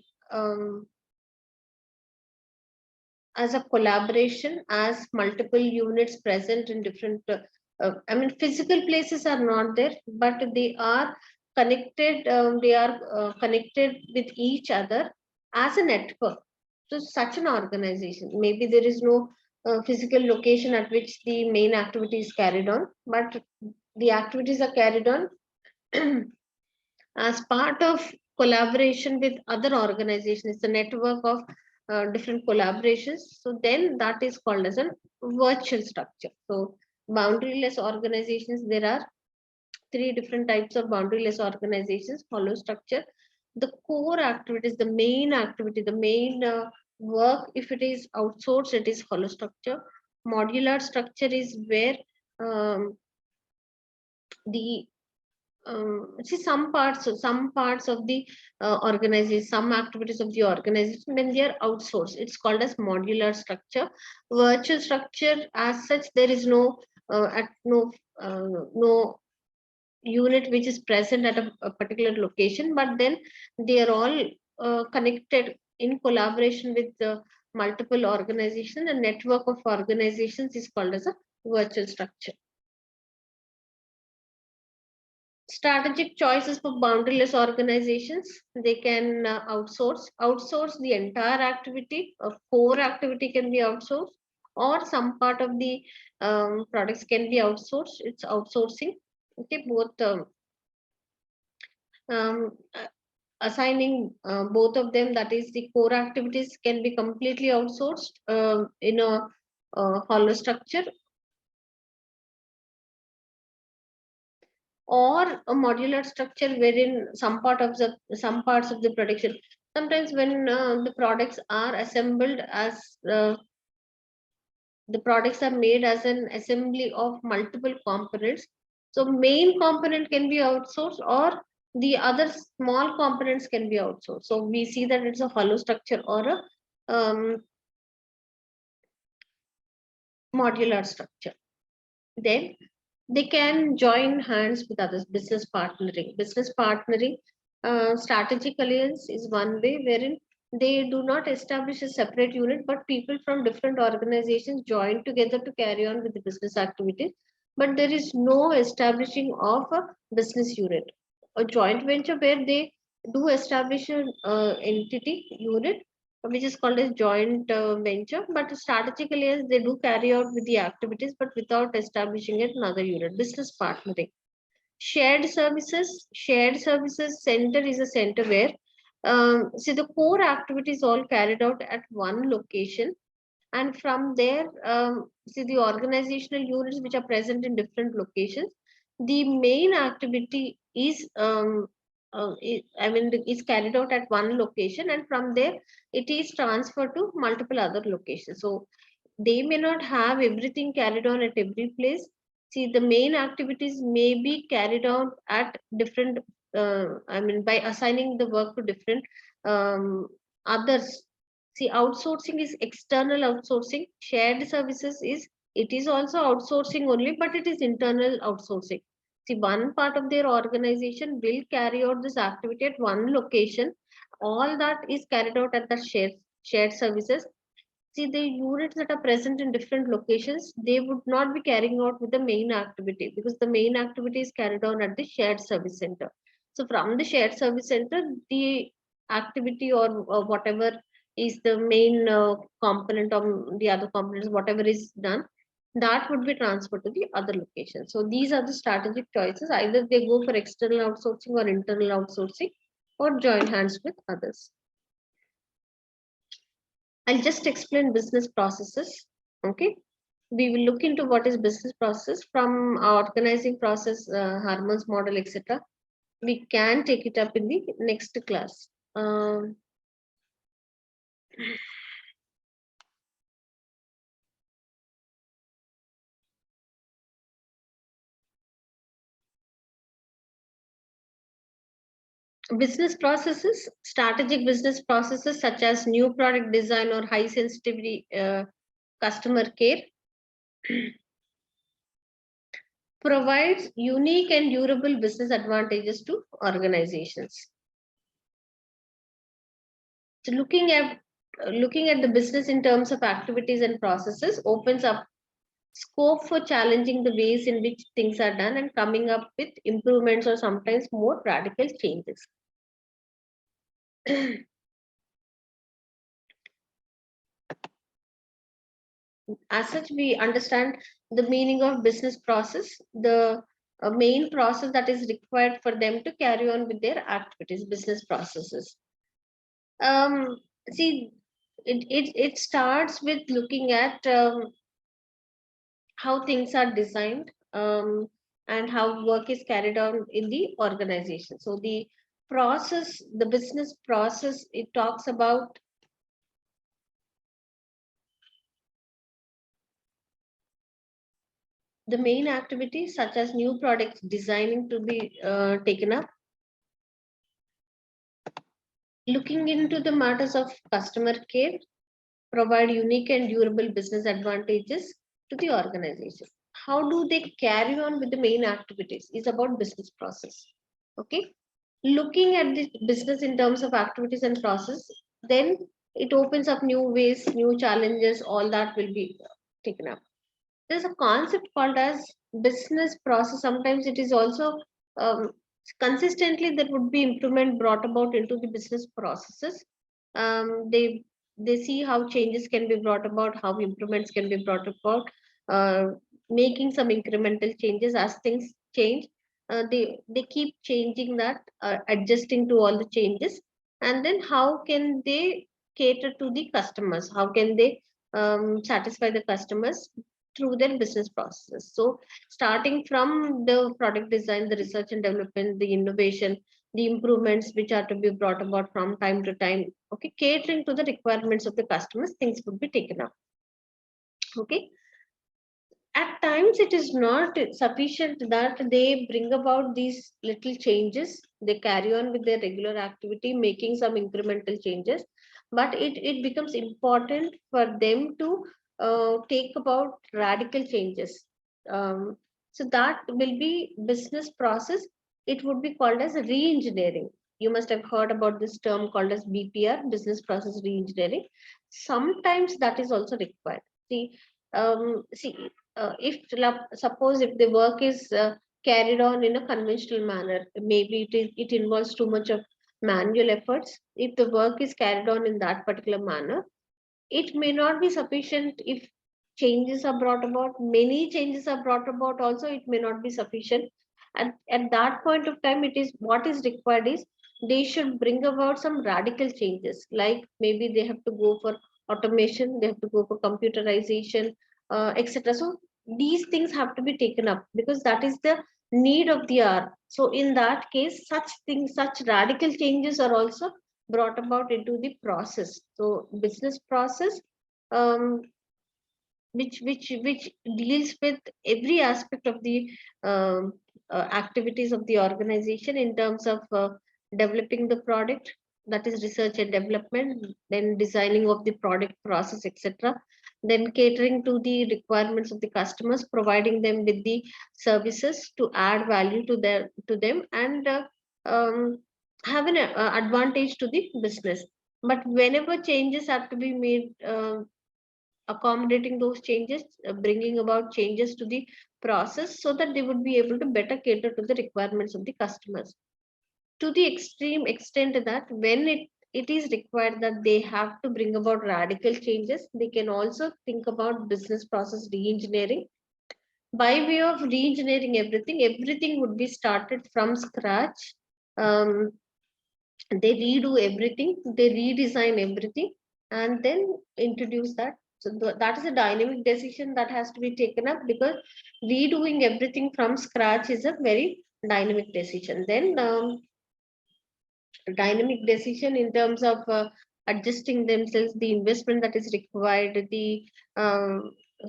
as a collaboration, as multiple units present in different. I mean, physical places are not there, but they are connected. They are connected with each other as a network. So such an organization, maybe there is no physical location at which the main activity is carried on, but the activities are carried on as part of collaboration with other organizations. It's a network of different collaborations. So then that is called as a virtual structure. So boundaryless organizations, there are three different types of boundaryless organizations. Hollow structure, the core activities, the main activity, the main work, if it is outsourced, it is hollow structure. Modular structure is where the see, some parts of the organization, some activities of the organization, when they are outsourced, it's called as modular structure. Virtual structure as such, there is no at no unit which is present at a particular location, but then they are all connected in collaboration with the multiple organizations. A network of organizations is called as a virtual structure. Strategic choices for boundaryless organizations, they can outsource the entire activity. A core activity can be outsourced, or some part of the products can be outsourced. It's outsourcing. Okay, both um, uh, assigning both of them, that is the core activities can be completely outsourced in a hollow structure, or a modular structure wherein some parts of the production, sometimes when the products are assembled as the products are made as an assembly of multiple components, so main component can be outsourced, or the other small components can be outsourced. So we see that it's a hollow structure or a modular structure. Then they can join hands with others. Business partnering, strategic alliance is one way wherein they do not establish a separate unit, but people from different organizations join together to carry on with the business activities. but there is no establishing of a business unit. A joint venture where they do establish an entity unit, which is called as joint venture, but strategically as they do carry out with the activities, but without establishing it another unit. Business partnering. Shared services center is a center where see the core activities all carried out at one location, and from there see the organizational units which are present in different locations. The main activity is is carried out at one location, and from there it is transferred to multiple other locations. So they may not have everything carried on at every place. See, the main activities may be carried out at different by assigning the work to different others. See, outsourcing is external outsourcing. Shared services is, it is also outsourcing only, but it is internal outsourcing. See, one part of their organization will carry out this activity at one location. All that is carried out at the shared services. See, the units that are present in different locations, they would not be carrying out with the main activity, because the main activity is carried on at the shared service center. So from the shared service center, the activity or whatever is the main component of the other components, whatever is done, that would be transferred to the other location. So these are the strategic choices. Either they go for external outsourcing or internal outsourcing, or join hands with others. I'll just explain business processes. Okay. We will look into what is business process from our organizing process, hormones model, etc. We can take it up in the next class. Business processes, strategic business processes such as new product design or high sensitivity customer care provides unique and durable business advantages to organizations. So looking at the business in terms of activities and processes opens up scope for challenging the ways in which things are done and coming up with improvements or sometimes more radical changes. As such, we understand the meaning of business process, the main process that is required for them to carry on with their activities, business processes. See, it starts with looking at how things are designed, and how work is carried out in the organization. So the process, the business process, it talks about the main activities such as new products designing to be taken up, looking into the matters of customer care, provide unique and durable business advantages to the organization. How do they carry on with the main activities is about business process. Okay. Looking at the business in terms of activities and process, then it opens up new ways, new challenges, all that will be taken up. There's a concept called as business process. Sometimes it is also consistently there would be improvement brought about into the business processes. They see how changes can be brought about, how improvements can be brought about, uh, making some incremental changes as things change. They keep changing that, adjusting to all the changes, and then how can they cater to the customers? How can they satisfy the customers through their business processes? So starting from the product design, the research and development, the innovation, the improvements which are to be brought about from time to time, okay, catering to the requirements of the customers, things would be taken up. Okay. At times it is not sufficient that they bring about these little changes, they carry on with their regular activity making some incremental changes, but it becomes important for them to take about radical changes. So that will be business process. It would be called as re-engineering. You must have heard about this term called as BPR, business process re-engineering. Sometimes that is also required. See, See, if suppose if the work is carried on in a conventional manner, maybe it involves too much of manual efforts. If the work is carried on in that particular manner, it may not be sufficient. If changes are brought about, many changes are brought about, also it may not be sufficient. At that point of time, it is what is required is they should bring about some radical changes, like maybe they have to go for automation, they have to go for computerization, etc. So these things have to be taken up because that is the need of the hour. So in that case, such things, such radical changes are also brought about into the process. So business process, um, which deals with every aspect of the um, activities of the organization in terms of developing the product, that is research and development, then designing of the product process, etc., then catering to the requirements of the customers, providing them with the services to add value to them, and have an advantage to the business. But whenever changes have to be made, accommodating those changes, bringing about changes to the process so that they would be able to better cater to the requirements of the customers. To the extreme extent that when it is required that they have to bring about radical changes, they can also think about business process re-engineering. By way of re-engineering everything, everything would be started from scratch. Um, they redo everything, they redesign everything, and then introduce that. So that is a dynamic decision that has to be taken up, because redoing everything from scratch is a very dynamic decision. Then dynamic decision in terms of adjusting themselves, the investment that is required, the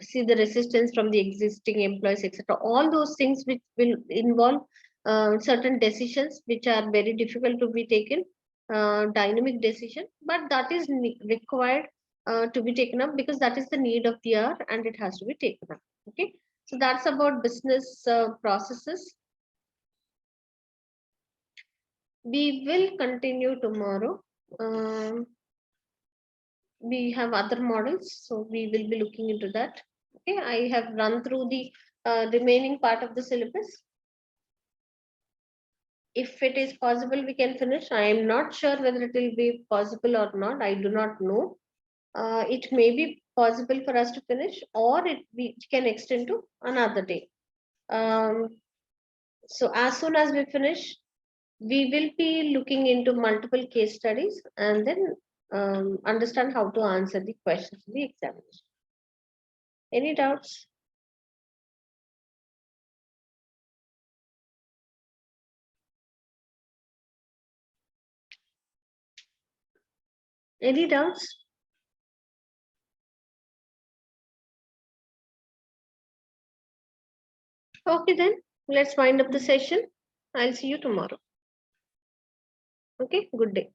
see the resistance from the existing employees, etc. All those things which will involve certain decisions which are very difficult to be taken, dynamic decision, but that is required to be taken up because that is the need of the hour and it has to be taken up. Okay, so that's about business processes. We will continue tomorrow. Um, we have other models, so we will be looking into that. Okay, I have run through the remaining part of the syllabus. If it is possible, we can finish. I am not sure whether it will be possible or not. I do not know. It may be possible for us to finish, or we can extend to another day. So as soon as we finish, we will be looking into multiple case studies and then understand how to answer the questions in the examination. Any doubts? Any doubts? Okay, then let's wind up the session. I'll see you tomorrow. Okay, good day.